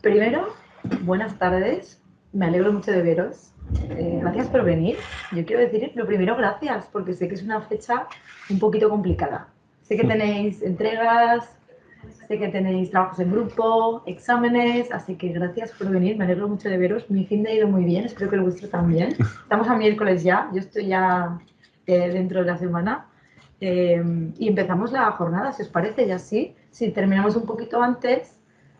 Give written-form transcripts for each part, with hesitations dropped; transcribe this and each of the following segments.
Primero, buenas tardes. Me alegro mucho de veros. Gracias por venir. Yo quiero decir, lo primero, gracias, porque sé que es una fecha un poquito complicada. Sé que tenéis entregas, sé que tenéis trabajos en grupo, exámenes, así que gracias por venir. Me alegro mucho de veros. Mi fin de ha ido muy bien, espero que el vuestro también. Estamos a miércoles ya, yo estoy ya dentro de la semana. Y empezamos la jornada, si os parece, y así, si terminamos un poquito antes,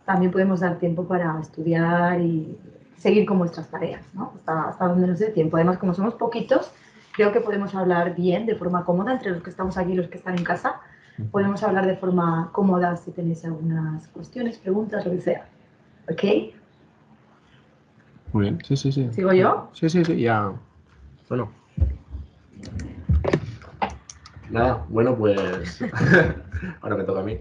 también podemos dar tiempo para estudiar y seguir con vuestras tareas, ¿no? Hasta donde nos dé tiempo. Además, como somos poquitos, creo que podemos hablar bien, de forma cómoda, entre los que estamos aquí y los que están en casa. Podemos hablar de forma cómoda si tenéis algunas cuestiones, preguntas, lo que sea. ¿Ok? Muy bien, sí. ¿Sigo yo? Sí, ya. Bueno. Nada, bueno, pues ahora me toca a mí.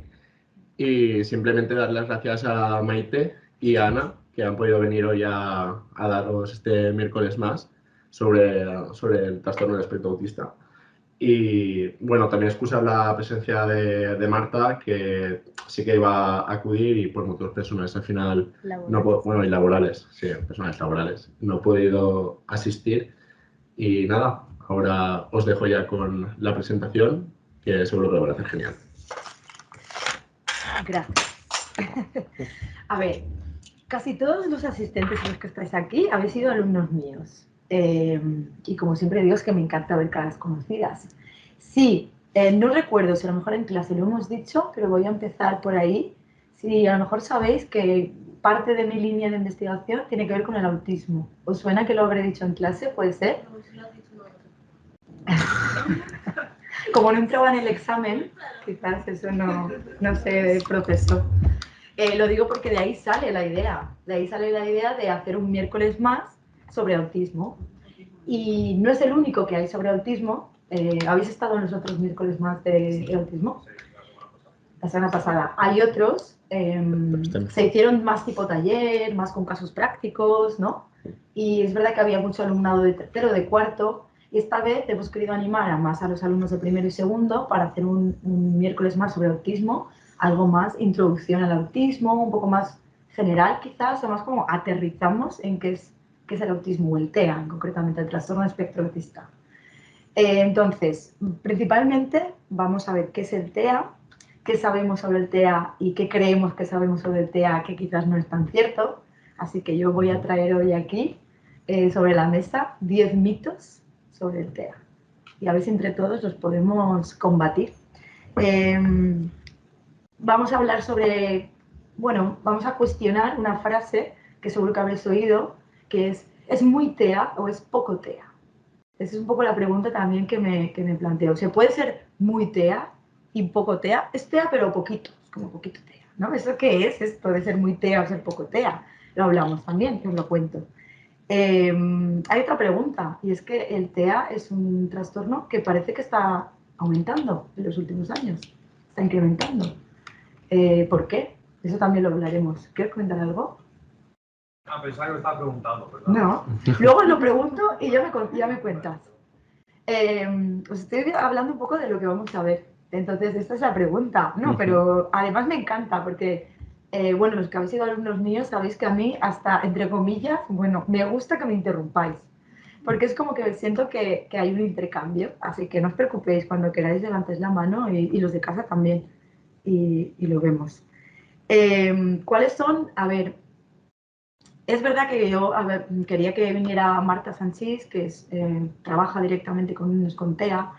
Y simplemente dar las gracias a Maite y a Ana, que han podido venir hoy a daros este miércoles más sobre el trastorno del espectro autista. Y bueno, también excusar la presencia de Marta, que sí que iba a acudir y por motivos personales al final, y laborales, sí, personales laborales, no he podido asistir. Y nada, ahora os dejo ya con la presentación, que seguro que lo van a hacer genial. Gracias. A ver, casi todos los asistentes y los que estáis aquí habéis sido alumnos míos. Y como siempre digo, es que me encanta ver caras conocidas. Sí, no recuerdo si a lo mejor en clase lo hemos dicho, pero voy a empezar por ahí. Sí, a lo mejor sabéis que parte de mi línea de investigación tiene que ver con el autismo. ¿Os suena que lo habré dicho en clase? ¿Puede ser? Como no entraba en el examen, quizás eso no se procesó. Lo digo porque de ahí sale la idea. De ahí sale la idea de hacer un miércoles más sobre autismo. Y no es el único que hay sobre autismo. ¿Habéis estado en los otros miércoles más de autismo? La semana pasada. Hay otros. Se hicieron más tipo taller, más con casos prácticos, ¿no? Y es verdad que había mucho alumnado de tercero, de cuarto. Y esta vez hemos querido animar a más a los alumnos de primero y segundo para hacer un miércoles más sobre autismo, algo más introducción al autismo, un poco más general quizás, o más como aterrizamos en qué es el autismo o el TEA, concretamente el trastorno de espectro autista. Entonces, principalmente vamos a ver qué es el TEA, qué sabemos sobre el TEA y qué creemos que sabemos sobre el TEA, que quizás no es tan cierto. Así que yo voy a traer hoy aquí sobre la mesa 10 mitos sobre el TEA. Y a ver si entre todos los podemos combatir. Vamos a hablar sobre, bueno, vamos a cuestionar una frase que seguro que habréis oído, que ¿es muy TEA o es poco TEA? Esa es un poco la pregunta también que me planteo. ¿Se puede ser muy TEA y poco TEA? Es TEA pero poquito, es como poquito TEA, ¿no? ¿Eso qué es esto de ser muy TEA o ser poco TEA? Lo hablamos también, que os lo cuento. Hay otra pregunta, y es que el TEA es un trastorno que parece que está aumentando en los últimos años, está incrementando. ¿Por qué? Eso también lo hablaremos. ¿Quieres comentar algo? Pensaba que me estaba preguntando, ¿verdad? No. Luego os lo pregunto y ya me cuentas. Os estoy hablando un poco de lo que vamos a ver. Entonces, esta es la pregunta. No, pero además me encanta porque, bueno, los que habéis sido alumnos míos sabéis que a mí, hasta entre comillas, bueno, me gusta que me interrumpáis. Porque es como que siento que hay un intercambio. Así que no os preocupéis, cuando queráis levantéis la mano y los de casa también. Y lo vemos. ¿Cuáles son? A ver, es verdad que yo quería que viniera Marta Sanchís, que trabaja directamente con niños con TEA,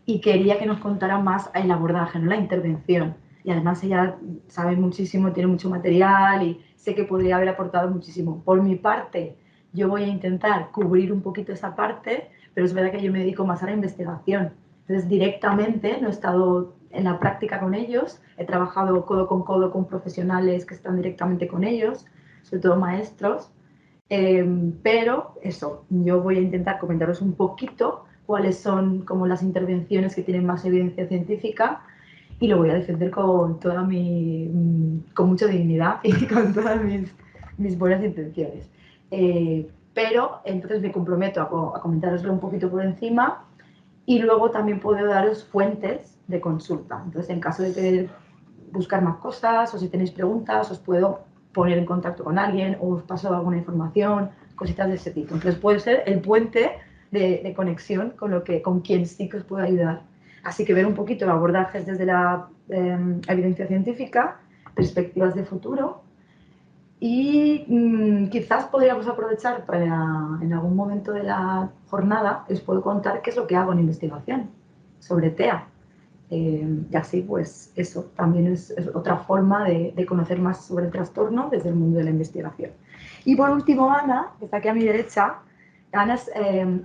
y quería que nos contara más el abordaje, ¿no? La intervención. Y además ella sabe muchísimo, tiene mucho material y sé que podría haber aportado muchísimo. Por mi parte, yo voy a intentar cubrir un poquito esa parte, pero es verdad que yo me dedico más a la investigación. Entonces, directamente no he estado en la práctica con ellos, he trabajado codo con profesionales que están directamente con ellos, sobre todo maestros, pero eso, yo voy a intentar comentaros un poquito cuáles son como las intervenciones que tienen más evidencia científica y lo voy a defender con con mucha dignidad y con todas mis buenas intenciones. Pero entonces me comprometo a comentároslo un poquito por encima y luego también puedo daros fuentes de consulta. Entonces, en caso de querer buscar más cosas o si tenéis preguntas, os puedo poner en contacto con alguien o os paso alguna información, cositas de ese tipo. Entonces puede ser el puente de conexión con quien sí que os puede ayudar. Así que ver un poquito abordajes desde la evidencia científica, perspectivas de futuro y quizás podríamos aprovechar para en algún momento de la jornada os puedo contar qué es lo que hago en investigación sobre TEA. Y así, pues eso también es otra forma de conocer más sobre el trastorno desde el mundo de la investigación. Y por último, Ana, que está aquí a mi derecha. Ana es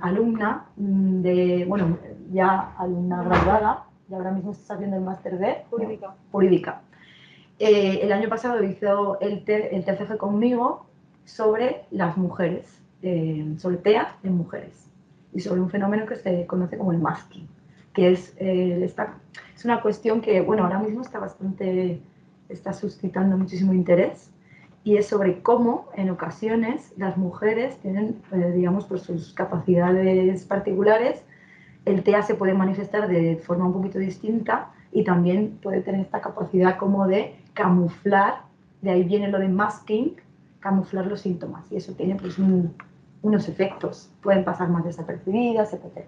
alumna bueno, ya alumna graduada, y ahora mismo está haciendo el máster de Jurídica. El año pasado hizo el TFG conmigo sobre las mujeres, sobre TEA en mujeres, y sobre un fenómeno que se conoce como el masking, que es una cuestión que, bueno, ahora mismo está suscitando muchísimo interés, y es sobre cómo en ocasiones las mujeres tienen, digamos, por sus capacidades particulares, el TEA se puede manifestar de forma un poquito distinta y también puede tener esta capacidad como de camuflar, de ahí viene lo de masking, camuflar los síntomas, y eso tiene pues unos efectos, pueden pasar más desapercibidas, etc.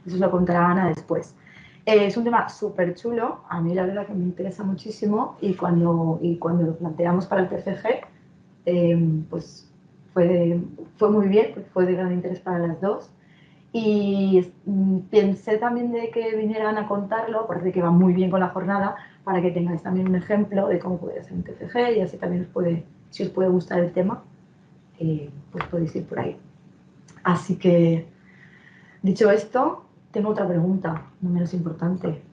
Eso lo contará Ana después. Es un tema súper chulo, a mí la verdad que me interesa muchísimo, y cuando lo planteamos para el TFG, pues fue muy bien, porque fue de gran interés para las dos. Y pensé también de que vinieran a contarlo, parece que va muy bien con la jornada, para que tengáis también un ejemplo de cómo puede ser un TFG, y así también si os puede gustar el tema, pues podéis ir por ahí. Así que, dicho esto, tengo otra pregunta, no menos importante.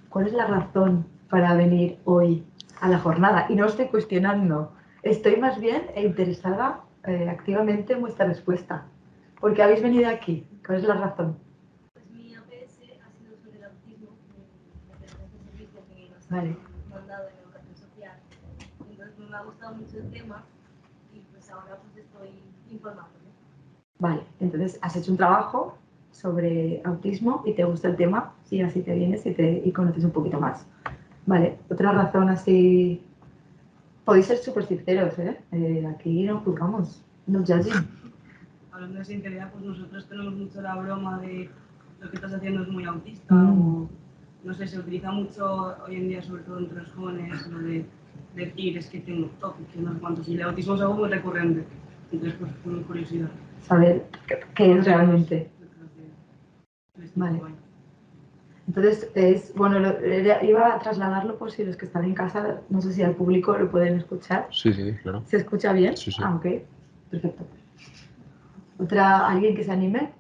¿Cuál es la razón para venir hoy a la jornada? Y no estoy cuestionando, estoy más bien interesada activamente en vuestra respuesta. ¿Por qué habéis venido aquí? ¿Cuál es la razón? Pues mi APS ha sido sobre el autismo, de servicio que nos Vale. han mandado en educación social. Entonces me ha gustado mucho el tema y pues ahora pues estoy informándome. Vale, entonces has hecho un trabajo sobre autismo y te gusta el tema, y así te vienes y conoces un poquito más. Vale, otra razón así... Podéis ser súper sinceros, ¿eh? Aquí no juzgamos, no judging. Hablando de sinceridad, pues nosotros tenemos mucho la broma de lo que estás haciendo es muy autista, o no sé, se utiliza mucho hoy en día, sobre todo entre los jóvenes, lo de decir es que tengo TOC, que no sé cuántos, y el autismo es algo muy recurrente. Entonces, pues, con curiosidad. Saber qué es realmente. Vale. Vale. Entonces, bueno, iba a trasladarlo por si los que están en casa, no sé si al público lo pueden escuchar. Sí, sí, claro. ¿Se escucha bien? Sí, sí. Ah, ok. Perfecto. ¿Alguien que se anime?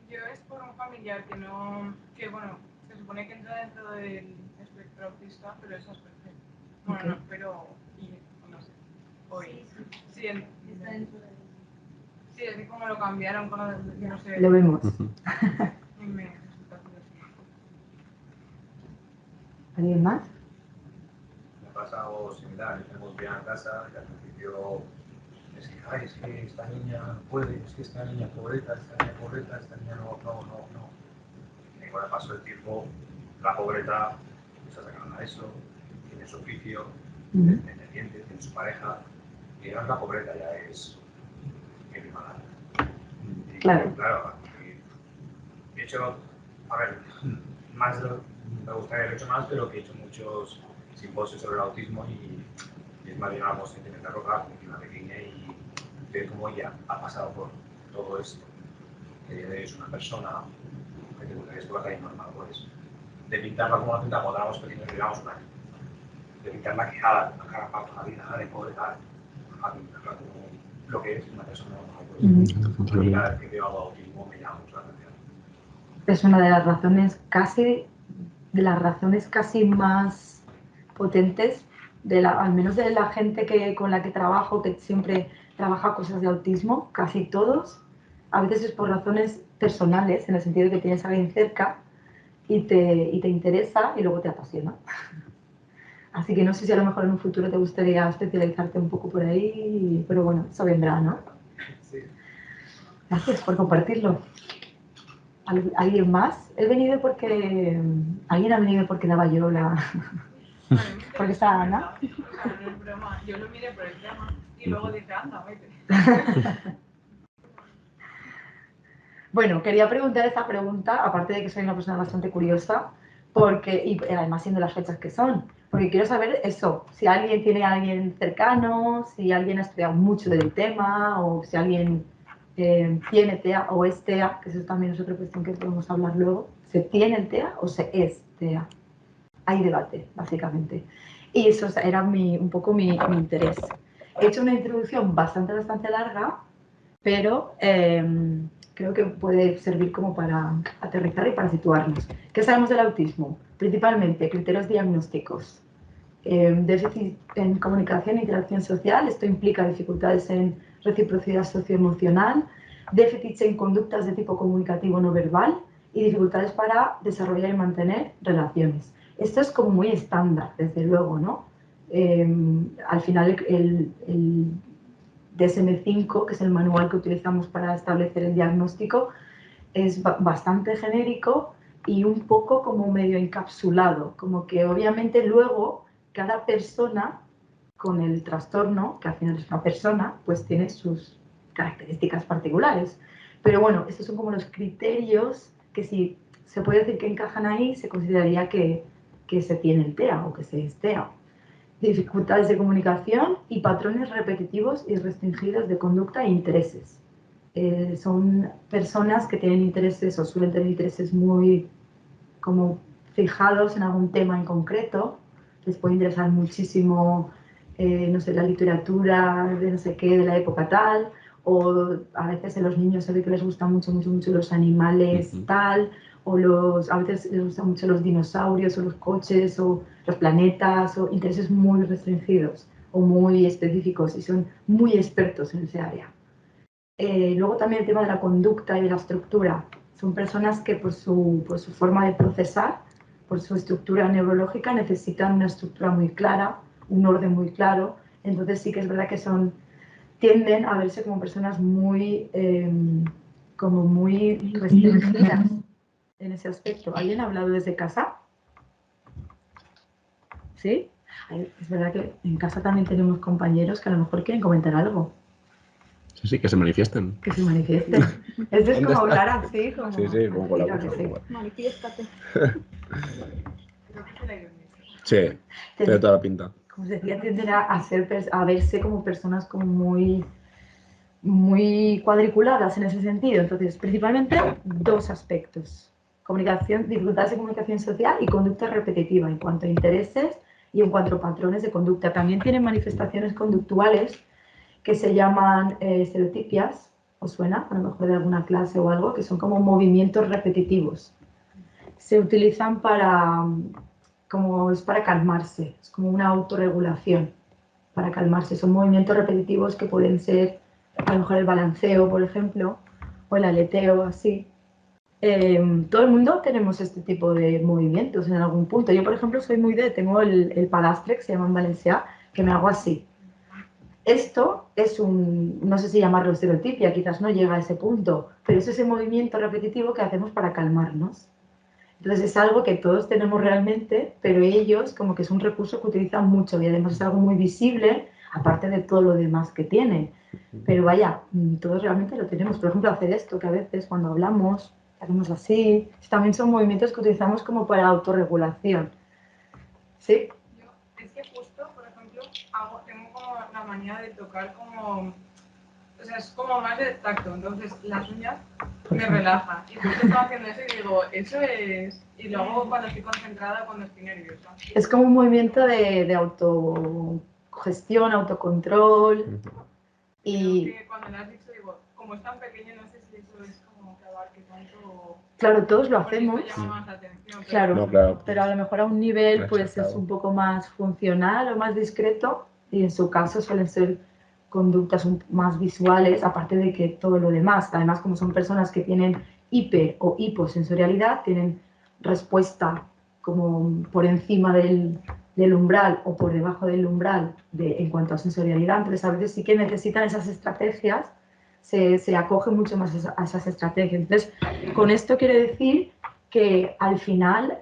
Yo es por un familiar que bueno, se supone que entra dentro del espectro autista, pero es Asperger. Bueno, Okay. no, pero, no sé, hoy. Sí, Está dentro de... sí, es que como lo cambiaron con lo de, no sé. Lo vemos. Y me resulta curioso. ¿Alguien más? Me ha pasado similar, tenemos bien a casa y al principio es que, ay, es que esta niña no puede, es que esta niña pobreta, esta niña no. Y con el paso del tiempo, la pobreta se sacan a eso, tiene su oficio, es independiente, tiene su pareja, y no es la pobreta, ya es que mala. Claro. Claro, de hecho, a ver, me gustaría haber hecho más, pero que he hecho muchos simposios sobre el autismo y es más bien algo que intentar rogar con una pequeña y ver cómo ella ha pasado por todo esto. Que es una persona que te gustaría por la calle normal, pues, de pintarla como la pintamos, éramos pequeños y éramos un año. De pintarla quejada, una cara para la vida, de pobreza, a pintarla como lo que es una persona normal, pues. Y cada vez que veo algo de autismo me llama mucho la atención. Es una de las razones casi más potentes, al menos de la gente con la que trabajo, que siempre trabaja cosas de autismo, casi todos. A veces es por razones personales, en el sentido de que tienes a alguien cerca y te interesa y luego te apasiona. Así que no sé si a lo mejor en un futuro te gustaría especializarte un poco por ahí, pero bueno, eso vendrá, ¿no? Sí. Gracias por compartirlo. ¿Alguien más? Alguien ha venido porque daba yo la... Vale, Porque está Ana. o sea, no es broma. Yo lo miré por el tema y luego dije, anda, vete. Bueno, quería preguntar esta pregunta, aparte de que soy una persona bastante curiosa, porque, y además siendo las fechas que son, porque quiero saber eso, si alguien tiene a alguien cercano, si alguien ha estudiado mucho del tema, o si alguien tiene TEA o es TEA, que eso también es otra cuestión que podemos hablar luego. ¿Se tiene el TEA o se es TEA? Hay debate, básicamente. Y eso era un poco mi interés. He hecho una introducción bastante larga, pero creo que puede servir como para aterrizar y para situarnos. ¿Qué sabemos del autismo? Principalmente criterios diagnósticos. Déficit en comunicación e interacción social, esto implica dificultades en reciprocidad socioemocional, déficits en conductas de tipo comunicativo no verbal y dificultades para desarrollar y mantener relaciones. Esto es como muy estándar, desde luego, ¿no? Al final el DSM-5, que es el manual que utilizamos para establecer el diagnóstico, es bastante genérico y un poco como medio encapsulado, como que obviamente luego cada persona con el trastorno, que al final es una persona, pues tiene sus características particulares. Pero bueno, estos son como los criterios que si se puede decir que encajan ahí, se consideraría que se tiene el TEA o que se es TEA. Dificultades de comunicación y patrones repetitivos y restringidos de conducta e intereses. Son personas que tienen intereses o suelen tener intereses muy como fijados en algún tema en concreto. Les puede interesar muchísimo, no sé, la literatura de no sé qué, de la época tal, o a veces en los niños se ve que les gustan mucho los animales tal, o a veces les gustan mucho los dinosaurios o los coches o los planetas, o intereses muy restringidos o muy específicos y son muy expertos en ese área. Luego también el tema de la conducta y de la estructura. Son personas que por su forma de procesar, por su estructura neurológica, necesitan una estructura muy clara, un orden muy claro. Entonces sí que es verdad que tienden a verse como personas muy restringidas en ese aspecto. ¿Alguien ha hablado desde casa? ¿Sí? Es verdad que en casa también tenemos compañeros que a lo mejor quieren comentar algo. Sí, que se manifiesten. Que se manifiesten. Esto es como hablar así, como... Sí, como con la voz. Manifiéstate. Creo que se la ironía. Sí, tiene toda la pinta. Como se decía, tienden a verse como personas como muy cuadriculadas en ese sentido. Entonces, principalmente dos aspectos. Dificultades de comunicación social y conducta repetitiva en cuanto a intereses y en cuanto a patrones de conducta. También tienen manifestaciones conductuales que se llaman estereotipias, ¿os suena? A lo mejor de alguna clase o algo, que son como movimientos repetitivos. Se utilizan para calmarse, es como una autorregulación para calmarse. Son movimientos repetitivos que pueden ser a lo mejor el balanceo, por ejemplo, o el aleteo, así. Todo el mundo tenemos este tipo de movimientos en algún punto. Yo, por ejemplo, tengo el palastre, que se llama en valencià, que me hago así. Esto es no sé si llamarlo estereotipia, quizás no llega a ese punto, pero es ese movimiento repetitivo que hacemos para calmarnos. Entonces es algo que todos tenemos realmente, pero ellos como que es un recurso que utilizan mucho y además es algo muy visible, aparte de todo lo demás que tienen. Pero vaya, todos realmente lo tenemos. Por ejemplo, hacer esto, que a veces cuando hablamos, hacemos así, también son movimientos que utilizamos como para autorregulación. ¿Sí? Es que justo, por ejemplo, tengo como la manía de tocar como... O sea, es como más de tacto, entonces las uñas me relajan. Y justo estaba haciendo eso y digo, eso es... Y luego cuando estoy concentrada, cuando estoy nerviosa. Es como un movimiento de autogestión, autocontrol. Y que cuando le has dicho, digo, como es tan pequeño, no sé si eso es como que abarque tanto... Claro, todos lo Porque hacemos. esto llama más la atención. Claro, No, claro. pero a lo mejor a un nivel pues es Exacto. un poco más funcional o más discreto y en su caso suelen ser conductas más visuales, aparte de que todo lo demás. Además, como son personas que tienen hiper o hiposensorialidad, tienen respuesta como por encima del umbral o por debajo del umbral en cuanto a sensorialidad, entonces a veces sí que necesitan esas estrategias, se acoge mucho más a esas estrategias. Entonces, con esto quiero decir que al final,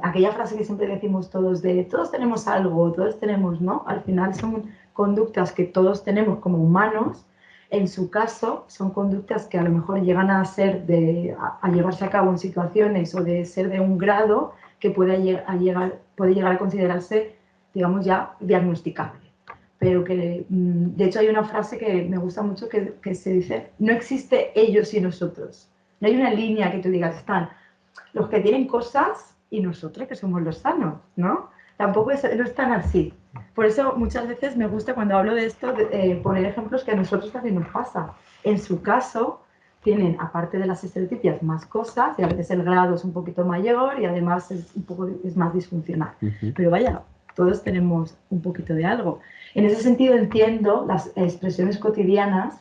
aquella frase que siempre decimos todos de todos tenemos algo, todos tenemos, ¿no? Al final son conductas que todos tenemos como humanos. En su caso, son conductas que a lo mejor llegan a ser a llevarse a cabo en situaciones o de ser de un grado que puede llegar a considerarse, digamos, ya diagnosticable. Pero que, de hecho, hay una frase que me gusta mucho que se dice, no existe ellos y nosotros. No hay una línea que tú digas, están los que tienen cosas y nosotros que somos los sanos, ¿no? Tampoco no es tan así. Por eso muchas veces me gusta cuando hablo de esto poner ejemplos que a nosotros también nos pasa. En su caso, tienen, aparte de las estereotipias, más cosas y a veces el grado es un poquito mayor y además es más disfuncional. Pero vaya, todos tenemos un poquito de algo. En ese sentido entiendo las expresiones cotidianas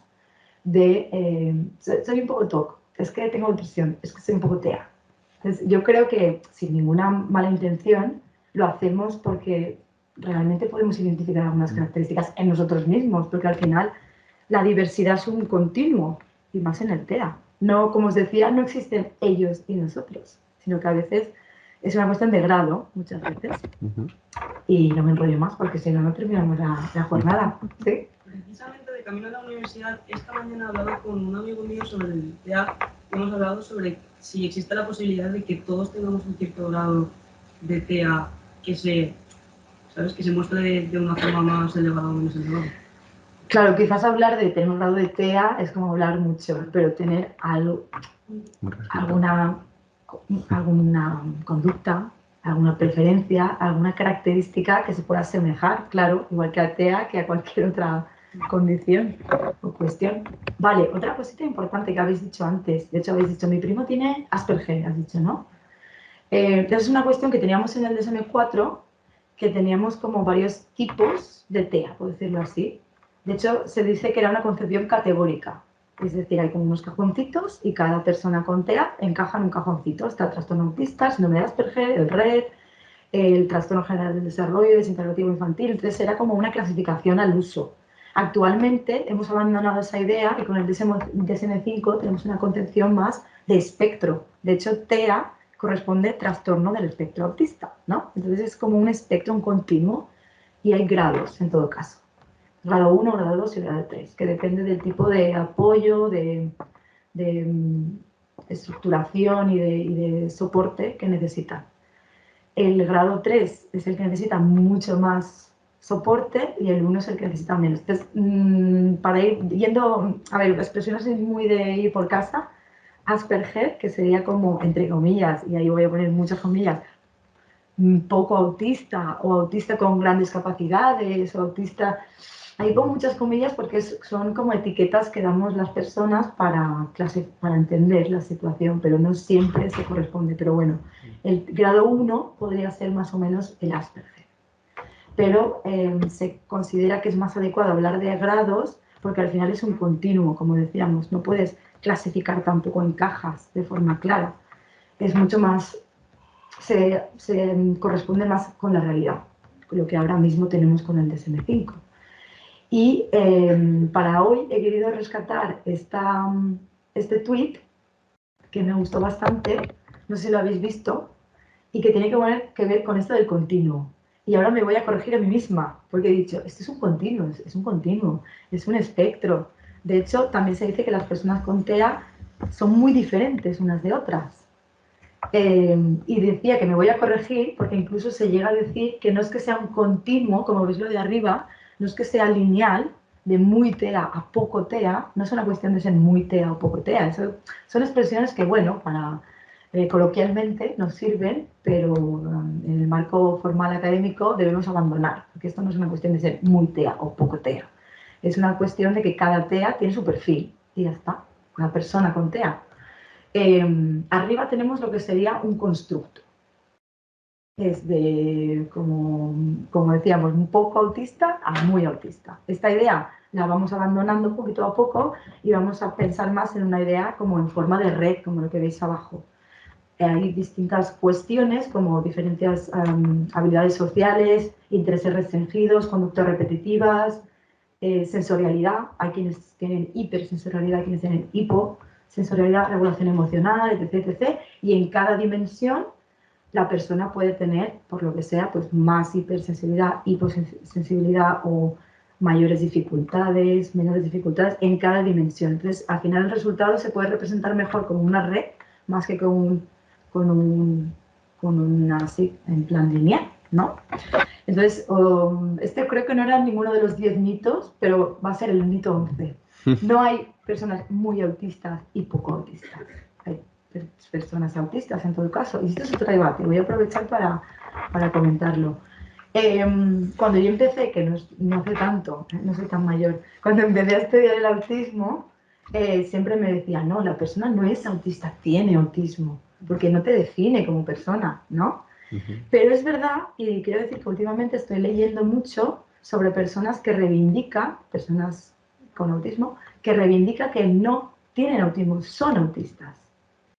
de soy un poco TOC, es que tengo depresión, es que soy un poco TEA. Entonces, yo creo que sin ninguna mala intención lo hacemos porque realmente podemos identificar algunas características en nosotros mismos, porque al final la diversidad es un continuo, y más en el TEA. No, como os decía, no existen ellos y nosotros, sino que a veces es una cuestión de grado, muchas veces. Y no me enrollo más, porque si no, no terminamos la jornada. ¿Sí? Precisamente de camino a la universidad, esta mañana he hablado con un amigo mío sobre el TEA. Hemos hablado sobre si existe la posibilidad de que todos tengamos un cierto grado de TEA que se muestre de una forma más elevada o menos elevada. Claro, quizás hablar de tener un grado de TEA es como hablar mucho, pero tener alguna conducta, alguna preferencia, alguna característica que se pueda asemejar, claro, igual que a TEA, que a cualquier otra condición o cuestión. Vale, otra cosita importante que habéis dicho antes, de hecho habéis dicho, mi primo tiene Asperger, has dicho, ¿no? Es una cuestión que teníamos en el DSM-4, que teníamos como varios tipos de TEA, por decirlo así. De hecho, se dice que era una concepción categórica, es decir, hay como unos cajoncitos y cada persona con TEA encaja en un cajoncito. Está el trastorno autista, el síndrome de Asperger, el RED, el trastorno general del desarrollo, desintegrativo infantil. Entonces era como una clasificación al uso. Actualmente hemos abandonado esa idea y con el DSM-5 tenemos una concepción más de espectro. De hecho, TEA corresponde trastorno del espectro autista, ¿no? Entonces es como un espectro, un continuo, y hay grados en todo caso. Grado 1, grado 2 y grado 3, que depende del tipo de apoyo, de estructuración y de soporte que necesitan. El grado 3 es el que necesita mucho más soporte y el 1 es el que necesita menos. Entonces, para ir yendo, a ver, la expresión es muy de ir por casa. Asperger, que sería como, entre comillas, y ahí voy a poner muchas comillas, poco autista o autista con grandes capacidades o autista. Ahí pongo muchas comillas porque son como etiquetas que damos las personas para entender la situación, pero no siempre se corresponde. Pero bueno, el grado 1 podría ser más o menos el Asperger. Pero se considera que es más adecuado hablar de grados porque al final es un continuo, como decíamos. No puedes clasificar tampoco en cajas de forma clara. Es mucho más, se corresponde más con la realidad, lo que ahora mismo tenemos con el DSM-5. Y para hoy he querido rescatar este tweet que me gustó bastante, no sé si lo habéis visto, y que tiene que ver con esto del continuo. Y ahora me voy a corregir a mí misma, porque he dicho, esto es un continuo, es un continuo, es un espectro. De hecho, también se dice que las personas con TEA son muy diferentes unas de otras. Y decía que me voy a corregir, porque incluso se llega a decir que no es que sea un continuo, como veis lo de arriba, no es que sea lineal, de muy TEA a poco TEA, no es una cuestión de ser muy TEA o poco TEA, eso son expresiones que, bueno, coloquialmente nos sirven, pero en el marco formal académico debemos abandonar, porque esto no es una cuestión de ser muy TEA o poco TEA, es una cuestión de que cada TEA tiene su perfil, y ya está, una persona con TEA. Arriba tenemos lo que sería un constructo. Es de, como decíamos, un poco autista a muy autista. Esta idea la vamos abandonando poquito a poco y vamos a pensar más en una idea como en forma de red, como lo que veis abajo. Hay distintas cuestiones como diferentes habilidades sociales, intereses restringidos, conductas repetitivas, sensorialidad. Hay quienes tienen hipersensorialidad, quienes tienen sensorialidad, regulación emocional, etc, etc. Y en cada dimensión la persona puede tener, por lo que sea, pues más hipersensibilidad, hiposensibilidad o mayores dificultades, menores dificultades en cada dimensión. Entonces, al final el resultado se puede representar mejor como una red más que con una así, en plan lineal, ¿no? Entonces, este creo que no era ninguno de los 10 mitos, pero va a ser el mito 11. No hay personas muy autistas y poco autistas. Hay personas autistas en todo caso. Y esto es otro debate, voy a aprovechar para comentarlo. Cuando yo empecé, que no hace tanto, no soy tan mayor, cuando empecé a estudiar el autismo, siempre me decían, no, la persona no es autista, tiene autismo, porque no te define como persona, ¿no? Pero es verdad, y quiero decir que últimamente estoy leyendo mucho sobre personas que reivindican, personas con autismo, que reivindican que no tienen autismo, son autistas.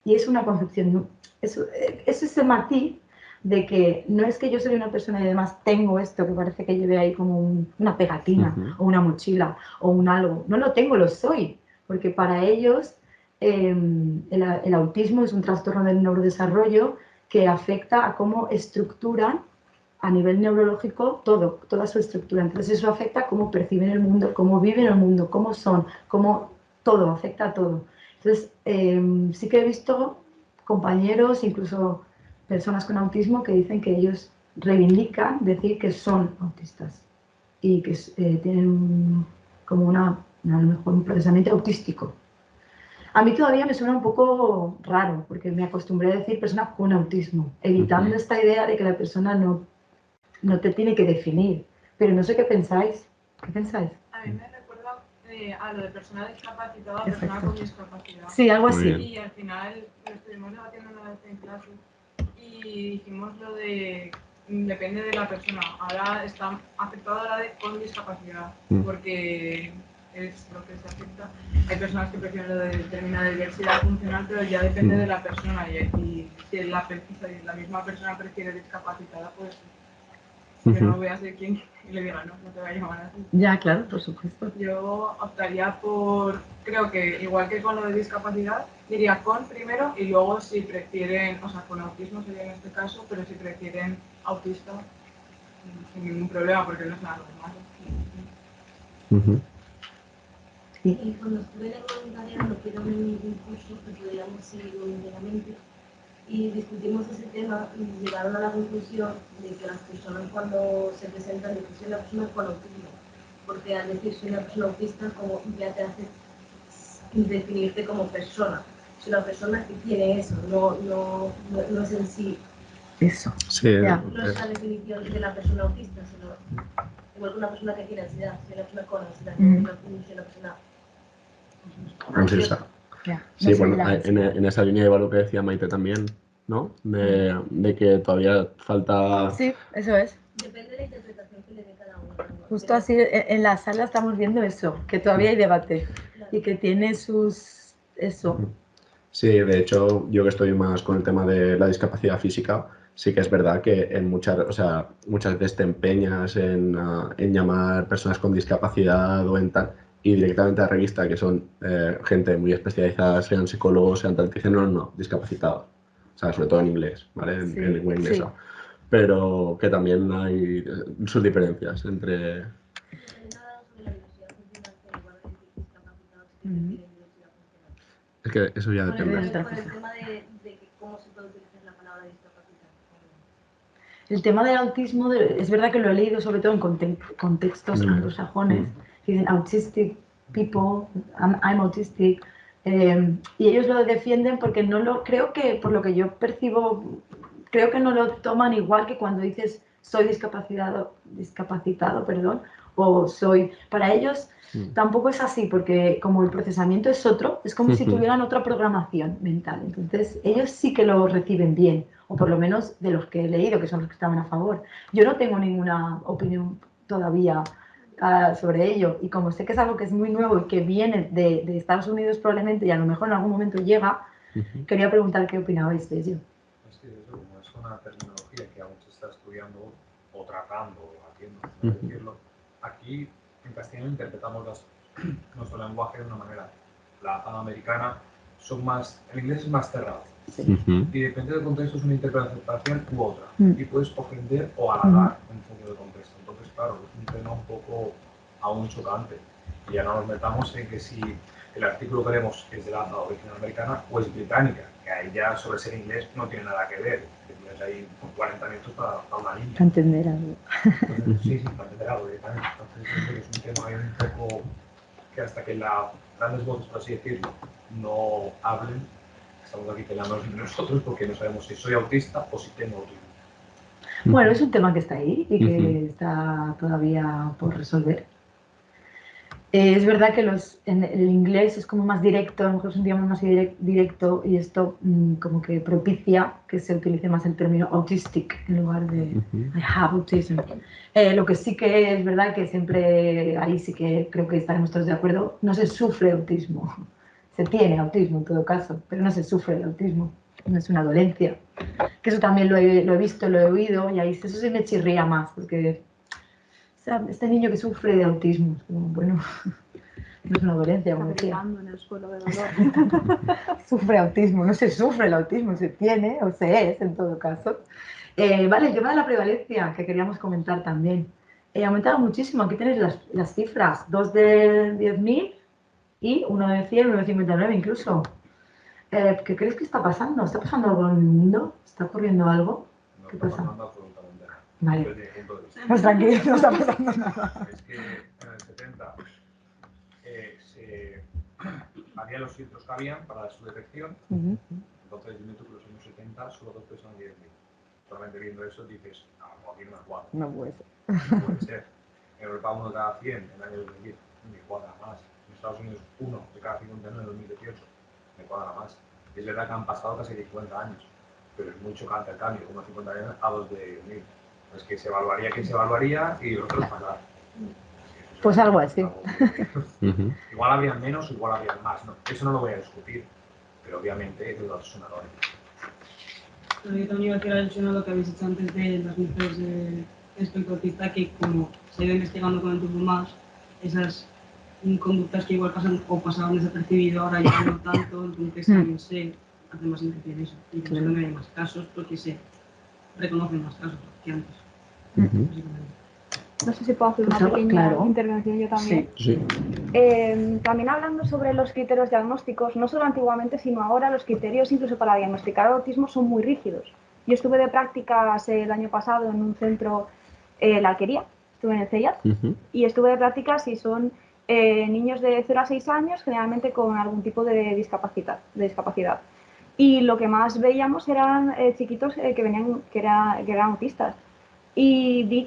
Y es una concepción, es ese matiz de que no es que yo soy una persona y además tengo esto que parece que lleve ahí como una pegatina o una mochila o un algo. No lo tengo, lo soy. Porque para ellos el autismo es un trastorno del neurodesarrollo que afecta a cómo estructuran a nivel neurológico toda su estructura. Entonces eso afecta a cómo perciben el mundo, cómo viven el mundo, cómo son, cómo todo, afecta a todo. Entonces sí que he visto compañeros, incluso personas con autismo, que dicen que ellos reivindican decir que son autistas y que tienen como a lo mejor un procesamiento autístico. A mí todavía me suena un poco raro, porque me acostumbré a decir persona con autismo, evitando esta idea de que la persona no te tiene que definir. Pero no sé qué pensáis. ¿Qué pensáis? A mí me recuerda a lo de persona discapacitada, persona con discapacidad. Sí, algo así. Y al final lo estuvimos debatiendo una vez en clase y dijimos lo de depende de la persona. Ahora está afectado a la de con discapacidad, porque es lo que se afecta. Hay personas que prefieren lo de determinada diversidad funcional, pero ya depende de la persona. Y si la misma persona prefiere discapacitada, pues que no voy a ser quien le diga no te va a llamar así. Ya, claro, por supuesto. Yo optaría por, creo que igual que con lo de discapacidad, diría con primero y luego si prefieren, o sea, con autismo sería en este caso, pero si prefieren autista, sin ningún problema, porque no es nada normal. Y cuando estuve en el voluntariado, no quiero en ningún curso, que podíamos seguir voluntariamente, y discutimos ese tema y llegaron a la conclusión de que las personas cuando se presentan dicen soy una persona con autismo, porque al decir soy una persona autista como ya te hace definirte como persona. Es una persona que tiene eso, no es en sí. Eso. Sí, No es la definición de la persona autista, sino igual que una persona que tiene ansiedad, soy una persona con ansiedad, no soy una persona ansiosa. Sí, bueno, en esa línea iba lo que decía Maite también, ¿no? De que todavía falta... Sí, eso es. Depende de la interpretación que le dé cada uno. Justo así, en la sala estamos viendo eso, que todavía hay debate y que tiene sus... eso. Sí, de hecho, yo que estoy más con el tema de la discapacidad física, sí que es verdad que en muchas veces te empeñas en llamar personas con discapacidad o en tal, y directamente a la revista, que son gente muy especializada, sean psicólogos, sean tal, que dicen no, discapacitados. O sea, sobre todo en inglés, ¿vale? En lengua inglesa. Sí. Pero que también hay sus diferencias entre... Es que eso ya depende. Por el tema de cómo se puede utilizar la palabra discapacidad. El tema del autismo, es verdad que lo he leído sobre todo en contextos anglosajones, que dicen autistic people, I'm autistic, y ellos lo defienden porque creo que, por lo que yo percibo, creo que no lo toman igual que cuando dices soy discapacitado, o soy, para ellos tampoco es así, porque como el procesamiento es otro, es como si tuvieran otra programación mental, entonces ellos sí que lo reciben bien, o por lo menos de los que he leído, que son los que estaban a favor. Yo no tengo ninguna opinión todavía sobre ello, y como sé que es algo que es muy nuevo y que viene de Estados Unidos probablemente, y a lo mejor en algún momento llega, quería preguntar qué opinabais de ello. Es que eso, como es una terminología que aún se está estudiando o tratando o haciendo, por decirlo, aquí en castellano interpretamos nuestro lenguaje de una manera. La americana son más, el inglés es más cerrado. Ujú. Y depende del contexto es una interpretación u otra. Mm. Y puedes ofender o halagar en función del contexto. Entonces, claro, es un tema un poco aún chocante. Y ya no nos metamos en que si el artículo que leemos es de la origen americana o es británica, que ahí ya sobre ser inglés no tiene nada que ver. Que tienes ahí 40 minutos para una línea. Para entender algo. Entonces, sí, para entender algo directamente. Entonces, yo creo que es un tema ahí un poco que hasta que las grandes voces, por así decirlo, no hablen, estamos aquí peleando nosotros porque no sabemos si soy autista o si tengo autismo. Bueno, es un tema que está ahí y que Ujú. está todavía por resolver. Es verdad que en el inglés es como más directo, a lo mejor es un idioma más directo y esto como que propicia que se utilice más el término autistic en lugar de Ujú. I have autism. Lo que sí que es verdad que siempre, ahí sí que creo que estaremos todos de acuerdo, no se sufre autismo. Se tiene autismo en todo caso, pero no se sufre el autismo, no es una dolencia. Que eso también lo he visto, lo he oído y ahí eso sí me chirría más, porque o sea, este niño que sufre de autismo, es como, bueno, no es una dolencia, como Está decía. gritando en el suelo de dolor. Sufre autismo, no se sufre el autismo, se tiene o se es en todo caso. Vale, el tema de la prevalencia que queríamos comentar también. Ha aumentado muchísimo, aquí tenéis las cifras, 2 de 10.000 y 1 de 100, 1 de 59 incluso. ¿Qué crees que está pasando? ¿Está pasando algo en el mundo? ¿Está ocurriendo algo? No ¿Qué está pasa? pasando absolutamente nada. Vale. Desde mi punto de vista. Pues tranquilo, no está pasando nada. Es que en el 70 había los filtros que habían para su detección. Ujú. Entonces yo noto que los años 70 solo 2 personas 10.000. Solamente viendo eso dices, no, aquí no me cuadra. No puede ser. No puede ser. En Europa 1 de cada 100 en el año 2010 me cuadra más. En Estados Unidos 1 de cada 59 en 2018 me cuadra más. Es verdad que han pasado casi 50 años, pero es muy chocante el cambio, unos 50 años a 2 de 1000. Es que se evaluaría quien se evaluaría y los otros pasar. Pues algo así. Ujú. Igual habrían menos, igual habrían más. No, eso no lo voy a discutir, pero obviamente los datos son enormes. Yo también iba a decir adicional lo que habéis dicho antes de las mujeres espectro autista, que como se ha ido investigando con el tiempo más, esas conductas que igual pasan o pasaban desapercibido, ahora ya no tanto, entonces también se hace más hincapié en eso. Y por eso también hay más casos, porque se reconocen más casos que antes, Ujú. básicamente. No sé si puedo hacer Pues una algo, pequeña claro. intervención yo también. Sí. También hablando sobre los criterios diagnósticos, no solo antiguamente, sino ahora los criterios incluso para diagnosticar autismo son muy rígidos. Yo estuve de prácticas el año pasado en un centro, La Alquería, estuve en el CEIAT, Ujú. y estuve de prácticas y son niños de 0 a 6 años, generalmente con algún tipo de discapacidad. Y lo que más veíamos eran chiquitos que eran autistas. Y vi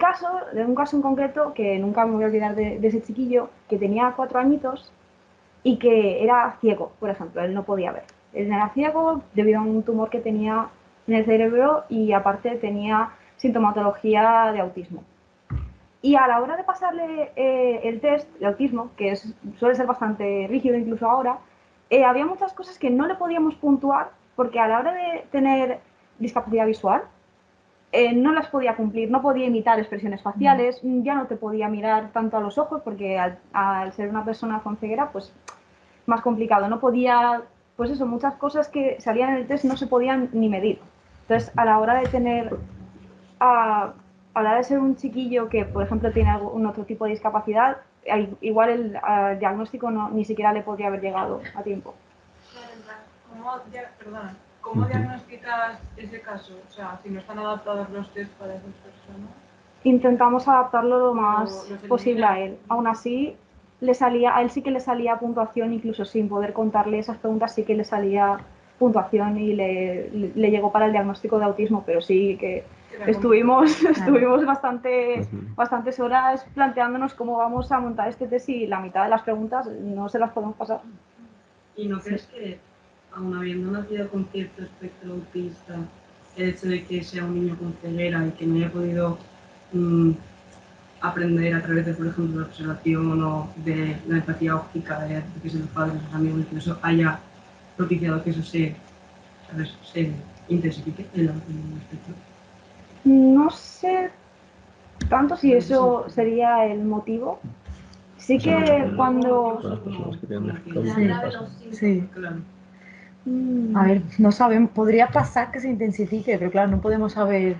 un caso en concreto, que nunca me voy a olvidar de ese chiquillo, que tenía 4 añitos y que era ciego, por ejemplo, él no podía ver. Él era ciego debido a un tumor que tenía en el cerebro y aparte tenía sintomatología de autismo. Y a la hora de pasarle el test de autismo, que suele ser bastante rígido incluso ahora, había muchas cosas que no le podíamos puntuar porque a la hora de tener discapacidad visual, no las podía cumplir, no podía imitar expresiones faciales, ya no te podía mirar tanto a los ojos porque al ser una persona con ceguera, pues más complicado, no podía, pues eso, muchas cosas que salían en el test no se podían ni medir. Entonces, a la hora de tener, a la hora de ser un chiquillo que, por ejemplo, tiene algún otro tipo de discapacidad, igual el diagnóstico ni siquiera le podría haber llegado a tiempo. ¿Cómo diagnosticas ese caso? O sea, si no están adaptados los test para esas personas. Intentamos adaptarlo lo más ¿Los posible a él. eliminas? Aún así, a él sí que le salía puntuación, incluso sin poder contarle esas preguntas, sí que le salía puntuación y le llegó para el diagnóstico de autismo, pero sí que estuvimos bastantes horas planteándonos cómo vamos a montar este test y la mitad de las preguntas no se las podemos pasar. ¿Y no crees que, aun habiendo nacido con cierto espectro autista, el hecho de que sea un niño con ceguera y que no haya podido aprender a través de, por ejemplo, la observación o de la empatía óptica de que sus padres, sus amigos, incluso haya propiciado que eso se intensifique en el espectro? No sé tanto si eso sería el motivo. Sí que cuando... Las personas que tienen La dificultades. grave los síntomas. Sí. Claro. A ver, no sabemos, podría pasar que se intensifique, pero claro, no podemos saber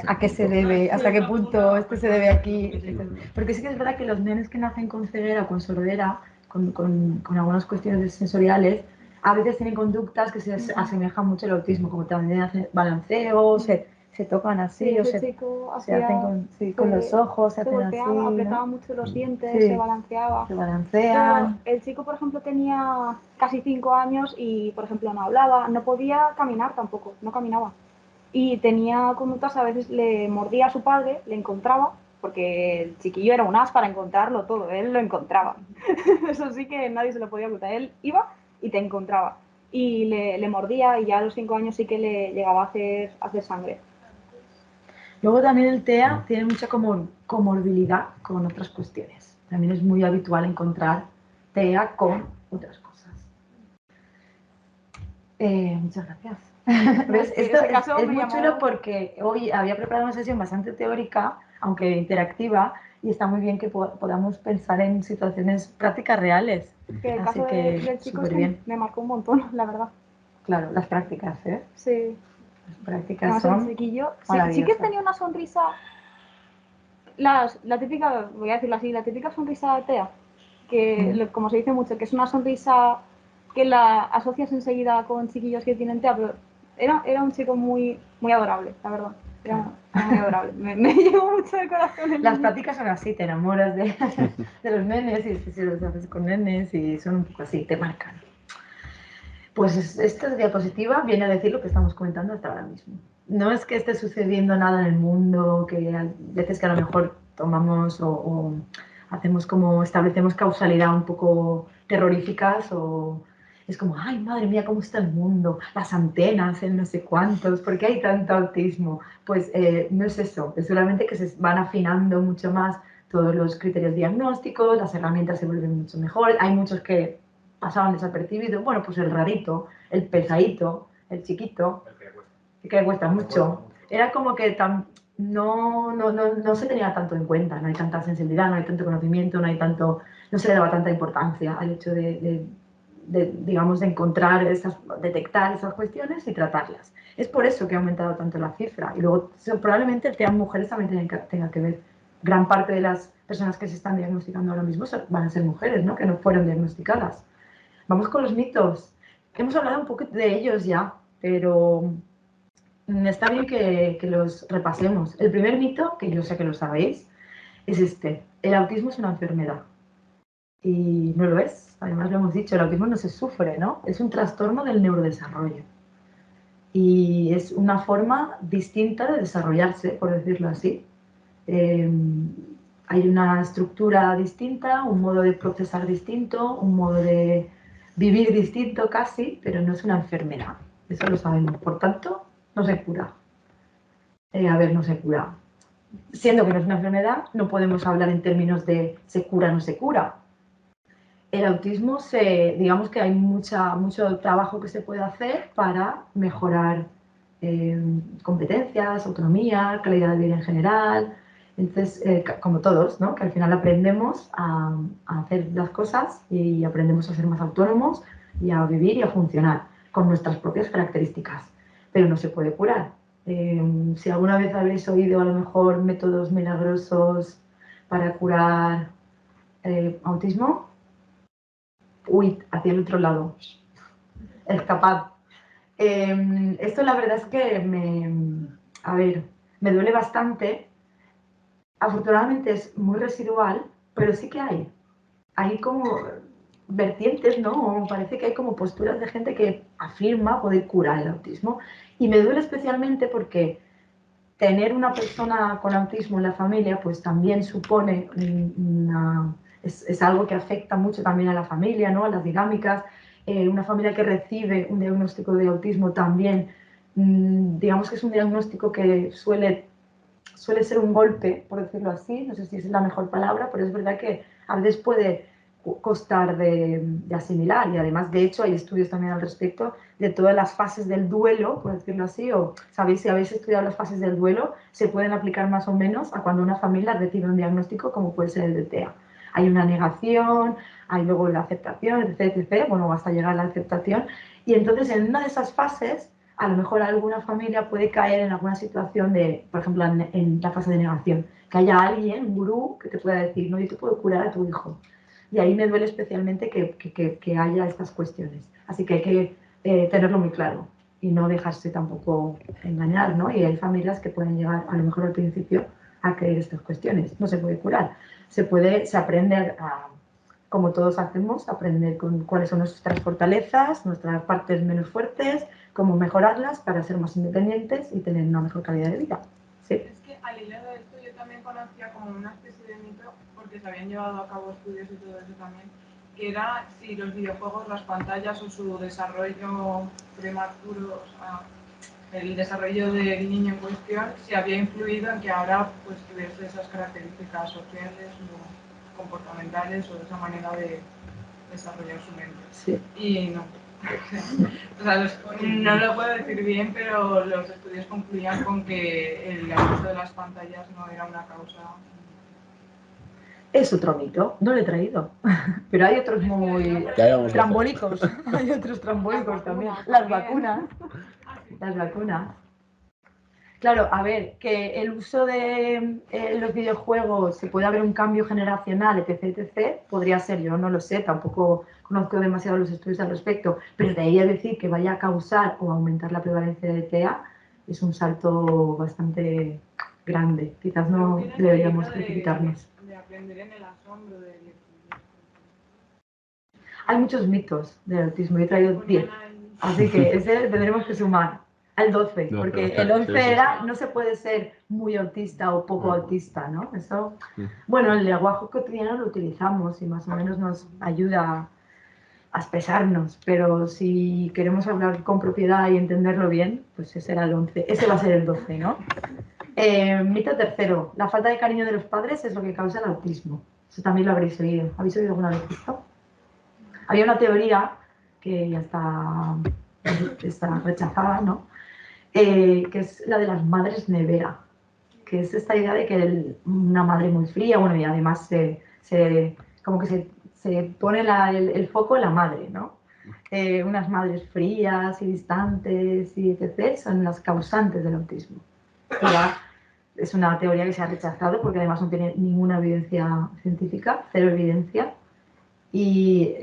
a qué se debe, hasta qué punto esto se debe aquí, etcétera. Porque sí que es verdad que los nenes que nacen con ceguera, con sordera, con algunas cuestiones sensoriales, a veces tienen conductas que se asemejan mucho al autismo, como también hacen balanceo, se tocan así, Sí, o ese chico se hacen hacía, con los ojos, se se hacen así, golpeaba, apretaba ¿no? mucho los dientes, Sí, se balanceaba. se Pero balancean. el chico, por ejemplo, tenía casi 5 años y, por ejemplo, no hablaba, no podía caminar tampoco, no caminaba. Y tenía conductas, a veces le mordía a su padre, le encontraba, porque el chiquillo era un as para encontrarlo todo, él lo encontraba. Eso sí que nadie se lo podía ocultar. Él iba y te encontraba. Y le mordía y ya a los 5 años sí que le llegaba a hacer sangre. Luego también el TEA tiene mucha comorbilidad con otras cuestiones. También es muy habitual encontrar TEA con otras cosas. Muchas gracias. ¿Ves? Esto Ese caso es me muy llamó- chulo porque hoy había preparado una sesión bastante teórica, aunque interactiva, y está muy bien que podamos pensar en situaciones prácticas reales. Que el Así caso que del chico es súper que bien. me marcó un montón, la verdad. Claro, las prácticas, ¿eh? Sí. Las prácticas Además, el son chiquillo sí que maravillosas. tenía una sonrisa, la típica, voy a decirlo así, la típica sonrisa atea, que como se dice mucho, que es una sonrisa que la asocias enseguida con chiquillos que tienen TEA, pero era un chico muy, muy adorable, la verdad. Era muy adorable. Me llegó mucho el corazón el Las niño. prácticas son así, te enamoras de los nenes y si los haces con nenes y son un poco así, te marcan. Pues esta diapositiva viene a decir lo que estamos comentando hasta ahora mismo. No es que esté sucediendo nada en el mundo, que hay veces que a lo mejor tomamos o hacemos como, establecemos causalidad un poco terroríficas o es como, ay, madre mía, cómo está el mundo, las antenas en no sé cuántos, ¿por qué hay tanto autismo? Pues no es eso, es solamente que se van afinando mucho más todos los criterios diagnósticos, las herramientas se vuelven mucho mejor, hay muchos que pasaban desapercibidos, bueno, pues el rarito, el pesadito, el chiquito, El que le cuesta. que le cuesta mucho. Era como que no se tenía tanto en cuenta, no hay tanta sensibilidad, no hay tanto conocimiento, no se le daba tanta importancia al hecho digamos, de encontrar detectar esas cuestiones y tratarlas. Es por eso que ha aumentado tanto la cifra. Y luego, probablemente el TEA en mujeres también tenga que ver. Gran parte de las personas que se están diagnosticando ahora mismo van a ser mujeres, ¿no? Que no fueron diagnosticadas. Vamos con los mitos. Hemos hablado un poco de ellos ya, pero está bien que los repasemos. El primer mito, que yo sé que lo sabéis, es este. El autismo es una enfermedad. Y no lo es. Además lo hemos dicho, el autismo no se sufre, ¿no? Es un trastorno del neurodesarrollo. Y es una forma distinta de desarrollarse, por decirlo así. Hay una estructura distinta, un modo de procesar distinto, un modo de vivir distinto casi, pero no es una enfermedad. Eso lo sabemos. Por tanto, no se cura. No se cura. Siendo que no es una enfermedad, no podemos hablar en términos de se cura o no se cura. El autismo, digamos que hay mucho trabajo que se puede hacer para mejorar competencias, autonomía, calidad de vida en general. Entonces, como todos, ¿no? Que al final aprendemos a hacer las cosas y aprendemos a ser más autónomos y a vivir y a funcionar con nuestras propias características. Pero no se puede curar. Si alguna vez habéis oído a lo mejor métodos milagrosos para curar autismo, hacia el otro lado, escapad. Esto la verdad es que me duele bastante. Afortunadamente es muy residual, pero sí que hay como vertientes, ¿no? Parece que hay como posturas de gente que afirma poder curar el autismo. Y me duele especialmente porque tener una persona con autismo en la familia pues también supone es algo que afecta mucho también a la familia, ¿no? A las dinámicas. Una familia que recibe un diagnóstico de autismo también, digamos que es un diagnóstico que suele ser un golpe, por decirlo así, no sé si es la mejor palabra, pero es verdad que a veces puede costar de asimilar y además, de hecho, hay estudios también al respecto de todas las fases del duelo, por decirlo así, o sabéis, si habéis estudiado las fases del duelo, se pueden aplicar más o menos a cuando una familia recibe un diagnóstico como puede ser el de TEA. hay una negación, hay luego la aceptación, etc, etc, bueno, hasta llegar a la aceptación. Y entonces en una de esas fases, a lo mejor alguna familia puede caer en alguna situación de, por ejemplo, en la fase de negación, que haya alguien, un gurú, que te pueda decir, no, yo te puedo curar a tu hijo. Y ahí me duele especialmente que haya estas cuestiones. Así que hay que tenerlo muy claro y no dejarse tampoco engañar, ¿no? Y hay familias que pueden llegar, a lo mejor al principio, a creer estas cuestiones. No se puede curar. Se aprende como todos hacemos, aprender con cuáles son nuestras fortalezas, nuestras partes menos fuertes, cómo mejorarlas para ser más independientes y tener una mejor calidad de vida. Sí. Es que al hilo de esto yo también conocía como una especie de mito, porque se habían llevado a cabo estudios y todo eso también, que era si los videojuegos, las pantallas o su desarrollo prematuro, o sea, el desarrollo del niño en cuestión, si había influido en que ahora pues tuviese esas características sociales o comportamentales o esa manera de desarrollar su mente. Sí. Y no. O sea, no lo puedo decir bien, pero los estudios concluían con que el abuso de las pantallas no era una causa. Es otro mito, no lo he traído, pero hay otros muy trambólicos, hay otros trambólicos también. Las vacunas, las vacunas. Claro, a ver, que el uso de los videojuegos, se puede haber un cambio generacional, etc, etc, podría ser, yo no lo sé, tampoco conozco demasiado los estudios al respecto, pero de ahí a decir que vaya a causar o aumentar la prevalencia de TEA es un salto bastante grande. Quizás no deberíamos precipitarnos. De aprender en el asombro, Hay muchos mitos del autismo, yo he traído 10, así que ese tendremos que sumar al 12, porque el 11 era, no se puede ser muy autista o poco autista, ¿no? Eso, bueno, el lenguaje cotidiano lo utilizamos y más o menos nos ayuda a expresarnos, pero si queremos hablar con propiedad y entenderlo bien, pues ese era el 11, ese va a ser el 12, ¿no? Mito tercero, la falta de cariño de los padres es lo que causa el autismo. Eso también lo habréis oído. ¿Habéis oído alguna vez esto? Había una teoría que ya está rechazada, ¿no? Que es la de las madres nevera, que es esta idea de que una madre muy fría, bueno, y además como que se pone el foco en la madre, ¿no? Unas madres frías y distantes y etc. son las causantes del autismo. Es una teoría que se ha rechazado porque además no tiene ninguna evidencia científica, cero evidencia. Y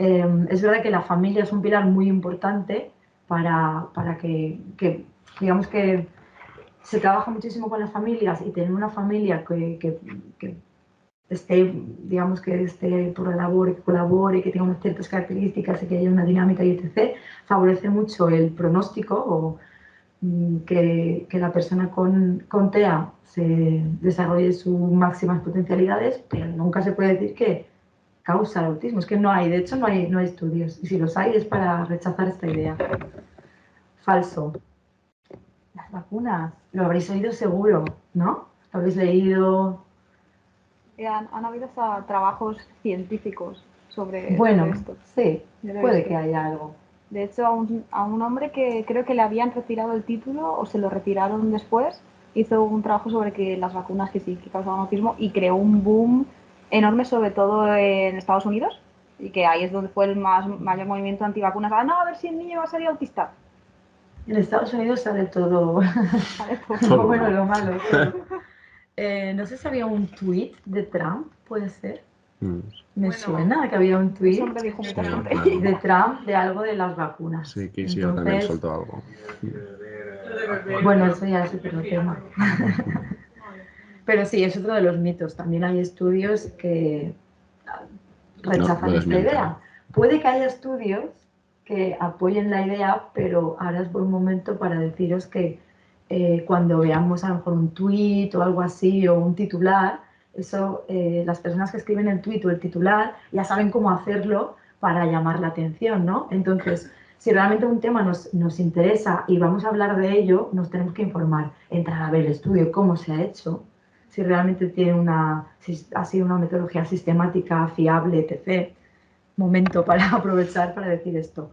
es verdad que la familia es un pilar muy importante para que digamos que se trabaja muchísimo con las familias y tener una familia que esté, digamos, que esté por la labor, que colabore, que tenga unas ciertas características y que haya una dinámica y etc., favorece mucho el pronóstico o que la persona con TEA se desarrolle sus máximas potencialidades, pero nunca se puede decir que causa el autismo. Es que no hay, de hecho no hay estudios. Y si los hay es para rechazar esta idea. Falso. Las vacunas, lo habréis oído seguro, ¿no? Lo habréis leído. Han habido hasta trabajos científicos sobre esto. Sí, puede que haya algo. De hecho, a un hombre que creo que le habían retirado el título o se lo retiraron después, hizo un trabajo sobre que las vacunas que sí que causaban autismo y creó un boom enorme, sobre todo en Estados Unidos, y que ahí es donde fue el mayor movimiento antivacunas. No, a ver si el niño va a ser autista. En Estados Unidos sale todo, lo bueno y lo malo. No sé si había un tuit de Trump, puede ser. Me suena que había un tuit de Trump de algo de las vacunas. Sí, que sí, también soltó algo. Bueno, eso ya es otro tema. Pero sí, es otro de los mitos. También hay estudios que rechazan esta idea. Puede que haya estudios que apoyen la idea, pero ahora es buen momento para deciros que cuando veamos a lo mejor un tuit o algo así o un titular, eso, las personas que escriben el tuit o el titular ya saben cómo hacerlo para llamar la atención, ¿no? Entonces, si realmente un tema nos interesa y vamos a hablar de ello, nos tenemos que informar, entrar a ver el estudio, cómo se ha hecho, si realmente tiene si ha sido una metodología sistemática, fiable, etc. Momento para aprovechar para decir esto.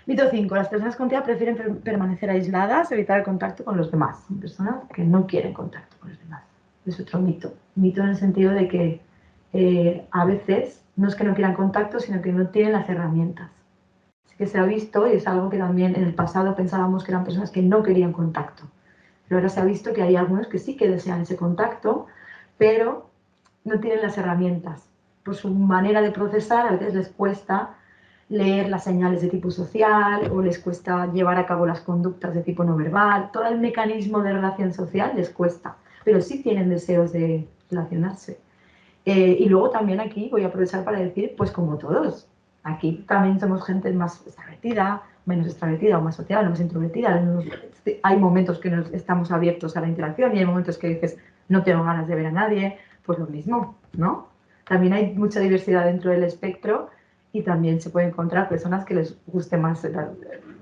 Mito 5. Las personas con TEA prefieren permanecer aisladas, evitar el contacto con los demás. Son personas que no quieren contacto con los demás. Es otro mito. Mito en el sentido de que a veces no es que no quieran contacto, sino que no tienen las herramientas. Así que se ha visto, y es algo que también en el pasado pensábamos que eran personas que no querían contacto. Pero ahora se ha visto que hay algunos que sí que desean ese contacto, pero no tienen las herramientas. Por su manera de procesar, a veces les cuesta leer las señales de tipo social o les cuesta llevar a cabo las conductas de tipo no verbal. Todo el mecanismo de relación social les cuesta, pero sí tienen deseos de relacionarse. Y luego también aquí voy a aprovechar para decir, pues como todos, aquí también somos gente más extrovertida, menos extrovertida o más social o más introvertida. Hay momentos que nos estamos abiertos a la interacción y hay momentos que dices, no tengo ganas de ver a nadie, pues lo mismo, ¿no? También hay mucha diversidad dentro del espectro y también se puede encontrar personas que les guste más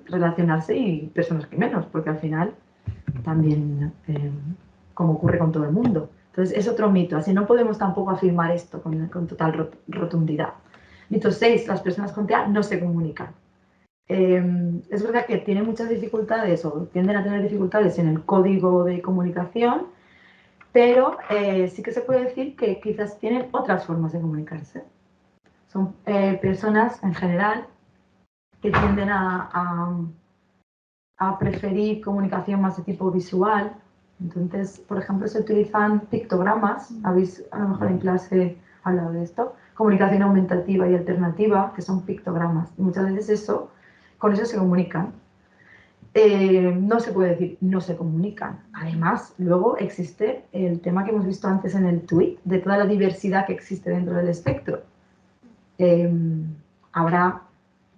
relacionarse y personas que menos, porque al final también, como ocurre con todo el mundo. Entonces es otro mito, así no podemos tampoco afirmar esto con total rotundidad. Mito 6, las personas con TEA no se comunican. Es verdad que tienen muchas dificultades o tienden a tener dificultades en el código de comunicación, pero sí que se puede decir que quizás tienen otras formas de comunicarse. Son personas en general que tienden a preferir comunicación más de tipo visual. Entonces, por ejemplo, se utilizan pictogramas, habéis a lo mejor en clase hablado de esto, comunicación aumentativa y alternativa, que son pictogramas. Y muchas veces con eso se comunican. No se puede decir no se comunican. Además, luego existe el tema que hemos visto antes en el tweet, de toda la diversidad que existe dentro del espectro. Habrá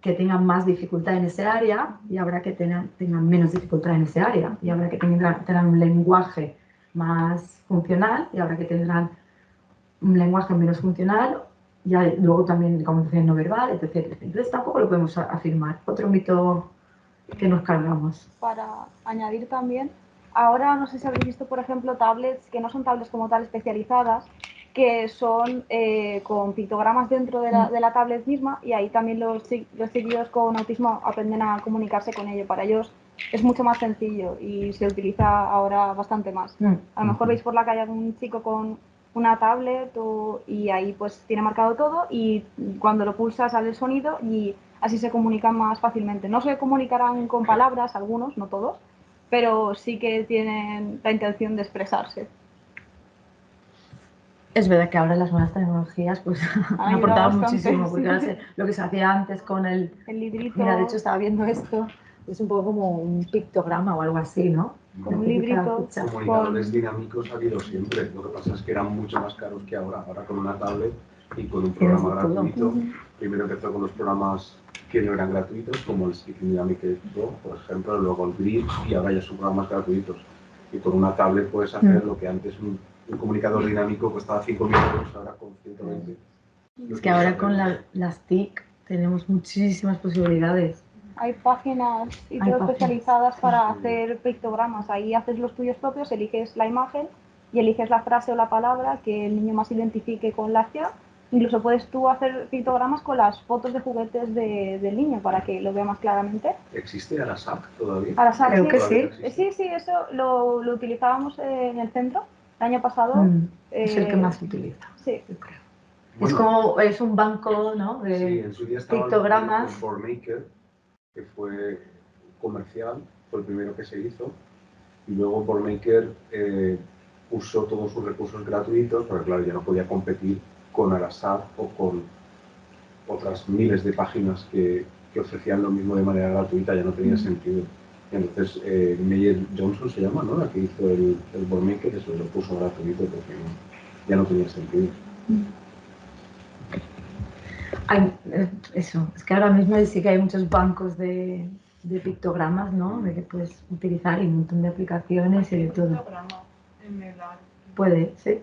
que tengan más dificultad en ese área y habrá que tengan menos dificultad en ese área. Y habrá que tengan un lenguaje más funcional y habrá que tengan un lenguaje menos funcional, y luego también comunicación no verbal, etc. Entonces tampoco lo podemos afirmar. Otro mito que nos cargamos. Para añadir también, ahora no sé si habéis visto, por ejemplo, tablets que no son tablets como tal especializadas, que son con pictogramas dentro de la tablet misma, y ahí también los chiquillos con autismo aprenden a comunicarse con ello. Para ellos es mucho más sencillo y se utiliza ahora bastante más. A lo mejor veis por la calle a un chico con una tablet y ahí pues tiene marcado todo y cuando lo pulsa sale el sonido y así se comunican más fácilmente. No se comunicarán con palabras, algunos, no todos, pero sí que tienen la intención de expresarse. Es verdad que ahora las nuevas tecnologías pues, han aportado muchísimo, porque ahora lo que se hacía antes con el librito. Mira, de hecho estaba viendo esto, es un poco como un pictograma o algo así, ¿no? Como un librito. Comunicadores dinámicos ha habido siempre, lo que pasa es que eran mucho más caros que ahora. Ahora con una tablet y con un programa gratuito, primero empezó con los programas que no eran gratuitos, como el Speaking Dynamic Pro, por ejemplo, luego el Grid, y ahora ya son programas gratuitos. Y con una tablet puedes hacer lo que antes un comunicador dinámico costaba 5.000 euros, ahora con 120. Es que ahora con las TIC tenemos muchísimas posibilidades. Hay páginas y todo especializadas para hacer pictogramas. Ahí haces los tuyos propios, eliges la imagen y eliges la frase o la palabra que el niño más identifique con la acción. Incluso puedes tú hacer pictogramas con las fotos de juguetes del niño para que lo vea más claramente. ¿Existe Arasac todavía? Arasac, creo que sí. Sí, eso lo utilizábamos en el centro el año pasado. Es el que más se utiliza, sí. yo creo. Bueno, es un banco, ¿no? De sí, en su día estaba pictogramas. El Boardmaker, que fue comercial, fue el primero que se hizo, y luego Boardmaker usó todos sus recursos gratuitos, porque claro, ya no podía competir con Arasac o con otras miles de páginas que ofrecían lo mismo de manera gratuita, ya no tenía sentido. Y entonces Meyer Johnson se llama, ¿no? La que hizo el Boardmaker, eso lo puso gratuito porque ya no tenía sentido. Eso, es que ahora mismo sí que hay muchos bancos de pictogramas, ¿no? De que puedes utilizar y un montón de aplicaciones y de todo. Puede, sí.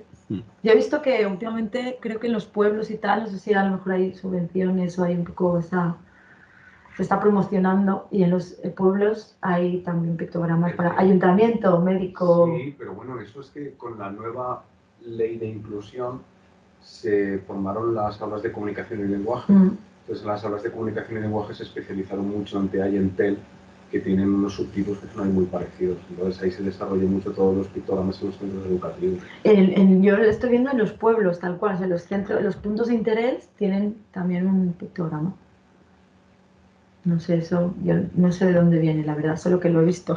Yo he visto que últimamente, creo que en los pueblos y tal, no sé si a lo mejor hay subvenciones o hay un poco se está promocionando, y en los pueblos hay también pictogramas para ayuntamiento, médico. Sí, pero bueno, eso es que con la nueva ley de inclusión se formaron las aulas de comunicación y lenguaje. Entonces, en las aulas de comunicación y lenguaje se especializaron mucho en TEA y en TEL que tienen unos subtipos que son ahí muy parecidos. Entonces ahí se desarrolla mucho todos los pictogramas en los centros educativos. Yo lo estoy viendo en los pueblos, tal cual. O sea, los puntos de interés tienen también un pictograma. No sé eso, yo no sé de dónde viene, la verdad, solo que lo he visto.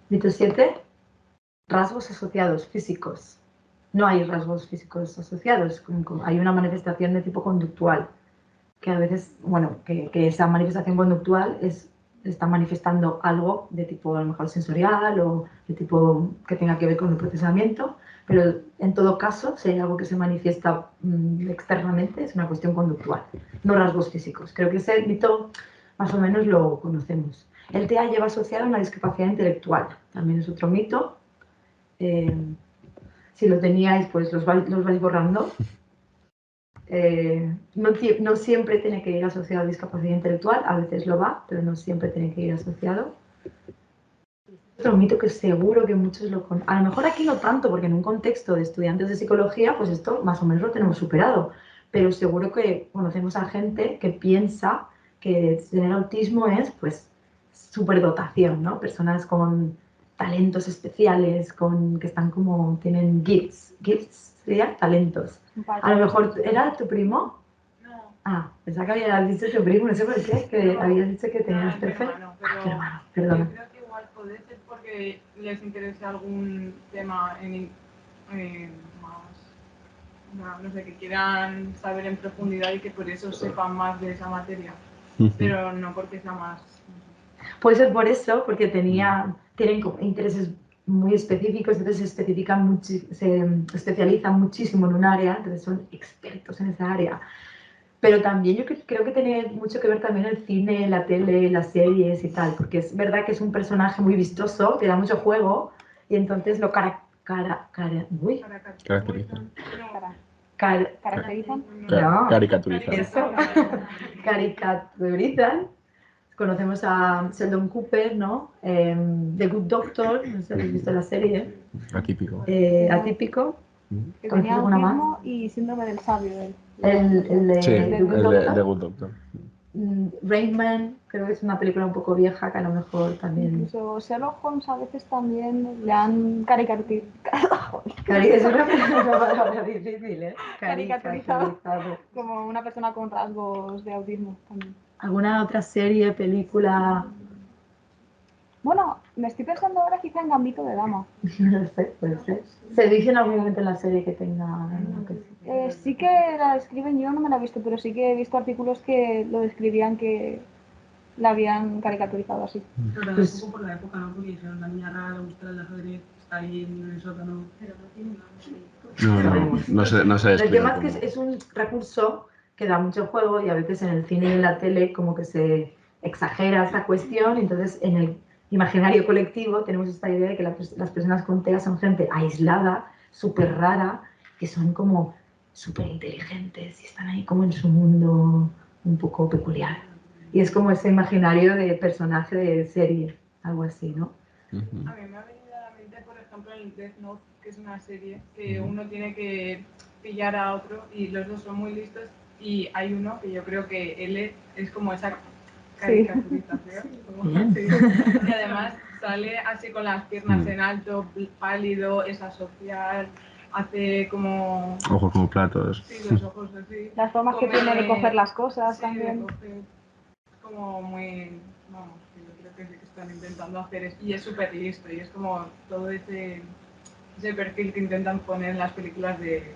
Mito 7, rasgos asociados físicos. No hay rasgos físicos asociados, hay una manifestación de tipo conductual, que a veces, bueno, que esa manifestación conductual está manifestando algo de tipo a lo mejor sensorial o de tipo que tenga que ver con el procesamiento, pero en todo caso, si hay algo que se manifiesta externamente, es una cuestión conductual, no rasgos físicos. Creo que ese mito más o menos lo conocemos. El TEA lleva asociado una discapacidad intelectual, también es otro mito. Si lo teníais, pues los vais borrando. No siempre tiene que ir asociado a discapacidad intelectual, a veces lo va, pero no siempre tiene que ir asociado. Otro mito que seguro que muchos lo conocen. A lo mejor aquí no tanto, porque en un contexto de estudiantes de psicología, pues esto más o menos lo tenemos superado. Pero seguro que conocemos a gente que piensa que tener autismo es, pues, superdotación, ¿no? Personas con talentos especiales, que están como, tienen gifts, sería talentos. A lo mejor, ¿era tu primo? No. Ah, pensaba que habías dicho tu primo, no sé por qué, que No, habías dicho que tenías no, perfecto. hermano, pero Tu hermano, perdona. yo creo que igual puede ser porque les interese algún tema más, no sé, que quieran saber en profundidad y que por eso sepan más de esa materia, pero no porque sea más. Puede ser por eso, porque tienen como intereses muy específicos, entonces se especializan muchísimo en un área, entonces son expertos en esa área. Pero también yo creo que tiene mucho que ver también el cine, la tele, las series y tal, porque es verdad que es un personaje muy vistoso, que da mucho juego, y entonces lo Caracterizan. caracterizan. Ca- No, Caricaturizan. eso, caricaturizan. Conocemos a Sheldon Cooper, ¿no? The Good Doctor, no sé si habéis visto la serie, Atípico. Atípico. Que ¿Conoces tenía alguna más? autismo y síndrome del sabio. El de Sí, The Good el Doctor. de Good Doctor. Rain Man, creo que es una película un poco vieja que a lo mejor también... Incluso Sherlock Holmes a veces también le han caricaturizado. Es una palabra difícil, ¿eh? Caricaturizado. Como una persona con rasgos de autismo también. ¿Alguna otra serie, película? Bueno, me estoy pensando ahora quizá en Gambito de Dama. No lo sé, puede ser. ¿Se dice en algún momento en la serie que tenga...? Sí que la describen, yo no me la he visto, pero sí que he visto artículos que lo describían que la habían caricaturizado así. Pero también un poco por la época, ¿no? Porque dijeron, la niña rara le gusta el ajedrez, está ahí en el sótano. Pero no tiene nada. No sé El tema es explicar que es un recurso que da mucho juego y a veces en el cine y en la tele como que se exagera esta cuestión, y entonces en el imaginario colectivo tenemos esta idea de que las personas con TEA son gente aislada, súper rara, que son como súper inteligentes y están ahí como en su mundo un poco peculiar. Y es como ese imaginario de personaje de serie, algo así, ¿no? A mí me ha venido a la mente, por ejemplo, el Death Note, que es una serie que uno tiene que pillar a otro y los dos son muy listos, y hay uno que yo creo que él es como esa caricaturización. Y además sale así con las piernas en alto, pálido, es asocial, hace como... Ojos como platos. Sí, los ojos así. Las formas que tiene de coger las cosas sí, también. Como muy... Vamos, que yo creo que sí que están intentando hacer eso. Y es súper listo, y es como todo ese perfil que intentan poner en las películas de...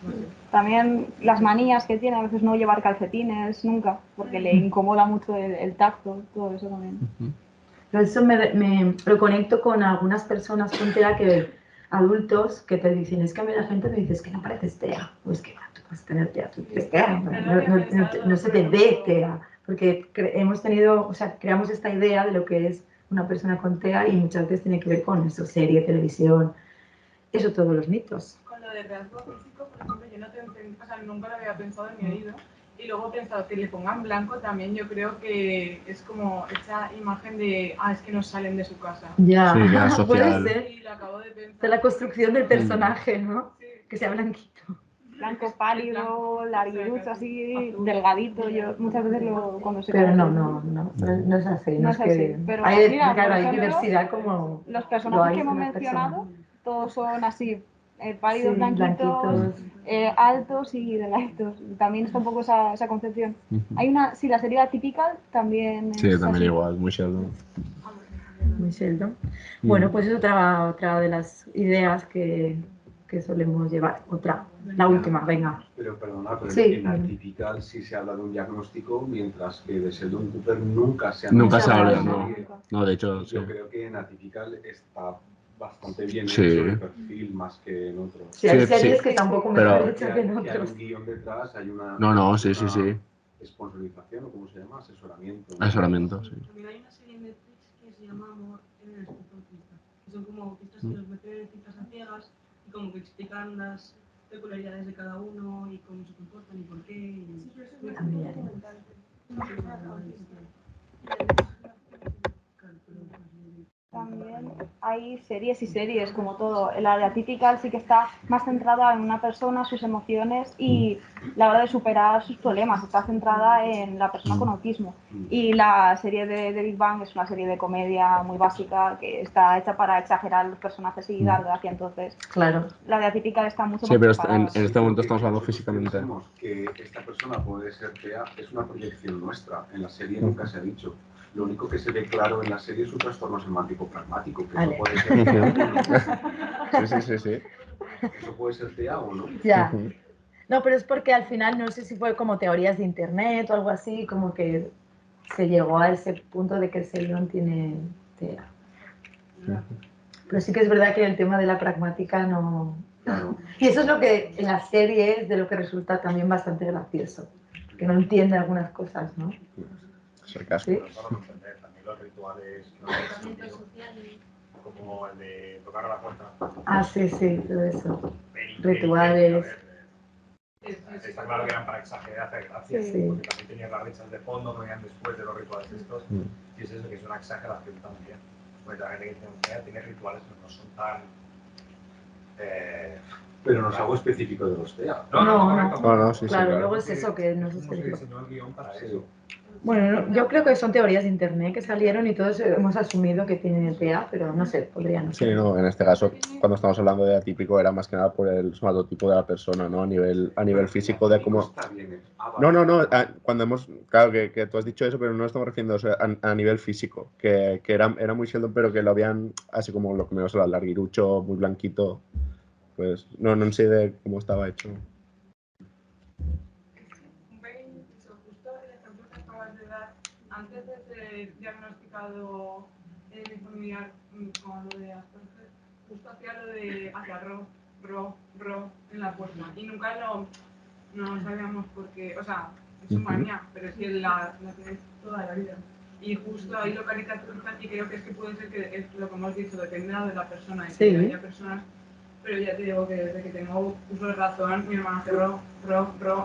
No sé. También las manías que tiene, a veces no llevar calcetines nunca, porque le incomoda mucho el tacto, todo eso también. Pero eso me lo conecto con algunas personas con TEA, adultos que te dicen, es que a mí la gente me dice, es que no pareces TEA, o es que tú puedes tener TEA, tú tienes TEA, no se te ve TEA, porque hemos tenido, o sea, creamos esta idea de lo que es una persona con TEA y muchas veces tiene que ver con eso, serie, televisión, eso, todos los mitos. Con lo de rasgo físico, por ejemplo, yo no o sea, nunca lo había pensado en mi oído, y luego he pensado que le pongan blanco también. Yo creo que es como esa imagen de, es que no salen de su casa. Ya, Sí, puede ser. Sí, lo acabo de pensar. De la construcción del personaje, ¿no? Sí. Que sea blanquito. blanco pálido, larguirucho, así, delgadito. Yo muchas veces cuando se Pero conoce- no es así. No es así, pero hay, mira, claro, por hay ejemplo, diversidad como los lo personajes hay que hemos en las mencionado, personas. todos son así, pálidos, Sí, blanquitos, altos y delgaditos. También está un poco esa concepción. Hay una, sí, la serie Atypical también Sí, es también así. igual, muy Sheldon. Muy Sheldon. Bueno, pues es otra de las ideas que solemos llevar. La última, venga. Pero perdona, pero Sí. en Atypical sí se habla de un diagnóstico, mientras que de Sheldon Cooper nunca se Nunca habla se de habla, la no. serie. No, de hecho, sí. Yo creo que en Atypical está bastante bien Sí. hecho el perfil más que en otros. Sí, hay Sí, series sí, que está un poco pero- mejor hecha que en Que hay otros. un guión detrás, hay una... No, sí, una sí, sí. Sponsorización, o cómo se llama, asesoramiento. ¿no? Asesoramiento, sí. También hay una serie en Netflix que se llama Amor en el espectro autista, que son como autistas que los meten citas a ciegas y como que explican las peculiaridades de cada uno y cómo se comportan y por qué. Y... También hay series y series, como todo. La de Atypical sí que está más centrada en una persona, sus emociones y la hora de superar sus problemas. Está centrada en la persona con autismo. Y la serie de Big Bang es una serie de comedia muy básica que está hecha para exagerar los personajes y dar gracia. Entonces, Claro. la de Atypical está mucho Sí, más pero preparada. en este momento Porque estamos hablando nosotros físicamente. pensemos que esta persona puede ser TEA, es una proyección nuestra. En la serie nunca se ha dicho. Lo único que se ve claro en la serie es un trastorno semántico pragmático, que Vale. eso puede ser TEA o no. Sí. Eso puede ser TEA o no. Ya. No, pero es porque al final no sé si fue como teorías de internet o algo así, como que se llegó a ese punto de que el Sheldon tiene TEA. Pero sí que es verdad que el tema de la pragmática no... Claro. Y eso es lo que en la serie es de lo que resulta también bastante gracioso, que no entiende algunas cosas, ¿no? Sarcasmo. Sí. Pero solo comprender también los rituales no tienen sentido, como el de tocar a la puerta. Ah, sí, todo eso. Penitencia, Rituales. a ver, está claro que eran para exagerar, hacer gracia, Sí. porque también tenías las risas de fondo que venían después de los rituales estos, y es eso, que es una exageración también. Porque también tiene rituales que no son tan... Pero no es algo específico de los TEA. No. No, sí, Claro, claro. luego es eso que no se ¿Cómo se especifica. diseñó el guión para Sí. eso? Bueno, yo creo que son teorías de internet que salieron y todos hemos asumido que tienen TEA, pero no sé, podría no Sí, ser. no, en este caso, cuando estamos hablando de atípico, era más que nada por el somatotipo de la persona, ¿no? A nivel físico, de cómo... Está bien hecho. Ah, vale. No, cuando hemos... Claro que tú has dicho eso, pero no estamos refiriendo a nivel físico, que era muy Sheldon, pero que lo habían, así como lo que me vas a hablar, larguirucho, muy blanquito, pues no sé de cómo estaba hecho. Justo el ejemplo que acabas de dar, antes de ser diagnosticado mi familiar con lo de Asperger, justo hacía lo de hacia ro en la puerta. Y nunca no sabíamos por qué, o sea, es su manía, pero es que la tiene toda la vida. Y justo ahí lo caricaturizan y creo que es que puede ser que es lo que hemos dicho, dependerá de la persona. Y Sí. que haya personas, pero ya te digo que desde que tengo uso de razón, mi hermana hace ro,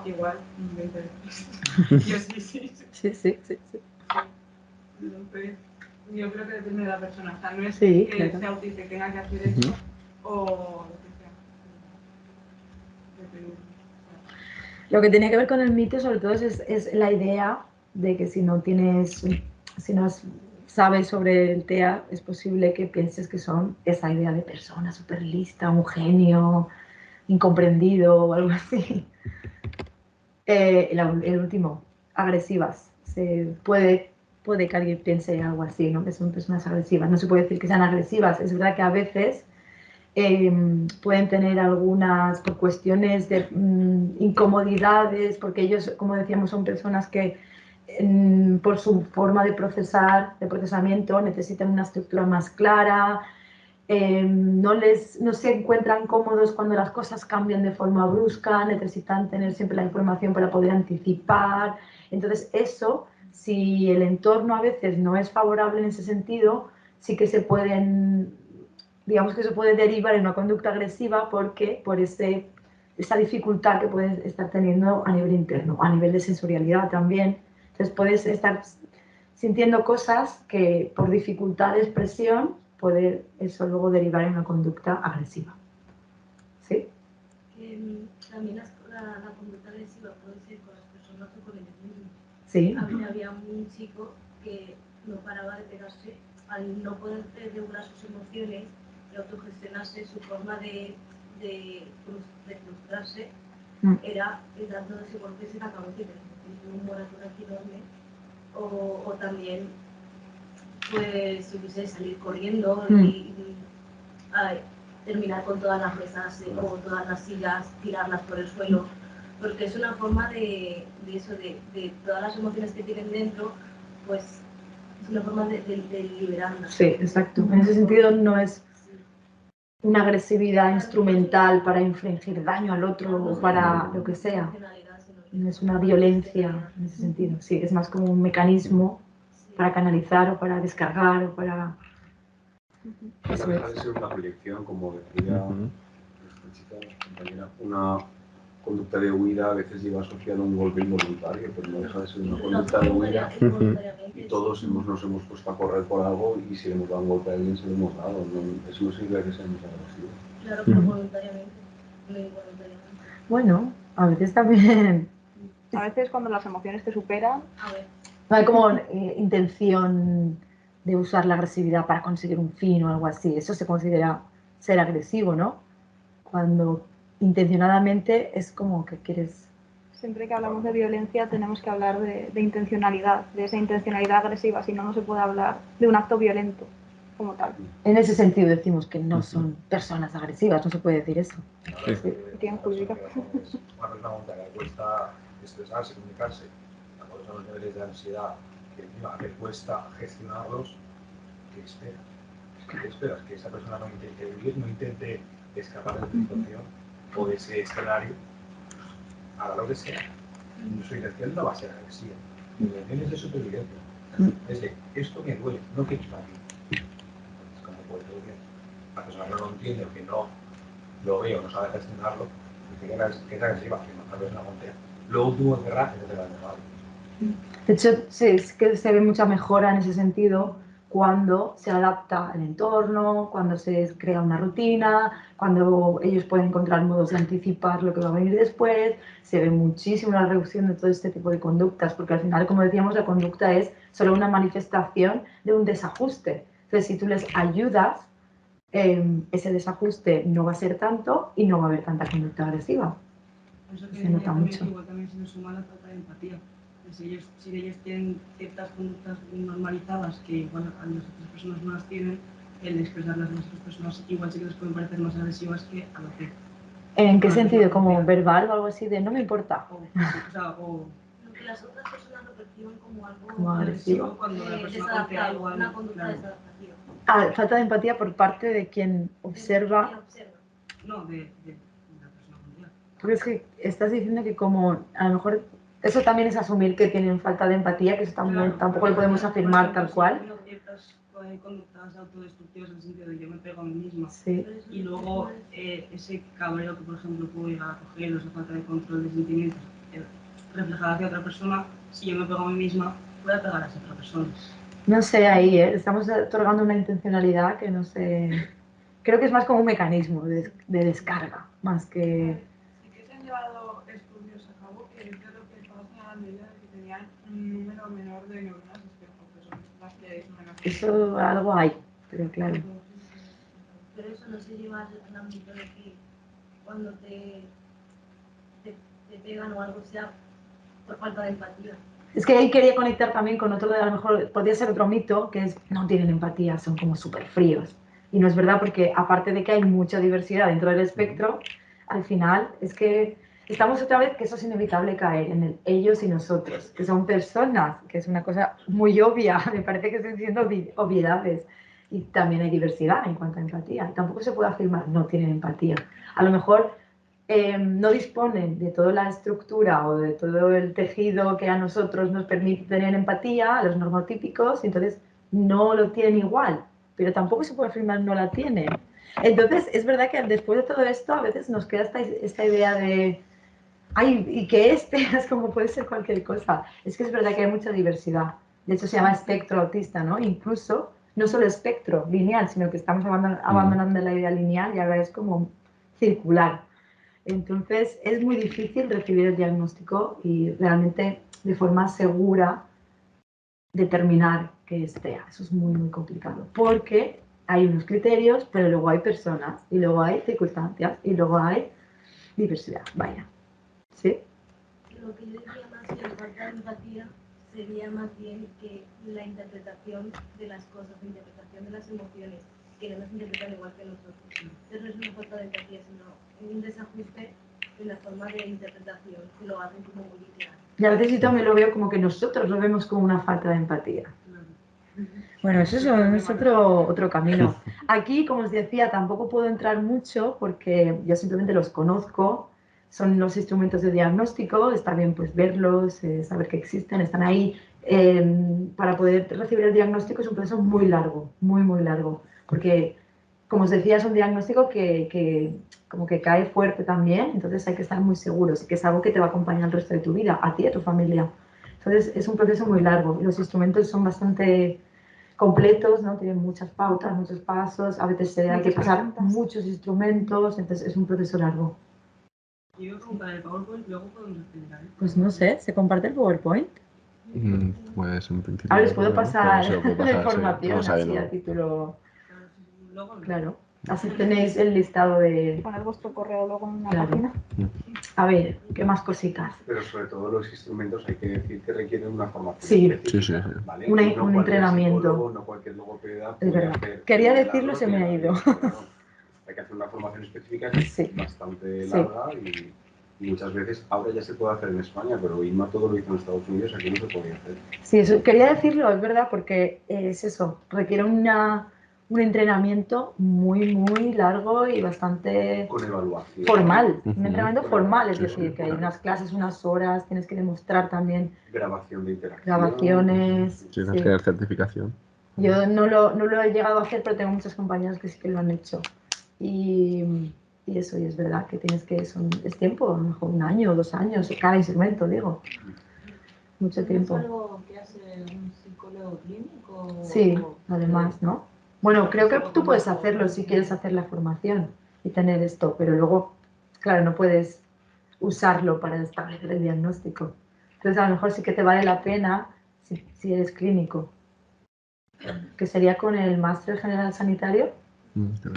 igual, 20 veces. Yo sí. Sí. Entonces, yo creo que depende de la persona. O sea, no es Sí, que claro. sea autista y tenga que hacer eso o lo que sea. Depende. Lo que tiene que ver con el mito, sobre todo, es la idea de que si no sabes sobre el TEA, es posible que pienses que son esa idea de persona súper lista, un genio, incomprendido o algo así. El último, agresivas. Puede que alguien piense algo así, ¿no? Que son personas agresivas. No se puede decir que sean agresivas. Es verdad que a veces pueden tener algunas por cuestiones de incomodidades, porque ellos, como decíamos, son personas que por su forma de procesamiento, necesitan una estructura más clara, no se encuentran cómodos cuando las cosas cambian de forma brusca, necesitan tener siempre la información para poder anticipar. Entonces eso, si el entorno a veces no es favorable en ese sentido, sí que digamos que se puede derivar en una conducta agresiva por esa dificultad que puedes estar teniendo a nivel interno, a nivel de sensorialidad también. Entonces puedes estar sintiendo cosas que por dificultad de expresión puede eso luego derivar en una conducta agresiva. ¿Sí? También las la conducta agresiva puede ser con las personas o con ellos mismos. Sí. A mí había un chico que no paraba de pegarse al no poder regular sus emociones y autogestionarse. Su forma de frustrarse era dándose golpes en la cabeza y teniendo un moratón aquí enorme. O también, pues, yo qué sé, salir corriendo y terminar con todas las mesas o todas las sillas, tirarlas por el suelo, porque es una forma de todas las emociones que tienen dentro, pues es una forma de liberarlas. Sí, exacto. En ese sentido no es una agresividad instrumental para infligir daño al otro o para lo que sea. No es una violencia en ese sentido. Sí, es más como un mecanismo para canalizar o para descargar o para... No deja de ser una proyección, como decía esta chica, compañera, una conducta de huida a veces lleva asociado a un golpe involuntario, pero no deja de ser una conducta de huida y todos nos hemos puesto a correr por algo y si le hemos dado un golpe a alguien se lo hemos dado. No, eso no significa que seamos agresivos. Claro, pero voluntariamente, no involuntariamente. Bueno, a veces también... A veces cuando las emociones te superan... A ver. No hay como intención de usar la agresividad para conseguir un fin o algo así. Eso se considera ser agresivo, ¿no? Cuando intencionadamente es como que quieres... Siempre que hablamos de violencia tenemos que hablar de intencionalidad, de esa intencionalidad agresiva, si no, no se puede hablar de un acto violento como tal. En ese sentido decimos que no son personas agresivas, no se puede decir eso. Sí. Tienen jurídica. Una persona que le cuesta expresarse, comunicarse, a los niveles de ansiedad que encima le cuesta gestionarlos, ¿qué esperas? ¿Qué esperas? Que esa persona no intente vivir, no intente escapar de la situación o de ese escenario, haga lo que sea. Su intención no va a ser agresiva, su intención es de supervivencia. Es de, esto me duele, no quiero estar aquí. Entonces, ¿cómo puede ser? La persona que no lo entiende o que no lo ve o no sabe gestionarlo, dice que es agresiva, que no sabe una montea. Luego tuvo que cerrar y no te va a dejar. De hecho, sí, es que se ve mucha mejora en ese sentido cuando se adapta al entorno, cuando se crea una rutina, cuando ellos pueden encontrar modos de anticipar lo que va a venir después. Se ve muchísimo la reducción de todo este tipo de conductas, porque al final, como decíamos, la conducta es solo una manifestación de un desajuste. Entonces, si tú les ayudas, ese desajuste no va a ser tanto y no va a haber tanta conducta agresiva. Eso que Se nota también, mucho. igual también se le suma la falta de empatía. Si ellos tienen ciertas conductas normalizadas que igual a las otras personas no las tienen, el expresarlas a las otras personas igual sí que les pueden parecer más agresivas que a lo que... ¿En qué sentido? ¿Como verbal o algo así de no me importa? O Lo que las otras personas lo perciben como algo Como agresivo. cuando la persona desadaptado, igual, una conducta claro. desadaptativa. Ah, falta de empatía por parte de quien observa. No, de la persona mundial. Porque es que estás diciendo que como a lo mejor eso también es asumir que tienen falta de empatía, que eso tampoco lo podemos afirmar tal cual. Tengo ciertas conductas autodestructivas en el sentido de yo me pego a mí misma. Sí. Y luego ese cabreo que, por ejemplo, puedo llegar a coger, o esa falta de control de sentimientos, reflejada hacia otra persona, si yo me pego a mí misma, voy a pegar a esa otra persona. No sé, ahí, estamos otorgando una intencionalidad que no sé. Creo que es más como un mecanismo de descarga, más que. Sí que se han llevado estudios a cabo que es de lo que estaba señalando ella, de que tenían un número menor de neuronas espejo, que son las que menos. Eso algo hay, pero claro. Pero eso no se lleva al ámbito de que cuando te pegan o algo sea por falta de empatía. Es que ahí quería conectar también con otro, a lo mejor podría ser otro mito, que es no tienen empatía, son como súper fríos. Y no es verdad porque aparte de que hay mucha diversidad dentro del espectro, al final es que estamos otra vez que eso es inevitable caer en el ellos y nosotros, que son personas, que es una cosa muy obvia, me parece que estoy diciendo obviedades. Y también hay diversidad en cuanto a empatía. Y tampoco se puede afirmar no tienen empatía. A lo mejor no disponen de toda la estructura o de todo el tejido que a nosotros nos permite tener empatía, a los normotípicos, entonces no lo tienen igual, pero tampoco se puede afirmar no la tienen. Entonces es verdad que después de todo esto a veces nos queda esta idea de, ay, y que es como puede ser cualquier cosa. Es que es verdad que hay mucha diversidad. De hecho se llama espectro autista, ¿no? Incluso no solo espectro lineal, sino que estamos abandonando la idea lineal y ahora es como circular. Entonces es muy difícil recibir el diagnóstico y realmente de forma segura determinar qué es TEA. Eso es muy, muy complicado porque hay unos criterios, pero luego hay personas y luego hay circunstancias y luego hay diversidad. Vaya. ¿Sí? Lo que yo diría más que la falta de empatía sería más bien que la interpretación de las cosas, la interpretación de las emociones, que no las interpretan igual que nosotros. Entonces no es una falta de empatía, sino un desajuste en la forma de interpretación, que lo hacen como muy literal. Y a veces yo también lo veo como que nosotros lo vemos como una falta de empatía. Bueno, eso es otro camino. Aquí, como os decía, tampoco puedo entrar mucho porque yo simplemente los conozco. Son los instrumentos de diagnóstico, está bien pues verlos, saber que existen, están ahí. Para poder recibir el diagnóstico es un proceso muy largo, muy, muy largo. Porque, como os decía, es un diagnóstico que como que cae fuerte también, entonces hay que estar muy seguros y que es algo que te va a acompañar el resto de tu vida, a ti y a tu familia. Entonces es un proceso muy largo y los instrumentos son bastante completos, ¿no? Tienen muchas pautas, muchos pasos, a veces hay que pasar muchos instrumentos, entonces es un proceso largo. Yo iba a preguntar el PowerPoint, luego podemos explicar. Pues no sé, ¿se comparte el PowerPoint? Pues en principio. Ahora les puedo pasar se lo puedo la pasar, sí. información Vamos a así verlo. a título... Luego, Claro, así tenéis el listado de... Poner vuestro correo luego en una Claro. página. A ver, ¿qué más cositas? Pero sobre todo los instrumentos hay que decir que requieren una formación Sí. específica, Sí, sí, sí. ¿vale? Un No cualquier entrenamiento. psicólogo, no cualquier logopeda Es puede verdad. hacer Quería un decirlo, milagro se me ha que ido. claro, hay que hacer una formación específica que Sí. es bastante Sí. larga y muchas veces ahora ya se puede hacer en España, pero Inma todo lo hizo en Estados Unidos, aquí no se podía hacer. Sí, eso, quería decirlo, es verdad, porque es eso, requiere un entrenamiento muy, muy largo y bastante Con evaluación. formal. Un Ujú. entrenamiento Con formal, es evaluación, decir, que hay claro. unas clases, unas horas, tienes que demostrar también Grabación de interacción. grabaciones. Sí, tienes Sí. que dar certificación. Yo no lo he llegado a hacer, pero tengo muchos compañeros que sí que lo han hecho. Y eso, y es verdad que tienes que, es tiempo, a lo mejor 1 año o 2 años, cada instrumento, digo. Mucho tiempo. ¿Es algo que hace un psicólogo clínico? Sí, o- además, ¿no? Bueno, creo que tú puedes hacerlo si quieres hacer la formación y tener esto, pero luego, claro, no puedes usarlo para establecer el diagnóstico. Entonces, a lo mejor sí que te vale la pena si eres clínico. Que sería con el máster general sanitario. Pero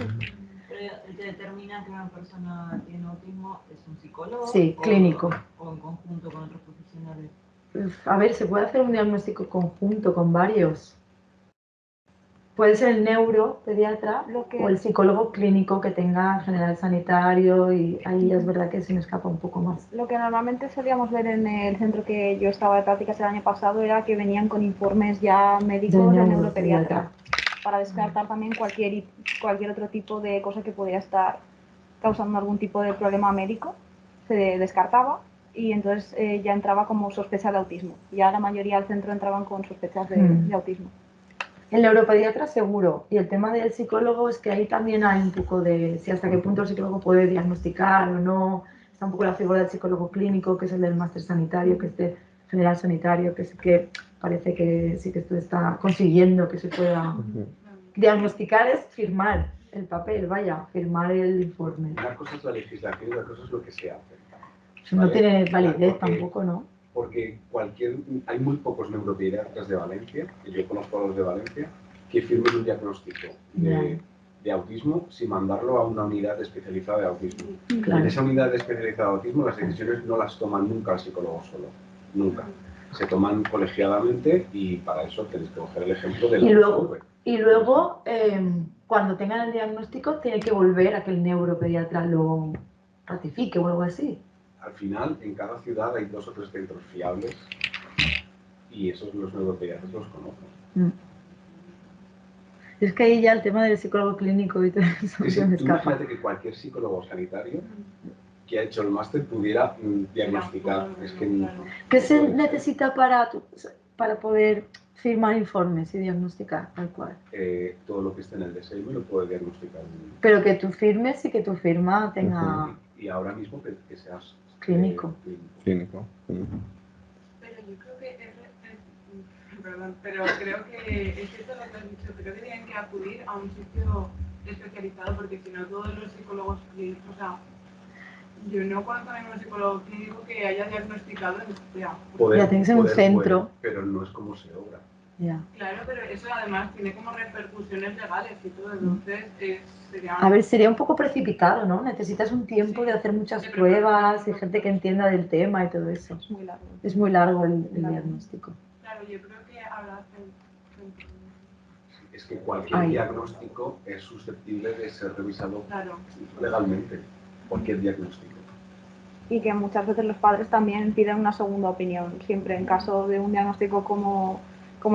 el que determina que una persona tiene autismo es un psicólogo. Sí, clínico. O en conjunto con otros profesionales. A ver, se puede hacer un diagnóstico conjunto con varios. Puede ser el neuropediatra o el psicólogo clínico que tenga general sanitario y ahí es verdad que se me escapa un poco más. Lo que normalmente solíamos ver en el centro que yo estaba de prácticas el año pasado era que venían con informes ya médicos de neuropediatra para descartar también cualquier otro tipo de cosa que pudiera estar causando algún tipo de problema médico. Se descartaba y entonces ya entraba como sospecha de autismo. Ya la mayoría del centro entraban con sospechas de autismo. El neuropediatra seguro, y el tema del psicólogo es que ahí también hay un poco de si hasta qué punto el psicólogo puede diagnosticar o no. Está un poco la figura del psicólogo clínico, que es el del máster sanitario, que es de general sanitario, que sí que parece que sí que esto está consiguiendo que se pueda diagnosticar, es firmar el papel, vaya, firmar el informe. Una cosa es la legislación y otra cosa es lo que se hace. No ¿vale? tiene validez Porque- tampoco, ¿no? Porque hay muy pocos neuropediatras de Valencia, y yo conozco a los de Valencia, que firmen un diagnóstico de autismo sin mandarlo a una unidad especializada de autismo. Claro. En esa unidad especializada de autismo las decisiones no las toman nunca el psicólogo solo, nunca. Se toman colegiadamente y para eso tenéis que coger el ejemplo de la UV. Y luego cuando tengan el diagnóstico, tiene que volver a que el neuropediatra lo ratifique o algo así. Al final, en cada ciudad hay 2 o 3 centros fiables y esos los neuropediatras los conocen. Es que ahí ya el tema del psicólogo clínico y todo eso Que se me tú escapa. imagínate que cualquier psicólogo sanitario que ha hecho el máster pudiera diagnosticar. Es que ¿Qué se necesita para poder firmar informes y diagnosticar tal cual? todo lo que esté en el DSM lo puede diagnosticar. Pero que tú firmes y que tu firma tenga... Y ahora mismo que seas clínico. Clínico. Pero yo creo que perdón, pero creo que es cierto lo que has dicho, creo que tienen que acudir a un sitio especializado porque si no todos los psicólogos clínicos, o sea, yo no conozco a ningún psicólogo clínico que haya diagnosticado el TEA. Poder, Ya tiene que ser un poder centro. puede, pero no es como se obra. Ya. Claro, pero eso además tiene como repercusiones legales y todo, entonces sería... A ver, sería un poco precipitado, ¿no? Necesitas un tiempo de hacer muchas pruebas y gente que entienda del tema y todo eso. Es muy largo. Es muy largo el diagnóstico. Claro, yo creo que habrá... Es que cualquier Ay. diagnóstico es susceptible de ser revisado Claro. legalmente. Cualquier diagnóstico. Y que muchas veces los padres también piden una segunda opinión, siempre en caso de un diagnóstico como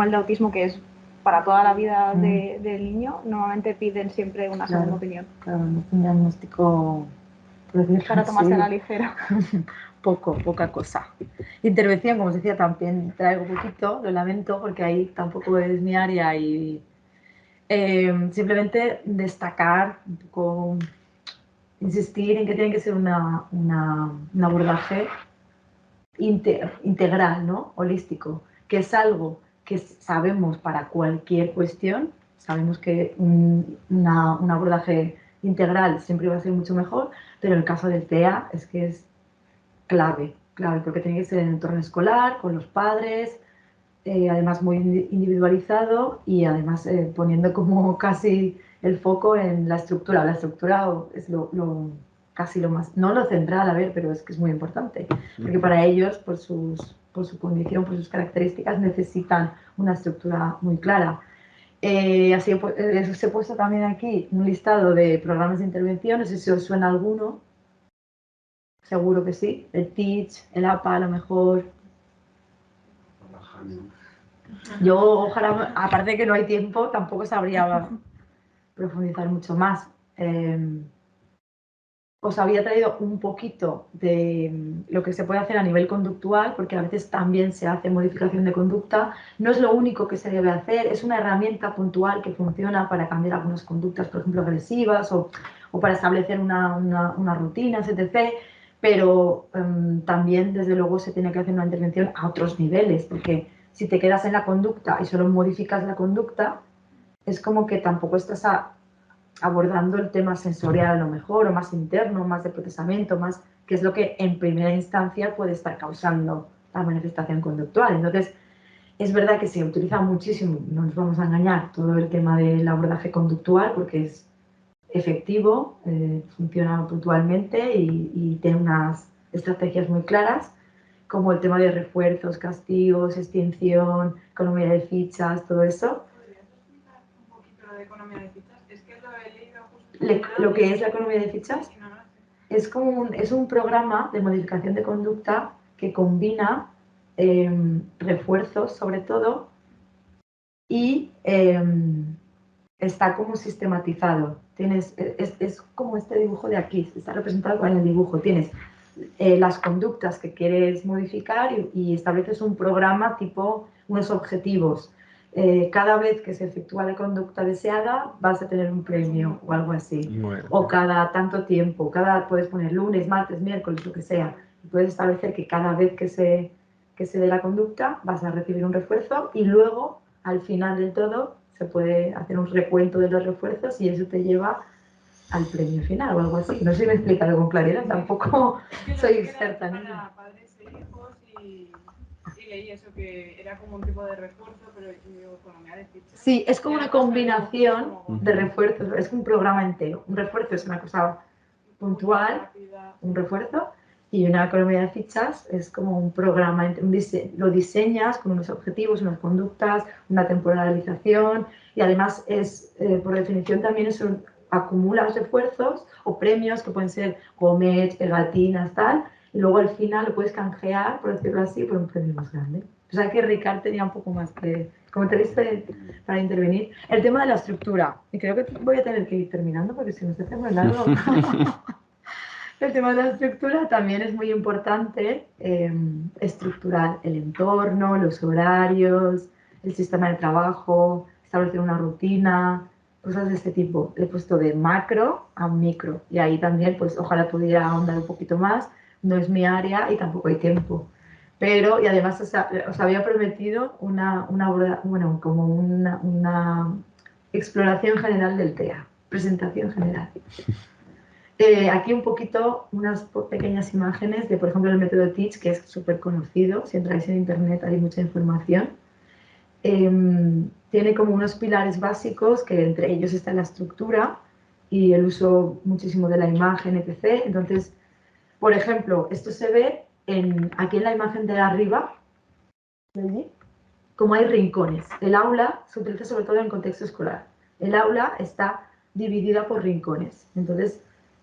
el de autismo, que es para toda la vida del niño, normalmente piden siempre una segunda opinión. Claro, no es un diagnóstico Para tomarse a la ligera. Poca cosa. Intervención, como os decía, también traigo poquito, lo lamento porque ahí tampoco es mi área y simplemente destacar un poco, insistir en que tiene que ser un abordaje integral, ¿no? Holístico, que es algo que sabemos para cualquier cuestión, sabemos que un abordaje integral siempre va a ser mucho mejor, pero en el caso del TEA es que es clave, porque tiene que ser en el entorno escolar, con los padres, además muy individualizado y además poniendo como casi el foco en la estructura. La estructura es casi lo más, no lo central, a ver, pero es que es muy importante, porque para ellos, por su condición, por sus características, necesitan una estructura muy clara. Así os he puesto también aquí un listado de programas de intervención, no sé si os suena alguno, seguro que sí, el TEACH, el APA a lo mejor. Yo ojalá, aparte de que no hay tiempo, tampoco sabría profundizar mucho más. Os había traído un poquito de lo que se puede hacer a nivel conductual, porque a veces también se hace modificación de conducta. No es lo único que se debe hacer, es una herramienta puntual que funciona para cambiar algunas conductas, por ejemplo, agresivas o para establecer una rutina, etc. Pero también, desde luego, se tiene que hacer una intervención a otros niveles, porque si te quedas en la conducta y solo modificas la conducta, es como que tampoco estás abordando el tema sensorial a lo mejor, o más interno, más de procesamiento, más que es lo que en primera instancia puede estar causando la manifestación conductual. Entonces, es verdad que se utiliza muchísimo, no nos vamos a engañar, todo el tema del abordaje conductual, porque es efectivo, funciona puntualmente y tiene unas estrategias muy claras, como el tema de refuerzos, castigos, extinción, economía de fichas, todo eso. ¿Podrías explicar un poquito lo de economía de fichas? Es que lo he leído justo. Lo que es la economía de fichas es un programa de modificación de conducta que combina refuerzos, sobre todo, y está como sistematizado. Es como este dibujo de aquí, está representado con el dibujo. Tienes las conductas que quieres modificar y estableces un programa tipo unos objetivos. Cada vez que se efectúa la conducta deseada vas a tener un premio o algo así. Bueno. O cada tanto tiempo, puedes poner lunes, martes, miércoles, lo que sea. Puedes establecer que cada vez que se dé la conducta vas a recibir un refuerzo y luego, al final del todo, se puede hacer un recuento de los refuerzos y eso te lleva al premio final o algo así. No sé si me he explicado con claridad, tampoco soy experta en ello. Para padres e hijos y leí eso, que era como un tipo de refuerzo, pero yo economía de fichas. Sí, es como una combinación de refuerzos, es un programa entero. Un refuerzo es una cosa puntual, un refuerzo, y una economía de fichas es como un programa, lo diseñas con unos objetivos, unas conductas, una temporalización, y además es, por definición también es acumulas refuerzos o premios que pueden ser gomets, pegatinas, tal, y luego al final lo puedes canjear, por decirlo así, por un premio más grande. O sea que Ricard tenía un poco más que comentario para intervenir. El tema de la estructura, y creo que voy a tener que ir terminando porque si no se hace muy largo. El tema de la estructura también es muy importante, estructurar el entorno, los horarios, el sistema de trabajo, establecer una rutina, cosas de este tipo. He puesto de macro a micro y ahí también pues ojalá pudiera ahondar un poquito más, no es mi área y tampoco hay tiempo. Pero, y además os había prometido una exploración general del TEA, presentación general. Aquí un poquito, unas pequeñas imágenes de, por ejemplo, el método Teach, que es súper conocido. Si entráis en internet hay mucha información. Tiene como unos pilares básicos, que entre ellos está la estructura y el uso muchísimo de la imagen, etc. Entonces, por ejemplo, esto se ve aquí en la imagen de arriba, como hay rincones. El aula se utiliza sobre todo en contexto escolar. El aula está dividida por rincones. Entonces,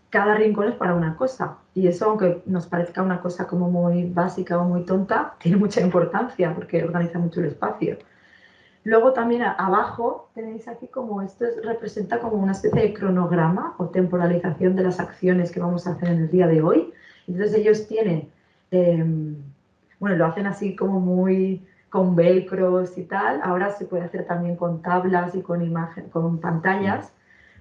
cada rincón es para una cosa. Y eso, aunque nos parezca una cosa como muy básica o muy tonta, tiene mucha importancia porque organiza mucho el espacio. Luego también abajo tenéis aquí como esto representa como una especie de cronograma o temporalización de las acciones que vamos a hacer en el día de hoy. Entonces ellos tienen, bueno, lo hacen así como muy con velcros y tal. Ahora se puede hacer también con tablas y con pantallas,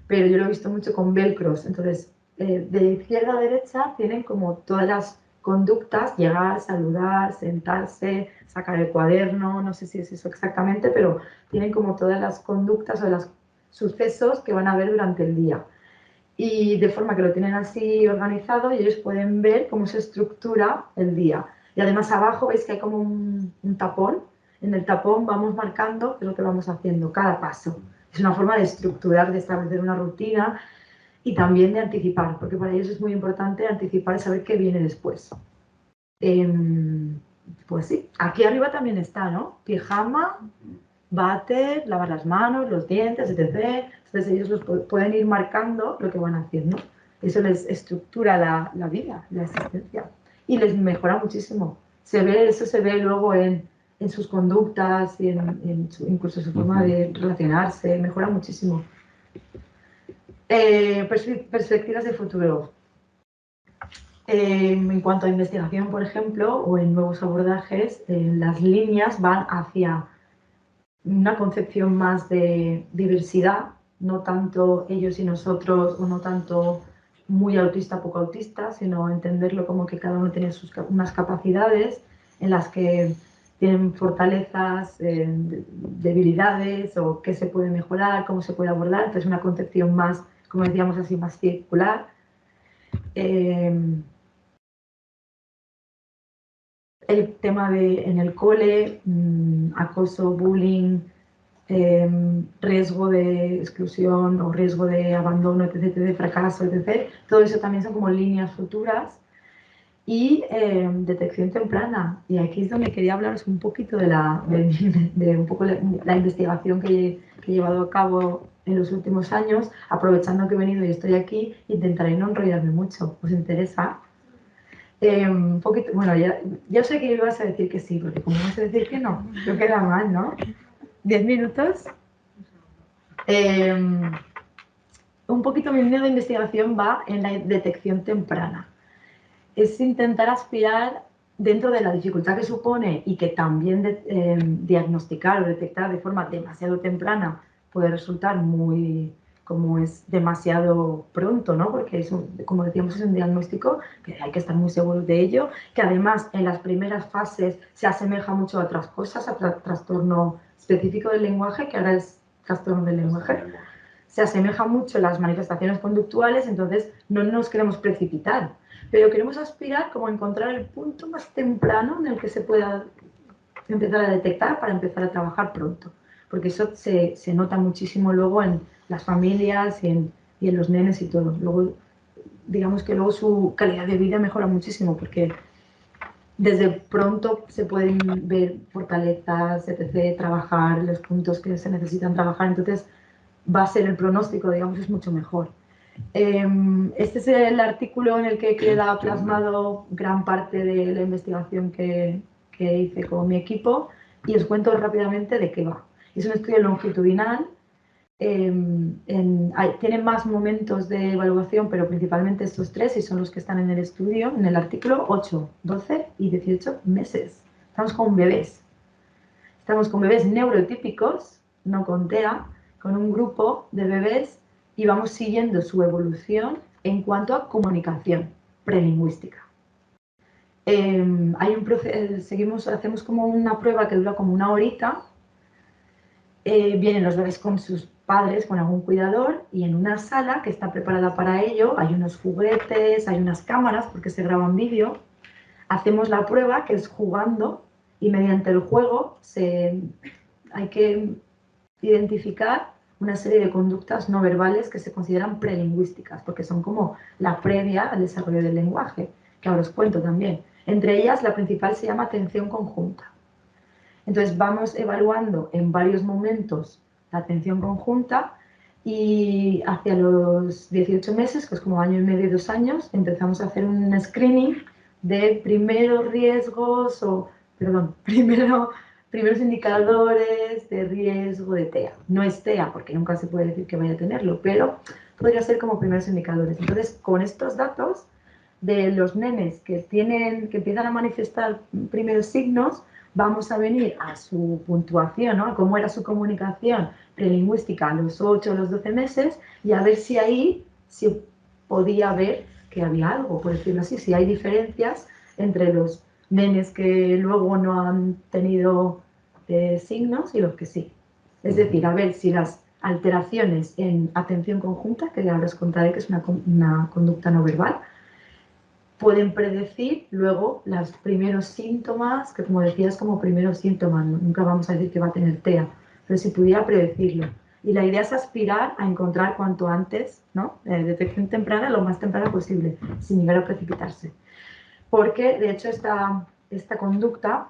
pero yo lo he visto mucho con velcros. Entonces, de izquierda a derecha tienen como todas las conductas: llegar, saludar, sentarse, sacar el cuaderno, no sé si es eso exactamente, pero tienen como todas las conductas o los sucesos que van a ver durante el día. Y de forma que lo tienen así organizado y ellos pueden ver cómo se estructura el día. Y además abajo veis que hay como un tapón. En el tapón vamos marcando qué es lo que vamos haciendo, cada paso. Es una forma de estructurar, de establecer una rutina y también de anticipar, porque para ellos es muy importante anticipar y saber qué viene después. Pues sí, aquí arriba también está, ¿no? Pijama, váter, lavar las manos, los dientes, etc. Entonces ellos pueden ir marcando lo que van haciendo. Eso les estructura la vida, la existencia. Y les mejora muchísimo. Eso se ve luego en sus conductas y incluso su forma de relacionarse. Mejora muchísimo. Perspectivas de futuro. En cuanto a investigación, por ejemplo, o en nuevos abordajes, las líneas van hacia una concepción más de diversidad, no tanto ellos y nosotros, o no tanto muy autista, poco autista, sino entenderlo como que cada uno tiene unas capacidades en las que tienen fortalezas, debilidades, o qué se puede mejorar, cómo se puede abordar. Entonces, una concepción más, como decíamos así, más circular. El tema en el cole, acoso, bullying, riesgo de exclusión o riesgo de abandono, etc., de fracaso, etc. Todo eso también son como líneas futuras. Y detección temprana. Y aquí es donde quería hablaros un poquito de un poco la investigación que he llevado a cabo en los últimos años. Aprovechando que he venido y estoy aquí, intentaré no enrollarme mucho. ¿Os interesa? Un poquito, bueno, ya sé que ibas a decir que sí, porque como vas a decir que no, creo que queda mal, ¿no? 10 minutos. Un poquito mi línea de investigación va en la detección temprana. Es intentar aspirar, dentro de la dificultad que supone y que también diagnosticar o detectar de forma demasiado temprana puede resultar muy, como es demasiado pronto, ¿no? Porque es como decíamos, es un diagnóstico que hay que estar muy seguros de ello, que además en las primeras fases se asemeja mucho a otras cosas, a trastorno específico del lenguaje, que ahora es trastorno del lenguaje. Se asemeja mucho a las manifestaciones conductuales, entonces no nos queremos precipitar, pero queremos aspirar como a encontrar el punto más temprano en el que se pueda empezar a detectar para empezar a trabajar pronto, porque eso se nota muchísimo luego en las familias y en los nenes y todo. Luego, digamos que luego su calidad de vida mejora muchísimo, porque desde pronto se pueden ver fortalezas, etc., trabajar los puntos que se necesitan trabajar, entonces va a ser el pronóstico, digamos, es mucho mejor. Este es el artículo en el que queda plasmado gran parte de la investigación que hice con mi equipo, y os cuento rápidamente de qué va. Es un estudio longitudinal, tiene más momentos de evaluación, pero principalmente estos tres, y son los que están en el estudio, en el artículo: 8, 12 y 18 meses. Estamos con bebés. Estamos con bebés neurotípicos, no con TEA, con un grupo de bebés, y vamos siguiendo su evolución en cuanto a comunicación prelingüística. Hacemos como una prueba que dura como una horita. Vienen los bebés con sus padres con algún cuidador y en una sala que está preparada para ello hay unos juguetes, hay unas cámaras porque se graba en vídeo. Hacemos la prueba que es jugando y mediante el juego hay que identificar una serie de conductas no verbales que se consideran prelingüísticas, porque son como la previa al desarrollo del lenguaje, que ahora os cuento también. Entre ellas, la principal se llama atención conjunta. Entonces, vamos evaluando en varios momentos la atención conjunta y hacia los 18 meses, que es como año y medio, 2 años, empezamos a hacer un screening de primeros riesgos primeros indicadores de riesgo de TEA. No es TEA, porque nunca se puede decir que vaya a tenerlo, pero podría ser como primeros indicadores. Entonces, con estos datos de los nenes que empiezan a manifestar primeros signos, vamos a venir a su puntuación, ¿no? A cómo era su comunicación prelingüística a los 8 o los 12 meses y a ver si ahí se podía ver que había algo, por decirlo así, si hay diferencias entre los nenes que luego no han tenido signos y los que sí. Es decir, a ver si las alteraciones en atención conjunta, que ahora os contaré que es una conducta no verbal, pueden predecir luego los primeros síntomas, que como decía es como primeros síntomas, nunca vamos a decir que va a tener TEA, pero si pudiera predecirlo. Y la idea es aspirar a encontrar cuanto antes, ¿no? Detección temprana lo más temprana posible, sin llegar a precipitarse. Porque, de hecho, esta conducta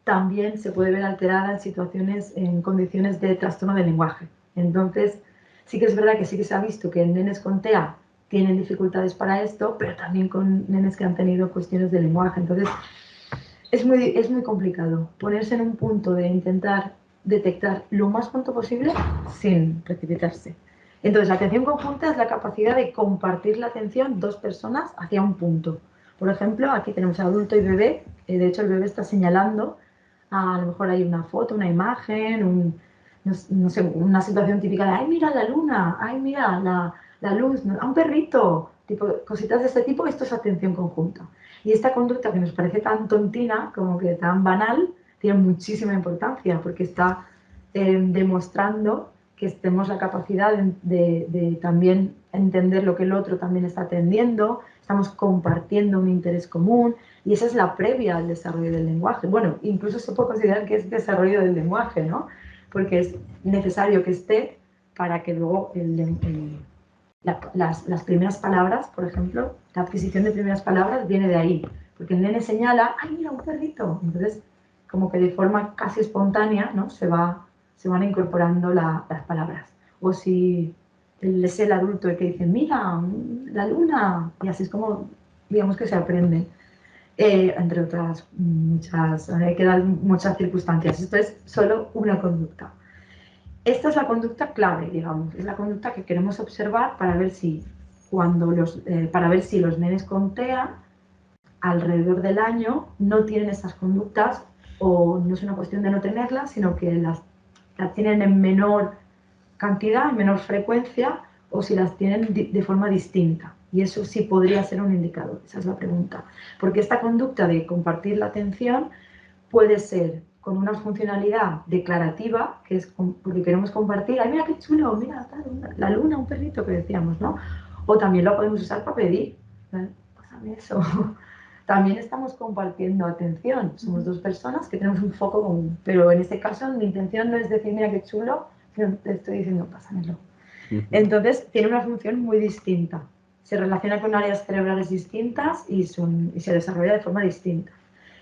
también se puede ver alterada en condiciones de trastorno del lenguaje. Entonces, sí que es verdad que sí que se ha visto que en nenes con TEA tienen dificultades para esto, pero también con nenes que han tenido cuestiones de lenguaje. Entonces, es muy complicado ponerse en un punto de intentar detectar lo más pronto posible sin precipitarse. Entonces, la atención conjunta es la capacidad de compartir la atención 2 personas hacia un punto. Por ejemplo, aquí tenemos adulto y bebé. De hecho, el bebé está señalando, a lo mejor hay una foto, una imagen, no sé, una situación típica de ¡ay, mira la luna! ¡Ay, mira la luz! ¡A un perrito! Cositas de este tipo, esto es atención conjunta. Y esta conducta que nos parece tan tontina, como que tan banal, tiene muchísima importancia porque está demostrando que tenemos la capacidad de también entender lo que el otro también está atendiendo, estamos compartiendo un interés común y esa es la previa al desarrollo del lenguaje. Bueno, incluso se puede considerar que es desarrollo del lenguaje, ¿no? Porque es necesario que esté para que luego las primeras palabras, por ejemplo, la adquisición de primeras palabras viene de ahí, porque el nene señala, ¡ay, mira, un perrito! Entonces, como que de forma casi espontánea, ¿no? se van incorporando las palabras. O si es el adulto el que dice, ¡mira, la luna! Y así es como, digamos que se aprende. Entre otras muchas, hay que dar muchas circunstancias. Esto es solo una conducta. Esta es la conducta clave, digamos, es la conducta que queremos observar para ver si los nenes con TEA alrededor del año no tienen esas conductas o no es una cuestión de no tenerlas, sino que las tienen en menor cantidad, en menor frecuencia o si las tienen de forma distinta. Y eso sí podría ser un indicador, esa es la pregunta. Porque esta conducta de compartir la atención puede ser con una funcionalidad declarativa, que es porque queremos compartir, ¡ay, mira qué chulo! Mira, la luna, un perrito que decíamos, ¿no? O también lo podemos usar para pedir, ¿vale? Pásame eso. También estamos compartiendo atención. Somos 2 personas que tenemos un foco común, pero en este caso mi intención no es decir, mira qué chulo, sino te estoy diciendo, pásamelo. Entonces, tiene una función muy distinta. Se relaciona con áreas cerebrales distintas y se desarrolla de forma distinta.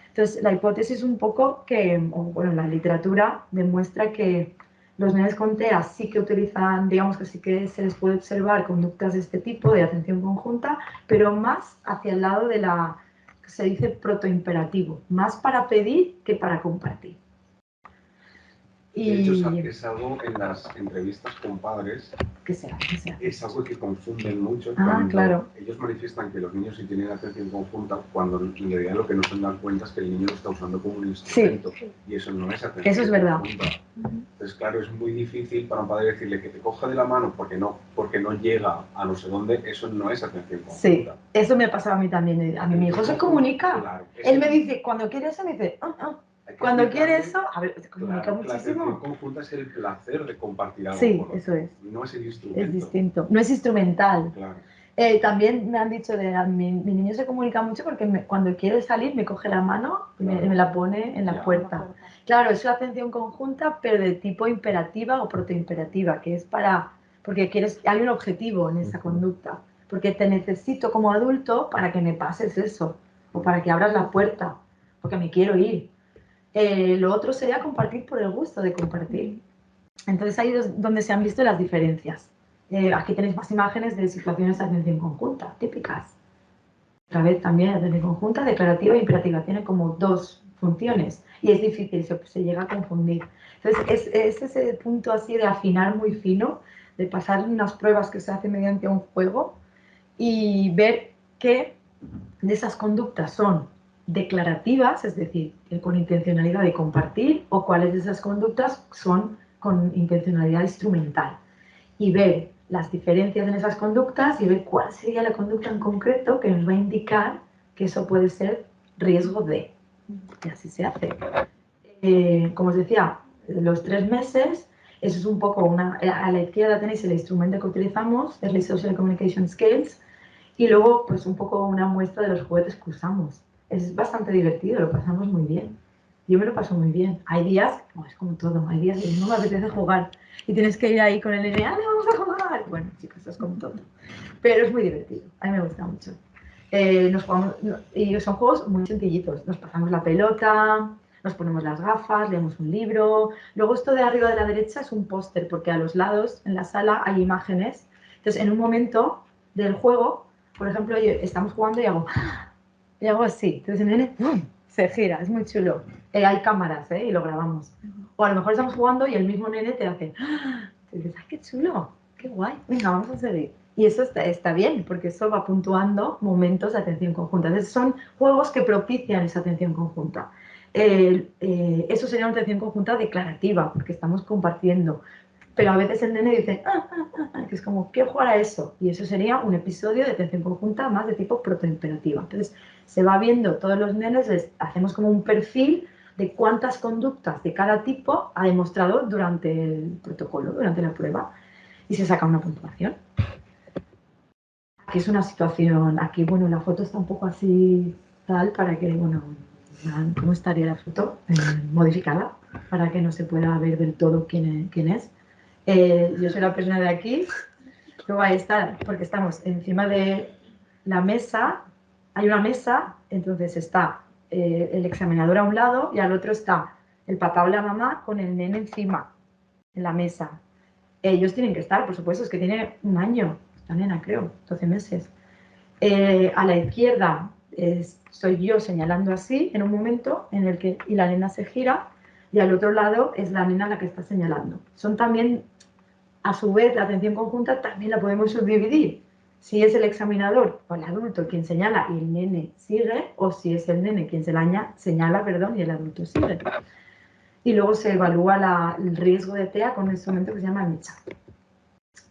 Entonces, la hipótesis un poco la literatura demuestra que los nenes con TEA sí que utilizan, digamos que sí que se les puede observar conductas de este tipo, de atención conjunta, pero más hacia el lado de la, que se dice protoimperativo, más para pedir que para compartir. De hecho, es algo en las entrevistas con padres, es algo que confunden mucho cuando claro. ellos manifiestan que los niños sí tienen atención conjunta, cuando en realidad lo que no se dan cuenta es que el niño lo está usando como un instrumento, y eso no es atención eso es verdad. conjunta. Entonces, claro, es muy difícil para un padre decirle que te coja de la mano porque no llega a no sé dónde, eso no es atención conjunta. Sí, eso me ha pasado a mí también. A mí mi hijo se comunica. Claro, Él me dice, cuando quiere eso, me dice, cuando quiere eso, a ver, se comunica Claro, la atención muchísimo. conjunta es el placer de compartir algo. Sí, con otro. eso es. No es el instrumento. Es distinto. No es instrumental. Claro. También me han dicho mi niño se comunica mucho porque cuando quiere salir me coge la mano y me la pone en la Ya. puerta. Claro, es una atención conjunta, pero de tipo imperativa o protoimperativa, que es porque hay un objetivo en esa conducta. Porque te necesito como adulto para que me pases eso, o para que abras la puerta, porque me quiero ir. Lo otro sería compartir por el gusto de compartir. Entonces ahí es donde se han visto las diferencias. Aquí tenéis más imágenes de situaciones de atención conjunta, típicas. Otra vez también atención conjunta, declarativa e imperativa. Tiene como dos funciones y es difícil, se llega a confundir. Entonces es ese punto así de afinar muy fino, de pasar unas pruebas que se hacen mediante un juego y ver qué de esas conductas son declarativas, es decir, con intencionalidad de compartir, o cuáles de esas conductas son con intencionalidad instrumental. Y ver las diferencias en esas conductas y ver cuál sería la conducta en concreto que nos va a indicar que eso puede ser riesgo de. Y así se hace. Como os decía, los 3 meses, eso es un poco a la izquierda tenéis el instrumento que utilizamos, Early Social Communication Skills, y luego pues un poco una muestra de los juguetes que usamos. Es bastante divertido, lo pasamos muy bien. Yo me lo paso muy bien. Hay días, es como todo, hay días que no me apetece jugar y tienes que ir ahí con el nene, ¡ale, vamos a jugar! Bueno, chicos, eso es como todo. Pero es muy divertido, a mí me gusta mucho. Nos jugamos, y son juegos muy sencillitos. Nos pasamos la pelota, nos ponemos las gafas, leemos un libro. Luego esto de arriba de la derecha es un póster, porque a los lados en la sala hay imágenes. Entonces, en un momento del juego, por ejemplo, estamos jugando y hago así. Entonces el nene ¡pum!, se gira, es muy chulo. Hay cámaras, y lo grabamos. O a lo mejor estamos jugando y el mismo nene te hace ¡ah! Te dices, ¡ay, qué chulo! ¡Qué guay! Venga, vamos a seguir. Y eso está bien, porque eso va puntuando momentos de atención conjunta. Entonces son juegos que propician esa atención conjunta. Eso sería una atención conjunta declarativa, porque estamos compartiendo. Pero a veces el nene dice, que es como, quiero jugar a eso. Y eso sería un episodio de atención conjunta más de tipo protoimperativa. Entonces, se va viendo todos los nenes, les hacemos como un perfil de cuántas conductas de cada tipo ha demostrado durante el protocolo, durante la prueba. Y se saca una puntuación. Aquí es una situación, aquí, bueno, la foto está un poco así, tal, para que, bueno, ¿cómo estaría la foto? Modificada, para que no se pueda ver del todo quién es. Yo soy la persona de aquí, luego ahí está, porque estamos encima de la mesa, hay una mesa, entonces está el examinador a un lado y al otro está el papá o la mamá con el nene encima, en la mesa. Ellos tienen que estar, por supuesto, es que tiene 1 año, la nena creo, 12 meses. A la izquierda soy yo señalando así, en un momento en el que y la nena se gira, y al otro lado es la nena la que está señalando. Son también, a su vez, la atención conjunta también la podemos subdividir. Si es el examinador o el adulto quien señala y el nene sigue, o si es el nene quien señala, y el adulto sigue. Y luego se evalúa el riesgo de TEA con un instrumento que se llama MICHA.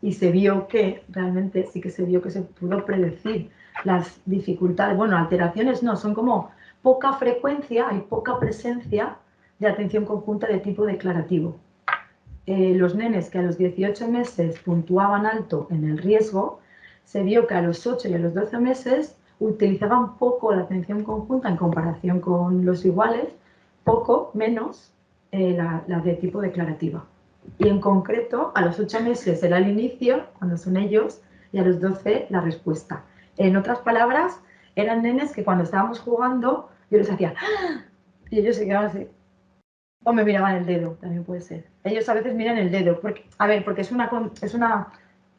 Y se vio que, realmente sí que se vio que se pudo predecir las dificultades, bueno, alteraciones no, son como poca frecuencia, hay poca presencia de atención conjunta de tipo declarativo. Los nenes que a los 18 meses puntuaban alto en el riesgo, se vio que a los 8 y a los 12 meses utilizaban poco la atención conjunta en comparación con los iguales, poco menos la de tipo declarativa. Y en concreto, a los 8 meses era el inicio, cuando son ellos, y a los 12 la respuesta. En otras palabras, eran nenes que cuando estábamos jugando, yo les hacía ¡ah! Y ellos se quedaban así. O me miraban el dedo, también puede ser. Ellos a veces miran el dedo, porque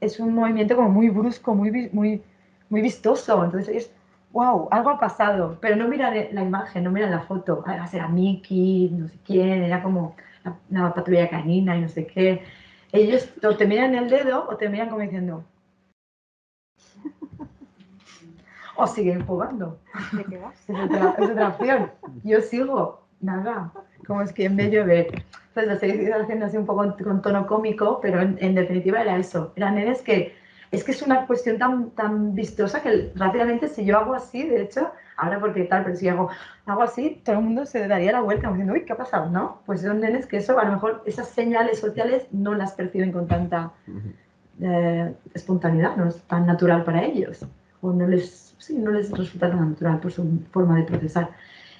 es un movimiento como muy brusco, muy vistoso. Entonces ellos, wow, algo ha pasado, pero no miran la imagen, no miran la foto. Además era Mickey, no sé quién, era como una patrulla canina y no sé qué. Ellos o te miran el dedo o te miran como diciendo, o siguen jugando. ¿De qué vas? Es otra opción. Yo sigo, nada, como es quien ve llover. Pues lo seguí haciendo así un poco con tono cómico, pero en definitiva era eso. Eran nenes que es que es una cuestión tan vistosa que rápidamente si yo hago así, de hecho, ahora porque tal, pero si hago así, todo el mundo se daría la vuelta diciendo, uy, ¿qué ha pasado? ¿No? Pues son nenes que eso, a lo mejor esas señales sociales no las perciben con tanta espontaneidad, no es tan natural para ellos, o no les resulta tan natural por su forma de procesar.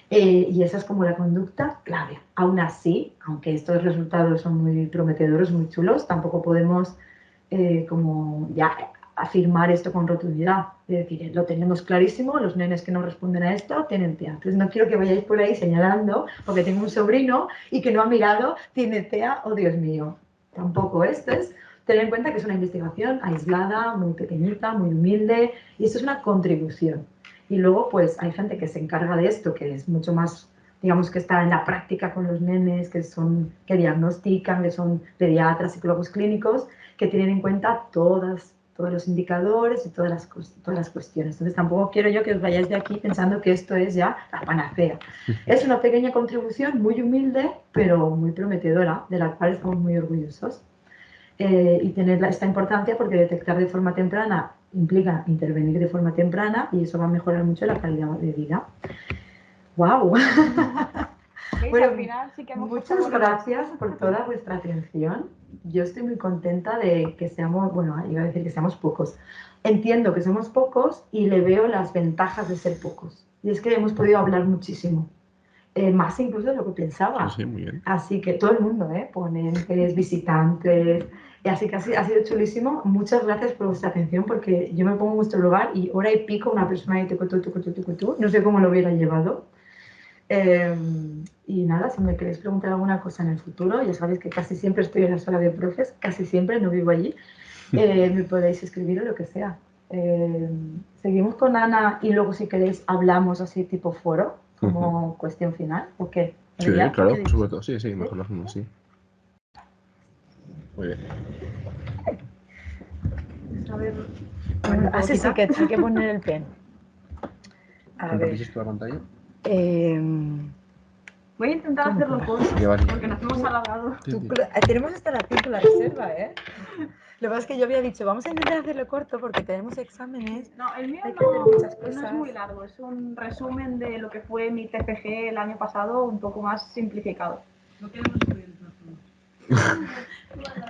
Y esa es como la conducta clave. Aún así, aunque estos resultados son muy prometedores, muy chulos, tampoco podemos como ya afirmar esto con rotundidad. Es decir, lo tenemos clarísimo, los nenes que no responden a esto tienen TEA. Entonces no quiero que vayáis por ahí señalando, porque tengo un sobrino y que no ha mirado, tiene TEA, oh Dios mío. Tampoco esto es tener en cuenta que es una investigación aislada, muy pequeñita, muy humilde, y esto es una contribución. Y luego, pues, hay gente que se encarga de esto, que es mucho más, digamos, que está en la práctica con los nenes, que diagnostican, que son pediatras, psicólogos clínicos, que tienen en cuenta todos los indicadores y todas las cuestiones. Entonces, tampoco quiero yo que os vayáis de aquí pensando que esto es ya la panacea. Es una pequeña contribución muy humilde, pero muy prometedora, de la cual estamos muy orgullosos. Y tener esta importancia porque detectar de forma temprana implica intervenir de forma temprana y eso va a mejorar mucho la calidad de vida. ¡Wow! Bueno, al final sí que hemos muchas gracias por toda vuestra atención. Yo estoy muy contenta de que seamos, bueno, iba a decir que seamos pocos. Entiendo que somos pocos y le veo las ventajas de ser pocos. Y es que hemos podido hablar muchísimo. Más incluso de lo que pensaba. Sí, muy bien. Así que todo el mundo, ponentes, visitantes, así que ha sido chulísimo. Muchas gracias por vuestra atención porque yo me pongo en vuestro lugar y hora y pico una persona y tú, no sé cómo lo hubiera llevado. Y nada, si me queréis preguntar alguna cosa en el futuro, ya sabéis que casi siempre estoy en la sala de profes, casi siempre, no vivo allí, me podéis escribir o lo que sea. Seguimos con Ana y luego si queréis hablamos así tipo foro, como cuestión final, ¿o qué? Sí, ¿Ya? claro, ¿Qué por dices? supuesto. Sí, sí, mejor lo hacemos así. Muy bien. A ver, Sí, sí, que hay que poner el pen. A ver. ¿Compartís la pantalla? voy a intentar ¿Cómo? hacerlo corto, Ya vale. porque nos hemos alargado. Tenemos hasta las 5 la reserva, ¿eh? Lo que pasa es que yo había dicho, vamos a intentar hacerlo corto porque tenemos exámenes. No, el mío Hay que hacer muchas no es cosas. muy largo, es un resumen de lo que fue mi TFG el año pasado, un poco más simplificado. No queremos subir el teléfono.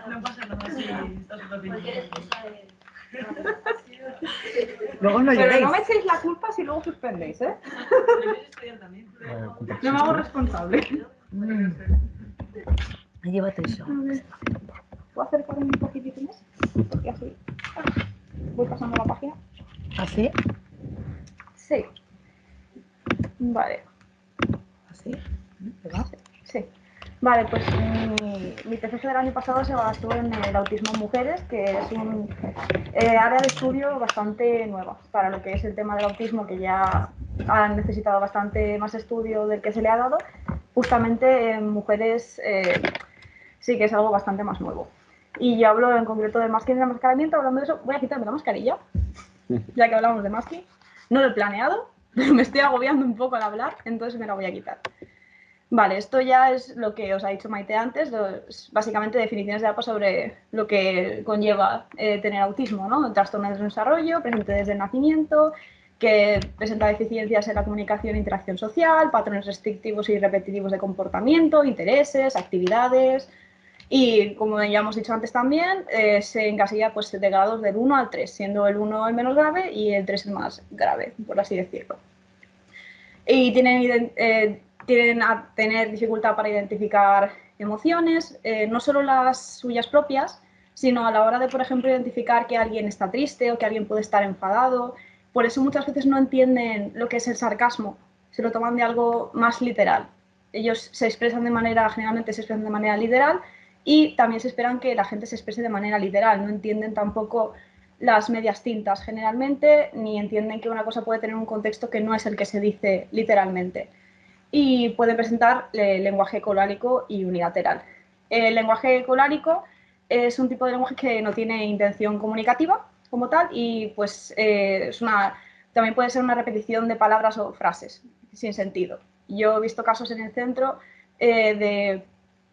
No pasa nada, sí, estás Cualquier excusa de... Luego no Pero lloréis. no me echéis la culpa si luego suspendéis, ¿eh? también. No me hago responsable. Llévate eso. ¿Puedo acercarme un poquitito más? Porque así voy pasando la página. ¿Así? Sí. Vale. ¿Así? ¿Verdad? Sí. Vale, pues mi TFG del año pasado se basó en el autismo en mujeres, que es un área de estudio bastante nueva para lo que es el tema del autismo, que ya ha necesitado bastante más estudio del que se le ha dado. Justamente en mujeres sí que es algo bastante más nuevo. Y yo hablo en concreto de masking y enmascaramiento. Hablando de eso, voy a quitarme la mascarilla, ya que hablamos de masking. No lo he planeado, pero me estoy agobiando un poco al hablar, entonces me la voy a quitar. Vale, esto ya es lo que os ha dicho Maite antes, básicamente definiciones de APA sobre lo que conlleva tener autismo, ¿no? Trastorno del desarrollo, presente desde el nacimiento, que presenta deficiencias en la comunicación e interacción social, patrones restrictivos y repetitivos de comportamiento, intereses, actividades. Y como ya hemos dicho antes también, se encasilla pues, de grados del 1 al 3, siendo el 1 el menos grave y el 3 el más grave, por así decirlo. Y tienen a tener dificultad para identificar emociones, no solo las suyas propias, sino a la hora de, por ejemplo, identificar que alguien está triste o que alguien puede estar enfadado. Por eso muchas veces no entienden lo que es el sarcasmo, se lo toman de algo más literal. Ellos generalmente se expresan de manera literal y también se esperan que la gente se exprese de manera literal, no entienden tampoco las medias tintas generalmente, ni entienden que una cosa puede tener un contexto que no es el que se dice literalmente. Y pueden presentar lenguaje colálico y unilateral. El lenguaje colálico es un tipo de lenguaje que no tiene intención comunicativa como tal y pues también puede ser una repetición de palabras o frases sin sentido. Yo he visto casos en el centro de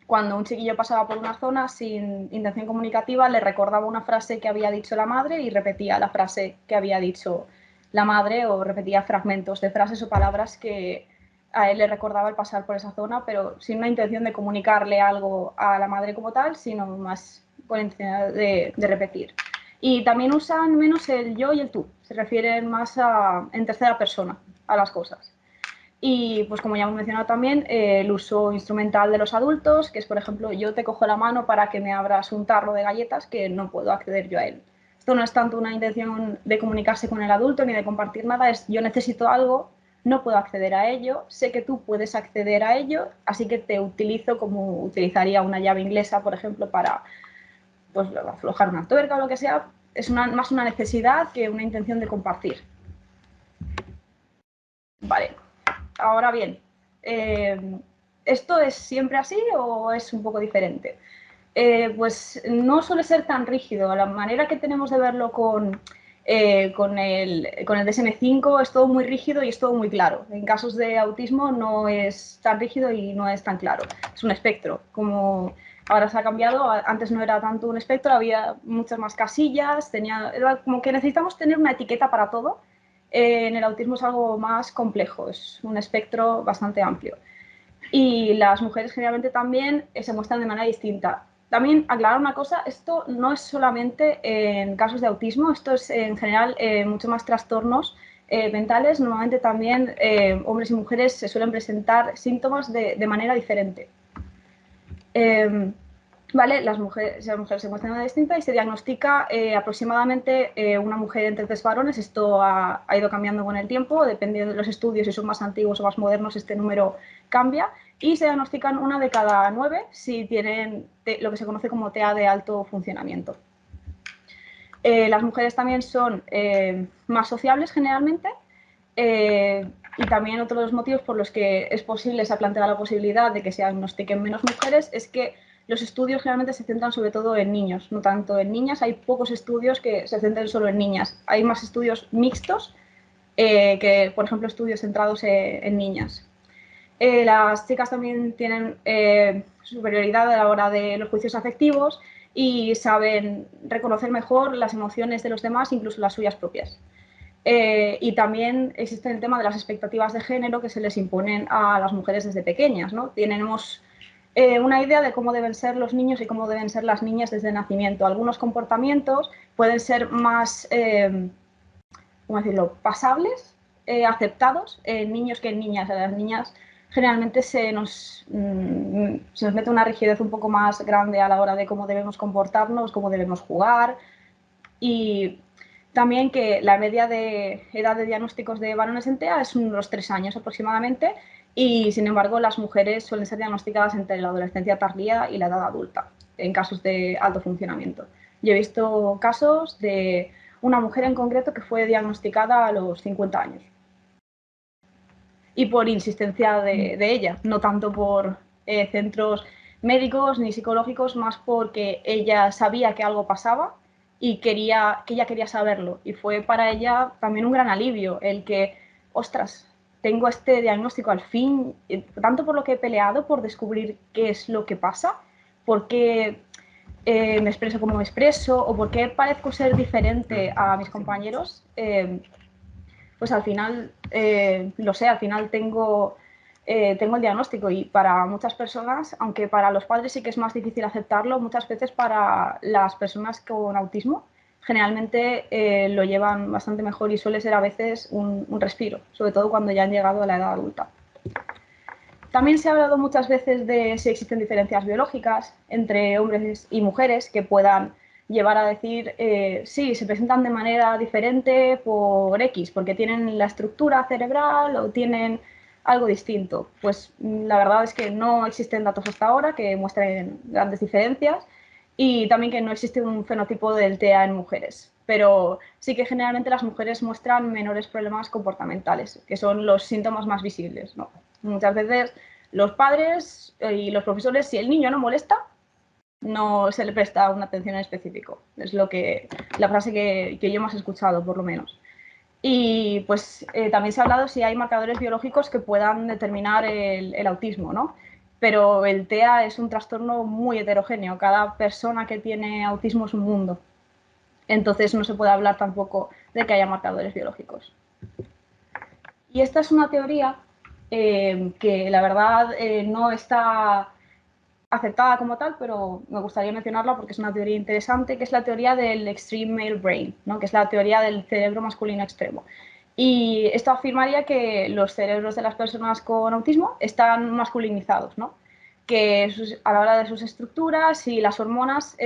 cuando un chiquillo pasaba por una zona sin intención comunicativa, le recordaba una frase que había dicho la madre y repetía la frase que había dicho la madre, o repetía fragmentos de frases o palabras que a él le recordaba el pasar por esa zona, pero sin una intención de comunicarle algo a la madre como tal, sino más con la intención de repetir. Y también usan menos el yo y el tú, se refieren más en tercera persona a las cosas. Y pues como ya hemos mencionado también, el uso instrumental de los adultos, que es por ejemplo, yo te cojo la mano para que me abras un tarro de galletas que no puedo acceder yo a él. Esto no es tanto una intención de comunicarse con el adulto ni de compartir nada, es yo necesito algo, no puedo acceder a ello, sé que tú puedes acceder a ello, así que te utilizo como utilizaría una llave inglesa, por ejemplo, para pues, aflojar una tuerca o lo que sea. Es más una necesidad que una intención de compartir. Vale. Ahora bien, ¿esto es siempre así o es un poco diferente? Pues no suele ser tan rígido. La manera que tenemos de verlo con el DSM-5 es todo muy rígido y es todo muy claro. En casos de autismo no es tan rígido y no es tan claro. Es un espectro. Como ahora se ha cambiado, antes no era tanto un espectro, había muchas más casillas, era como que necesitamos tener una etiqueta para todo. En el autismo es algo más complejo, es un espectro bastante amplio. Y las mujeres generalmente también se muestran de manera distinta. También aclarar una cosa, esto no es solamente en casos de autismo, esto es en general mucho más trastornos mentales. Normalmente también hombres y mujeres se suelen presentar síntomas de manera diferente. ¿Vale? Las mujeres se muestran de manera distinta y se diagnostica aproximadamente una mujer entre 3 varones. Esto ha ido cambiando con el tiempo, dependiendo de los estudios, si son más antiguos o más modernos, este número cambia. Y se diagnostican 1 de cada 9 si tienen lo que se conoce como TEA de alto funcionamiento. Las mujeres también son más sociables generalmente. Y también otro de los motivos por los que es posible, se ha planteado la posibilidad de que se diagnostiquen menos mujeres, es que los estudios generalmente se centran sobre todo en niños, no tanto en niñas. Hay pocos estudios que se centren solo en niñas. Hay más estudios mixtos que, por ejemplo, estudios centrados en niñas. Las chicas también tienen superioridad a la hora de los juicios afectivos y saben reconocer mejor las emociones de los demás, incluso las suyas propias. Y también existe el tema de las expectativas de género que se les imponen a las mujeres desde pequeñas, ¿no? Tenemos una idea de cómo deben ser los niños y cómo deben ser las niñas desde el nacimiento. Algunos comportamientos pueden ser más, ¿cómo decirlo?, pasables, aceptados en niños que en niñas. A las niñas generalmente se nos mete una rigidez un poco más grande a la hora de cómo debemos comportarnos, cómo debemos jugar. Y también que la media de edad de diagnósticos de varones en TEA es unos 3 años aproximadamente, y sin embargo las mujeres suelen ser diagnosticadas entre la adolescencia tardía y la edad adulta, en casos de alto funcionamiento. Yo he visto casos de una mujer en concreto que fue diagnosticada a los 50 años. Y por insistencia de ella, no tanto por centros médicos ni psicológicos, más porque ella sabía que algo pasaba y que ella quería saberlo. Y fue para ella también un gran alivio el que, ostras, tengo este diagnóstico al fin, tanto por lo que he peleado por descubrir qué es lo que pasa, por qué me expreso como me expreso o por qué parezco ser diferente a mis compañeros. Pues al final, lo sé, al final tengo el diagnóstico, y para muchas personas, aunque para los padres sí que es más difícil aceptarlo, muchas veces para las personas con autismo generalmente lo llevan bastante mejor y suele ser a veces un respiro, sobre todo cuando ya han llegado a la edad adulta. También se ha hablado muchas veces de si existen diferencias biológicas entre hombres y mujeres que puedan llevar a decir, sí, se presentan de manera diferente por X, porque tienen la estructura cerebral o tienen algo distinto. Pues la verdad es que no existen datos hasta ahora que muestren grandes diferencias, y también que no existe un fenotipo del TEA en mujeres. Pero sí que generalmente las mujeres muestran menores problemas comportamentales, que son los síntomas más visibles, ¿no? Muchas veces los padres y los profesores, si el niño no molesta, no se le presta una atención en específico. Es la frase que yo más he escuchado, por lo menos. Y pues también se ha hablado si hay marcadores biológicos que puedan determinar el autismo, ¿no? pero el TEA es un trastorno muy heterogéneo. Cada persona que tiene autismo es un mundo. Entonces no se puede hablar tampoco de que haya marcadores biológicos. Y esta es una teoría que la verdad no está aceptada como tal, pero me gustaría mencionarla porque es una teoría interesante, que es la teoría del extreme male brain, ¿no? Que es la teoría del cerebro masculino extremo. Y esto afirmaría que los cerebros de las personas con autismo están masculinizados, ¿no? Que a la hora de sus estructuras y las hormonas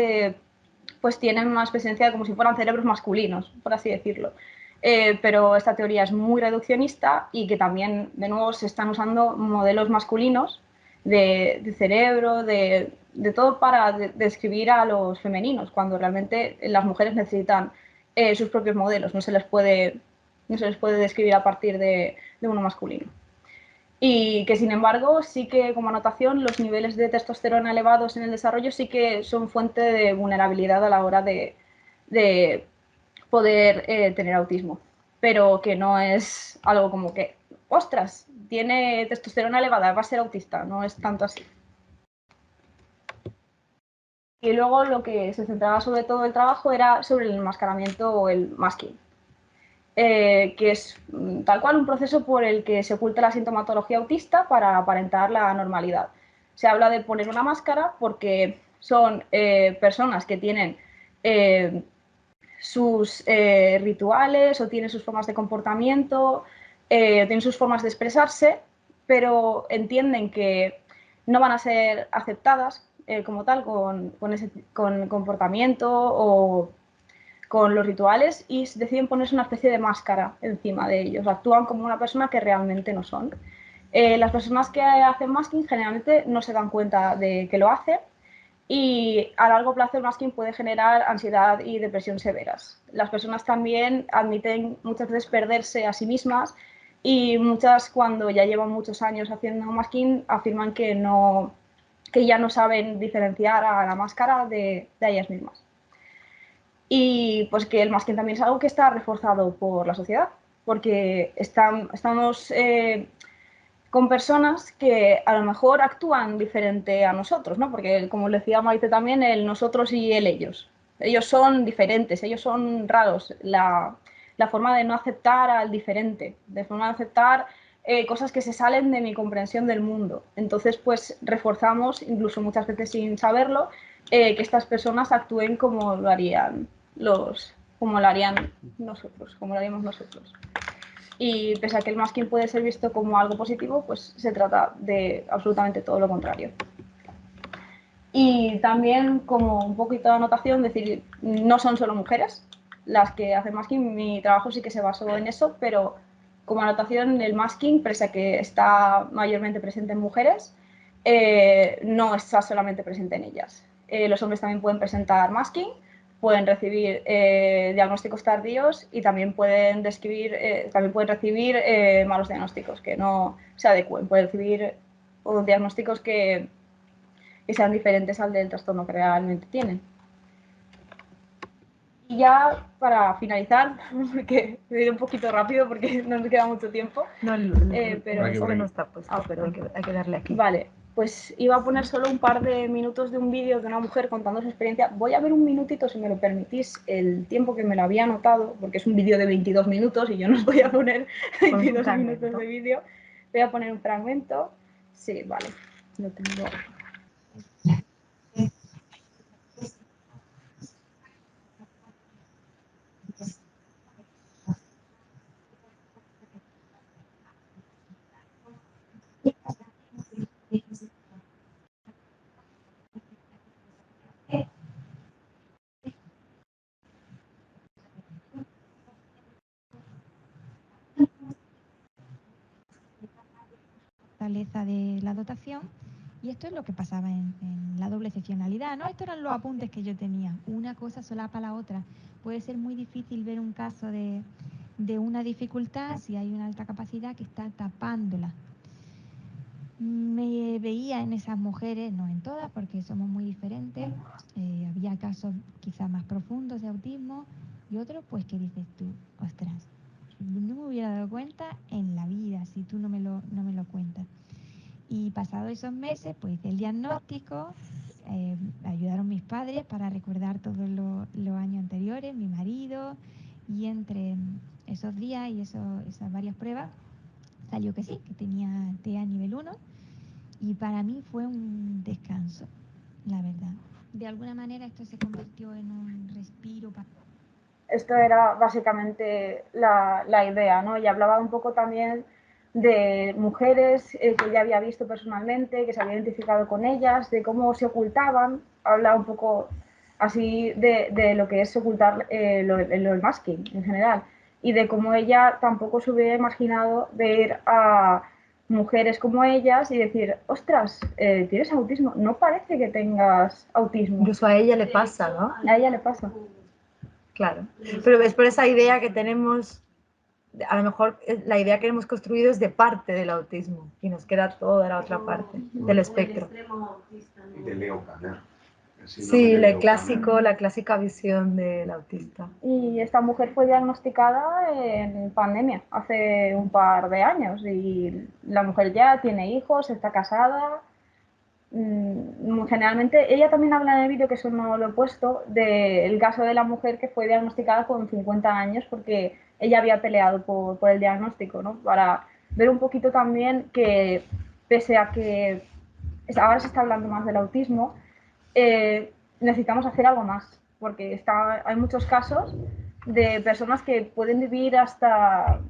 pues tienen más presencia como si fueran cerebros masculinos, por así decirlo. Pero esta teoría es muy reduccionista y que también, de nuevo, se están usando modelos masculinos de cerebro, de todo para describir a los femeninos, cuando realmente las mujeres necesitan sus propios modelos, no se les puede describir a partir de uno masculino. Y que, sin embargo, sí que como anotación los niveles de testosterona elevados en el desarrollo sí que son fuente de vulnerabilidad a la hora de poder tener autismo, pero que no es algo como que, ostras, tiene testosterona elevada, va a ser autista, no es tanto así. Y luego lo que se centraba sobre todo el trabajo era sobre el enmascaramiento o el masking. Que es tal cual un proceso por el que se oculta la sintomatología autista para aparentar la normalidad. Se habla de poner una máscara porque son personas que tienen sus rituales o tienen sus formas de comportamiento, tienen sus formas de expresarse, pero entienden que no van a ser aceptadas como tal con ese comportamiento o con los rituales y deciden ponerse una especie de máscara encima de ellos. Actúan como una persona que realmente no son. Las personas que hacen masking generalmente no se dan cuenta de que lo hacen y a largo plazo el masking puede generar ansiedad y depresión severas. Las personas también admiten muchas veces perderse a sí mismas y muchas, cuando ya llevan muchos años haciendo masking, afirman que ya no saben diferenciar a la máscara de ellas mismas. Y pues que el masking también es algo que está reforzado por la sociedad, porque estamos con personas que a lo mejor actúan diferente a nosotros, ¿no? Porque como decía Maite también, el nosotros y el ellos. Ellos son diferentes, ellos son raros. La forma de no aceptar al diferente, de forma de aceptar cosas que se salen de mi comprensión del mundo. Entonces, pues reforzamos, incluso muchas veces sin saberlo, que estas personas actúen como lo harían nosotros, como lo haríamos nosotros. Y pese a que el masking puede ser visto como algo positivo, pues se trata de absolutamente todo lo contrario. Y también, como un poquito de anotación, decir, no son solo mujeres las que hacen masking, mi trabajo sí que se basó en eso, pero como anotación, el masking, pese a que está mayormente presente en mujeres, no está solamente presente en ellas. Los hombres también pueden presentar masking, pueden recibir diagnósticos tardíos y también pueden recibir malos diagnósticos que no se adecúen. Pueden recibir diagnósticos que sean diferentes al del trastorno que realmente tienen. Y ya para finalizar, porque he ido un poquito rápido porque no nos queda mucho tiempo. No, pero aquí. no está puesto, pero hay que darle aquí. Vale, pues iba a poner solo un par de minutos de un vídeo de una mujer contando su experiencia. Voy a ver un minutito, si me lo permitís, el tiempo que me lo había anotado, porque es un vídeo de 22 minutos y yo no os voy a poner 22 minutos de vídeo. Voy a poner un fragmento. Sí, vale, lo tengo. Fortaleza de la dotación. Y esto es lo que pasaba en la doble excepcionalidad, ¿no? Estos eran los apuntes que yo tenía. Una cosa solapa la otra. Puede ser muy difícil ver un caso de una dificultad si hay una alta capacidad que está tapándola. Me veía en esas mujeres, no en todas, porque somos muy diferentes. Había casos quizá más profundos de autismo y otros, pues, que dices tú, ostras, no me hubiera dado cuenta en la vida si tú no me lo cuentas. Y pasados esos meses, pues hice el diagnóstico, me ayudaron mis padres para recordar todos los años anteriores, mi marido, y entre esos días y esas varias pruebas salió que sí, que tenía TEA nivel 1, y para mí fue un descanso, la verdad. De alguna manera esto se convirtió en un respiro para... Esto era básicamente la idea, ¿no? Y hablaba un poco también de mujeres que ya había visto personalmente, que se había identificado con ellas, de cómo se ocultaban, habla un poco así de lo que es ocultar el masking en general, y de cómo ella tampoco se hubiera imaginado ver a mujeres como ellas y decir, ostras, tienes autismo, no parece que tengas autismo. Incluso a ella le pasa, ¿no? A ella le pasa. Claro. Pero es por esa idea que tenemos, a lo mejor la idea que hemos construido es de parte del autismo y nos queda toda la otra parte del espectro. De Leo Kanner. Sí, la clásica visión del autista. Y esta mujer fue diagnosticada en pandemia, hace un par de años, y la mujer ya tiene hijos, está casada. Generalmente, ella también habla en el vídeo, que eso no lo he puesto, del caso de la mujer que fue diagnosticada con 50 años porque ella había peleado por el diagnóstico, ¿no? Para ver un poquito también que, pese a que ahora se está hablando más del autismo, necesitamos hacer algo más, porque hay muchos casos de personas que pueden vivir hasta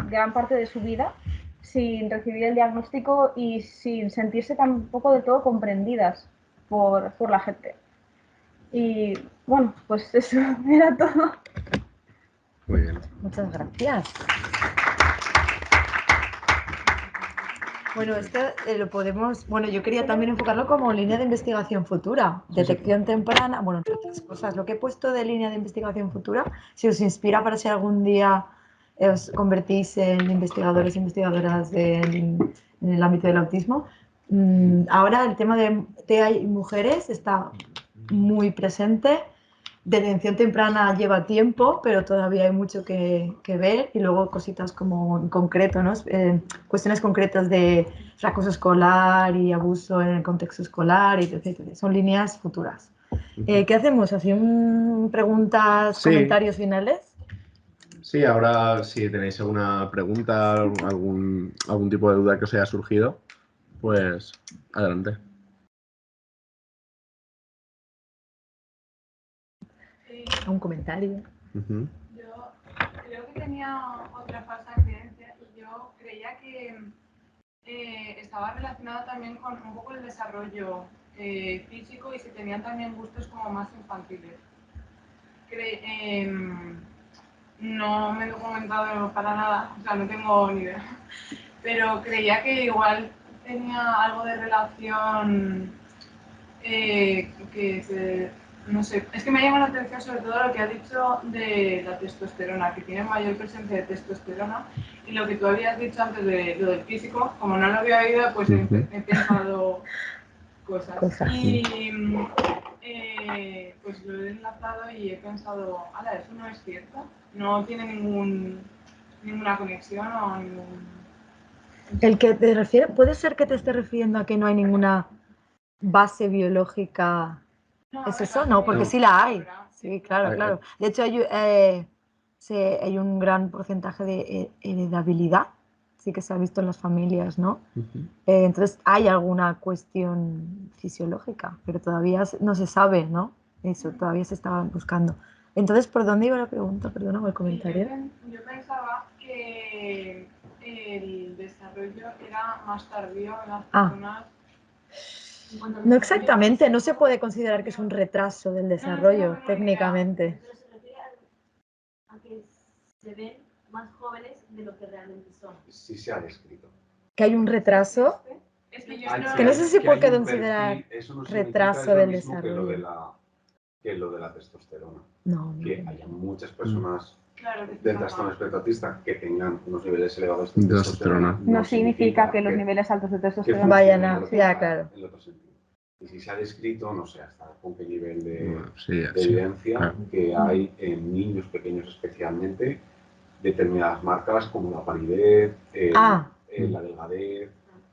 gran parte de su vida sin recibir el diagnóstico y sin sentirse tampoco de todo comprendidas por la gente. Y bueno, pues eso era todo. Muy bien. Muchas gracias. Bueno, esto lo podemos... Bueno, yo quería también enfocarlo como línea de investigación futura, detección temprana, bueno, entre otras cosas. Lo que he puesto de línea de investigación futura, si os inspira para si algún día os convertís en investigadores e investigadoras en el ámbito del autismo. Ahora el tema de TEA y mujeres está muy presente. Detención temprana lleva tiempo, pero todavía hay mucho que ver, y luego cositas como en concreto, ¿no? Cuestiones concretas de acoso escolar y abuso en el contexto escolar, etc. Son líneas futuras. ¿Qué hacemos? ¿Así preguntas, comentarios finales? Sí, ahora si tenéis alguna pregunta, algún tipo de duda que os haya surgido, pues adelante. Un comentario. Yo creo que tenía otra falsa creencia y yo creía que estaba relacionado también con un poco el desarrollo físico y si tenían también gustos como más infantiles. No me he documentado para nada, o sea, no tengo ni idea, pero creía que igual tenía algo de relación no sé, es que me llama la atención sobre todo lo que ha dicho de la testosterona, que tiene mayor presencia de testosterona, y lo que tú habías dicho antes de lo del físico, como no lo había oído, pues he pensado cosas. Y pues lo he enlazado y he pensado, ala, eso no es cierto, no tiene ninguna conexión o ningún... El que te refiere, ¿puede ser que te esté refiriendo a que no hay ninguna base biológica? ¿Es eso? No, porque sí la hay. Sí, claro. De hecho, hay un gran porcentaje de heredabilidad, sí que se ha visto en las familias, ¿no? Entonces, hay alguna cuestión fisiológica, pero todavía no se sabe, ¿no? Eso, todavía se estaba buscando. Entonces, ¿por dónde iba la pregunta? Perdona, o el comentario. Yo pensaba que el desarrollo era más tardío en las personas. No exactamente, no se puede considerar que es un retraso del desarrollo técnicamente. Pero se refiere a que se ven más jóvenes de lo que realmente son. Sí se ha descrito. ¿Que hay un retraso? Es que no sé si puede considerar retraso del desarrollo. Que lo de la testosterona. No. Que haya muchas personas del trastorno espectro autista que tengan unos niveles elevados de testosterona. No significa que los niveles altos de testosterona vayan a... Ya, claro. El otro sentido. Y si se ha descrito, no sé hasta con qué nivel de evidencia, que hay en niños pequeños especialmente determinadas marcas como la palidez, la delgadez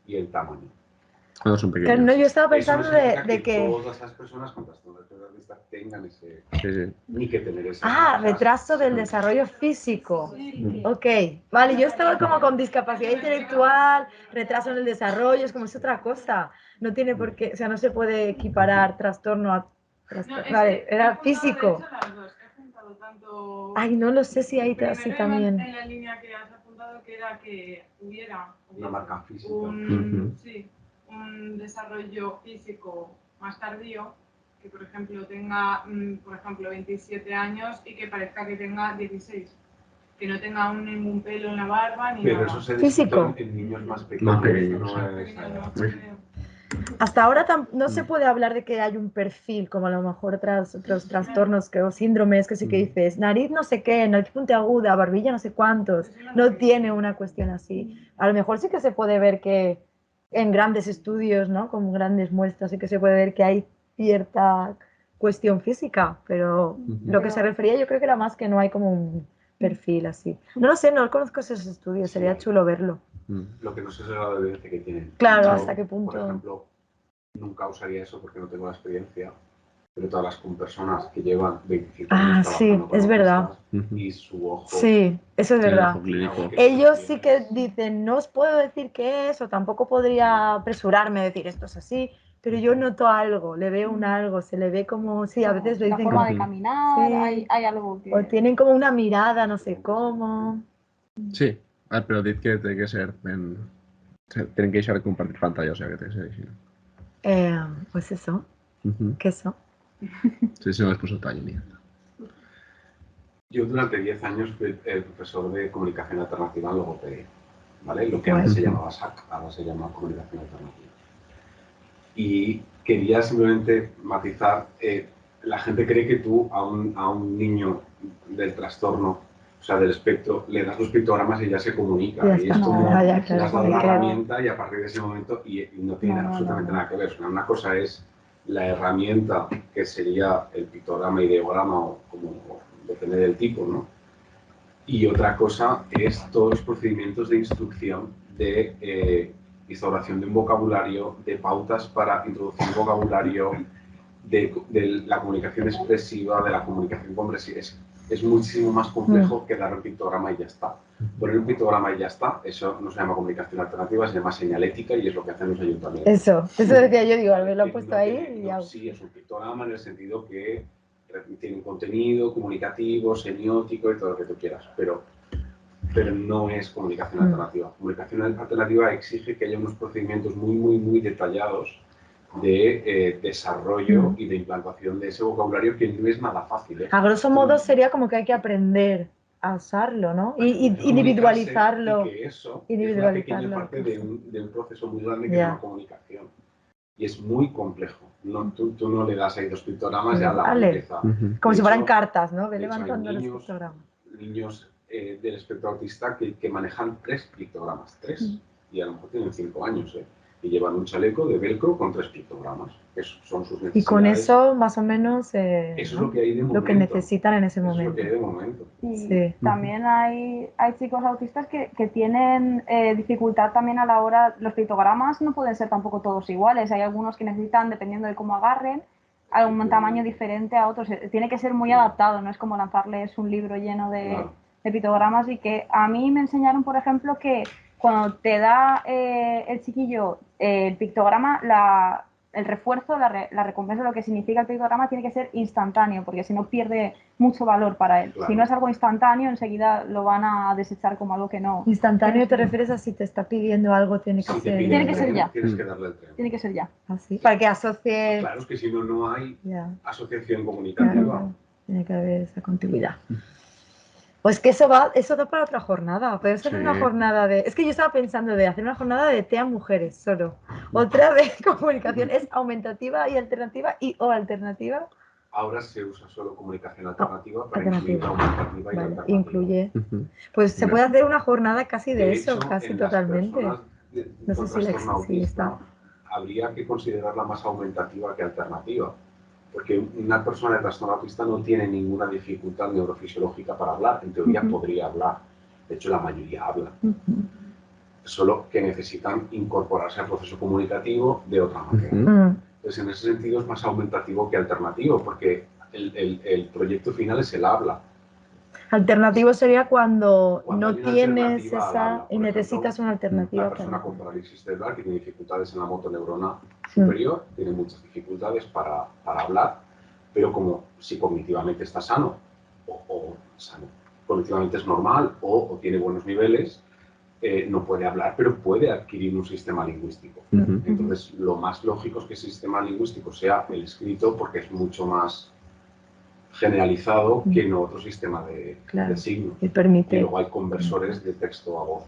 y el tamaño. Cuando son Claro, pequeños. no, yo estaba Eso no pensando significa de que... todas esas personas con trastorno de espectro autista tengan ese... Sí, sí. Ni que tener ese... retraso del desarrollo físico. Ok, vale, yo estaba como con discapacidad intelectual, retraso en el desarrollo, es como es otra cosa. No tiene por qué, o sea, no se puede equiparar trastorno a... Vale, era físico. He juntado tanto... Ay, no lo sé si hay Primero así iba también. en la línea que has apuntado, que era que hubiera Una marca física. un desarrollo físico más tardío, que por ejemplo tenga, por ejemplo, 27 años y que parezca que tenga 16. Que no tenga ningún pelo en la barba ni Pero nada. eso se Físico. describe en niños más pequeños. Más pequeños, no sí. es- Hasta ahora no se puede hablar de que hay un perfil, como a lo mejor otros trastornos o síndromes que sí que dices, nariz no sé qué, nariz puntiaguda, barbilla no sé cuántos, no tiene una cuestión así. A lo mejor sí que se puede ver que en grandes estudios, ¿no? Con grandes muestras, sí que se puede ver que hay cierta cuestión física, pero lo que se refería yo creo que era más que no hay como un perfil así. No lo sé, no conozco esos estudios, sería chulo verlo. Lo que no sé es la evidencia que tienen. Claro, Yo, hasta qué punto. Por ejemplo, nunca usaría eso porque no tengo la experiencia, pero todas las con personas que llevan 25 años Sí, trabajando con es verdad. autistas y su ojo... Sí, eso es Sí, el verdad. ojo clínico. Ellos sí que dicen, no os puedo decir qué es, o tampoco podría apresurarme a decir esto es así, pero yo noto algo, le veo un algo, se le ve como, sí, a veces lo La dicen forma como, de caminar, sí, hay algo que... o tienen como una mirada, no sé cómo. Sí, pero dice que tiene que ser tienen que saber compartir pantalla, o sea que tiene que ser así. Pues eso, ¿qué eso? Sí, sí, no es por su talla ni nada. Yo durante 10 años fui profesor de comunicación alternativa en logopedia, ¿vale? Lo que antes se llamaba SAC, ahora se llama comunicación alternativa. Y quería simplemente matizar, la gente cree que tú a un niño del trastorno, o sea, del espectro, le das los pictogramas y ya se comunica. Ya y está. es como, Ya, le claro, has dado me la quedo. herramienta y a partir de ese momento, y no tiene absolutamente nada que ver. O sea, una cosa es la herramienta, que sería el pictograma, ideograma, o como depende del tipo, ¿no? Y otra cosa es todos los procedimientos de instrucción de instauración de un vocabulario, de pautas para introducir un vocabulario, de la comunicación expresiva, de la comunicación compresiva. Es muchísimo más complejo que dar un pictograma y ya está. Poner un pictograma y ya está, eso no se llama comunicación alternativa, se llama señalética y es lo que hacen los ayuntamientos. Eso decía yo, digo, me lo he puesto ahí y ya. Sí, es un pictograma en el sentido que tiene contenido comunicativo, semiótico y todo lo que tú quieras, pero no es comunicación alternativa. Comunicación alternativa exige que haya unos procedimientos muy detallados de desarrollo y de implantación de ese vocabulario, que no es nada fácil, ¿eh? A grosso modo sería como que hay que aprender a usarlo, ¿no? Y individualizarlo. Y que eso es una pequeña parte de un proceso muy grande que es la comunicación. Y es muy complejo. Tú no le das ahí 2 pictogramas y a la empieza. Como si fueran cartas, ¿no? Ve levantando los niños, pictogramas. Niños del espectro autista que manejan 3 pictogramas, 3, y a lo mejor tienen 5 años, y llevan un chaleco de velcro con 3 pictogramas, que son sus necesidades. Y con eso, más o menos, eso es lo que hay de momento. Lo que necesitan en ese eso momento. Es lo que hay de momento. Y también hay chicos autistas que tienen dificultad también a la hora, los pictogramas no pueden ser tampoco todos iguales, hay algunos que necesitan, dependiendo de cómo agarren, algún tamaño diferente a otros, tiene que ser muy adaptado, no es como lanzarles un libro lleno de pictogramas. Y que a mí me enseñaron, por ejemplo, que cuando te da el chiquillo el pictograma, el refuerzo, la recompensa, lo que significa el pictograma, tiene que ser instantáneo, porque si no pierde mucho valor para él. Claro. Si no es algo instantáneo, enseguida lo van a desechar como algo que no. ¿Instantáneo te refieres a si te está pidiendo algo, tiene que ser? Tiene que ser ya. Tienes que darle el tren. Tiene que ser ya. ¿Así? Para que asocie... Claro, es que si no, no hay asociación comunicativa. Claro. Tiene que haber esa continuidad. Pues que eso da para otra jornada. Puede ser una jornada de... Es que yo estaba pensando de hacer una jornada de TEA mujeres solo. Otra de comunicación. ¿Es aumentativa y alternativa o alternativa? Ahora se usa solo comunicación alternativa para incluir la aumentativa y la alternativa. Incluye. Pues se puede hacer una jornada casi de eso, hecho, casi en totalmente. Las No sé si está. Habría que considerarla más aumentativa que alternativa. Porque una persona de trastorno autista no tiene ninguna dificultad neurofisiológica para hablar. En teoría podría hablar. De hecho, la mayoría habla. solo que necesitan incorporarse al proceso comunicativo de otra manera. Entonces, en ese sentido es más aumentativo que alternativo, porque el proyecto final es el habla. Alternativo sería cuando Cuando no hay una tienes alternativa al esa habla, y por necesitas ejemplo, una alternativa la persona para... con parálisis cerebral que tiene dificultades en la motoneurona superior, tiene muchas dificultades para hablar, pero como si cognitivamente está sano, o sano, cognitivamente es normal, o tiene buenos niveles, no puede hablar, pero puede adquirir un sistema lingüístico. Entonces, lo más lógico es que ese sistema lingüístico sea el escrito, porque es mucho más generalizado que en otro sistema de signos. Y permite... Y luego hay conversores de texto a voz.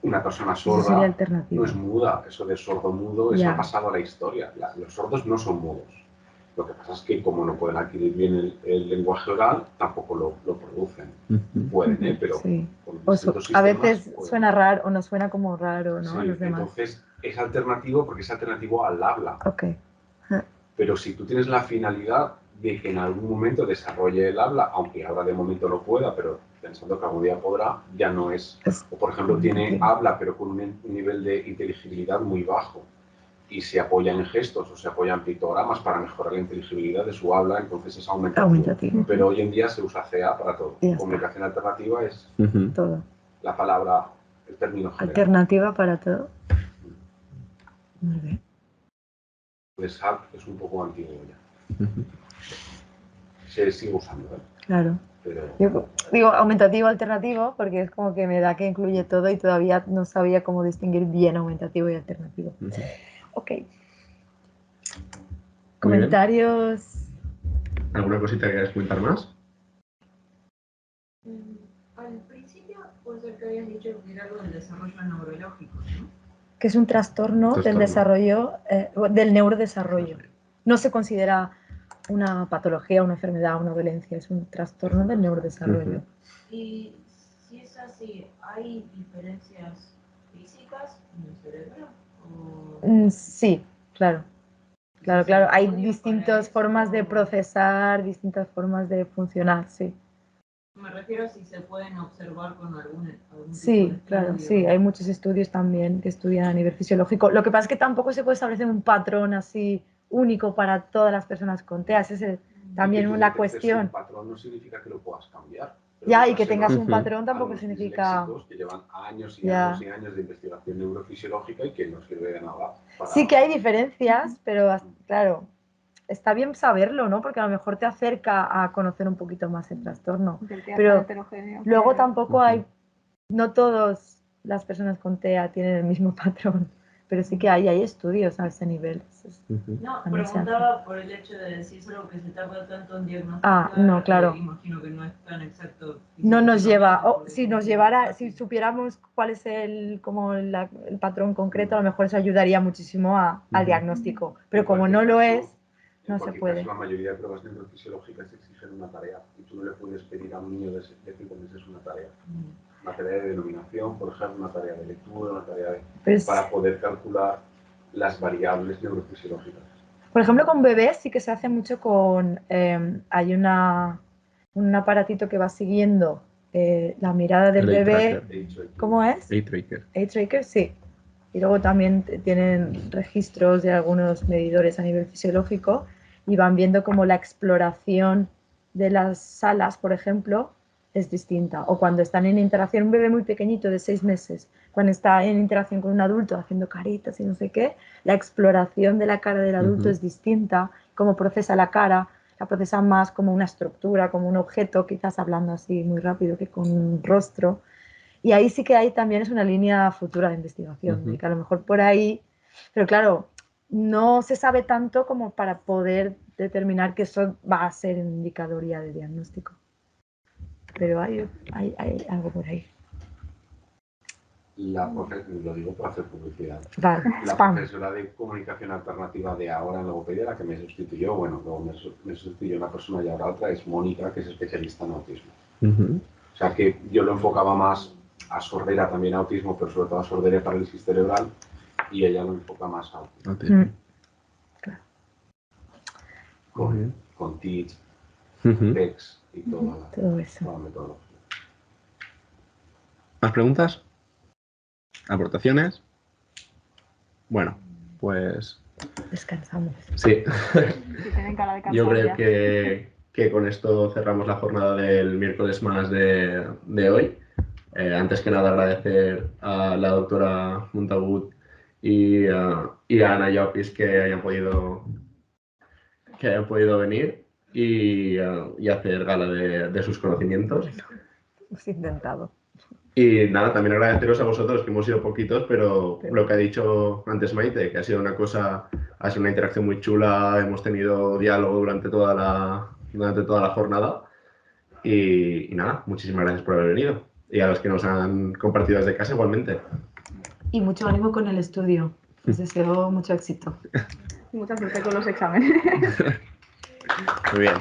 Una persona sería sorda alternativo. no es muda, eso de sordo-mudo, eso ha pasado a la historia. Los sordos no son mudos. Lo que pasa es que como no pueden adquirir bien el lenguaje oral, tampoco lo producen. Pueden, pero con distintos a sistemas veces pueden. suena raro o nos suena como raro, ¿no? Sí, A los demás. entonces es alternativo porque es alternativo al habla. Pero si tú tienes la finalidad de que en algún momento desarrolle el habla, aunque ahora de momento no pueda, pero pensando que algún día podrá, ya no es... O por ejemplo tiene habla pero con un nivel de inteligibilidad muy bajo y se apoya en gestos o se apoya en pictogramas para mejorar la inteligibilidad de su habla, entonces es aumentativo. Pero hoy en día se usa CA para todo. Comunicación alternativa es todo. La palabra, el término general. Alternativa para todo. Muy bien. Pues HAP es un poco antiguo ya. Se sigue usando, ¿eh? Claro. Pero... Yo digo aumentativo, alternativo, porque es como que me da que incluye todo y todavía no sabía cómo distinguir bien aumentativo y alternativo. Ok. ¿Comentarios? ¿Alguna cosita que quieras comentar más? Al principio, puede ser que habías dicho que era algo del desarrollo neurológico, ¿no? Que es un trastorno del desarrollo, del neurodesarrollo. No se considera una patología, una enfermedad, una dolencia, es un trastorno del neurodesarrollo. Y si es así, ¿hay diferencias físicas en el cerebro? ¿O... Sí, claro. Claro, hay distintas formas de procesar, distintas formas de funcionar, sí. Me refiero a si se pueden observar con algún sí, tipo de claro, estudio. sí, hay muchos estudios también que estudian a nivel fisiológico. Lo que pasa es que tampoco se puede establecer un patrón así único para todas las personas con TEA. Esa es también la cuestión. Un patrón no significa que lo puedas cambiar. Ya, y que tengas un patrón tampoco significa... que llevan años y años y años de investigación neurofisiológica y que no sirve de nada. Sí que hay diferencias, pero claro, está bien saberlo, ¿no? Porque a lo mejor te acerca a conocer un poquito más el trastorno. Pero luego tampoco hay, no todas las personas con TEA tienen el mismo patrón, pero sí que hay estudios a ese nivel. No, preguntaba por el hecho de si es algo que se tarda tanto en diagnosticar. No, claro. Imagino que no es tan exacto. No nos lleva, si nos llevara, si supiéramos cuál es el patrón concreto, a lo mejor eso ayudaría muchísimo al diagnóstico. Pero como no lo es, no se puede. Caso, la mayoría de pruebas neurofisiológicas exigen una tarea y tú no le puedes pedir a un niño de 5 meses una tarea. Una tarea de denominación, por ejemplo, una tarea de lectura, una tarea de... para poder calcular las variables neurofisiológicas. Por ejemplo, con bebés sí que se hace mucho con... hay un aparatito que va siguiendo la mirada del bebé. ¿Cómo es? Eye-tracker. Eye-tracker, sí. Y luego también tienen registros de algunos medidores a nivel fisiológico y van viendo cómo la exploración de las salas, por ejemplo, es distinta. O cuando están en interacción, un bebé muy pequeñito de 6 meses, cuando está en interacción con un adulto haciendo caritas y no sé qué, la exploración de la cara del adulto es distinta, cómo procesa la cara, la procesa más como una estructura, como un objeto, quizás hablando así muy rápido que con un rostro. Y ahí sí que hay también es una línea futura de investigación, de que a lo mejor por ahí, pero claro, no se sabe tanto como para poder determinar que eso va a ser un indicador ya de diagnóstico. Pero hay algo por ahí. Lo digo para hacer publicidad. Vale, la profesora de comunicación alternativa de ahora en logopedia, la que me sustituyó, bueno, luego me sustituyó una persona y ahora otra, es Mónica, que es especialista en autismo. O sea que yo lo enfocaba más a sordera, también a autismo, pero sobre todo a sordera y parálisis cerebral, y ella lo enfoca más a autismo. Claro. Con TEACH, PECS y toda la metodología. ¿Más preguntas? aportaciones. Bueno, pues Descansamos. sí. Si tienen cara de Yo creo cansancio. que con esto cerramos la jornada del miércoles más de hoy. Antes que nada agradecer a la doctora Montagut y a Ana Llopis que hayan podido venir y hacer gala de sus conocimientos. Hemos intentado. Y nada, también agradeceros a vosotros, que hemos sido poquitos, pero lo que ha dicho antes Maite, que ha sido una interacción muy chula, hemos tenido diálogo durante toda la jornada. Y nada, muchísimas gracias por haber venido. Y a los que nos han compartido desde casa igualmente. Y mucho ánimo con el estudio. Os deseo mucho éxito. Y mucha suerte con los exámenes. Muy bien.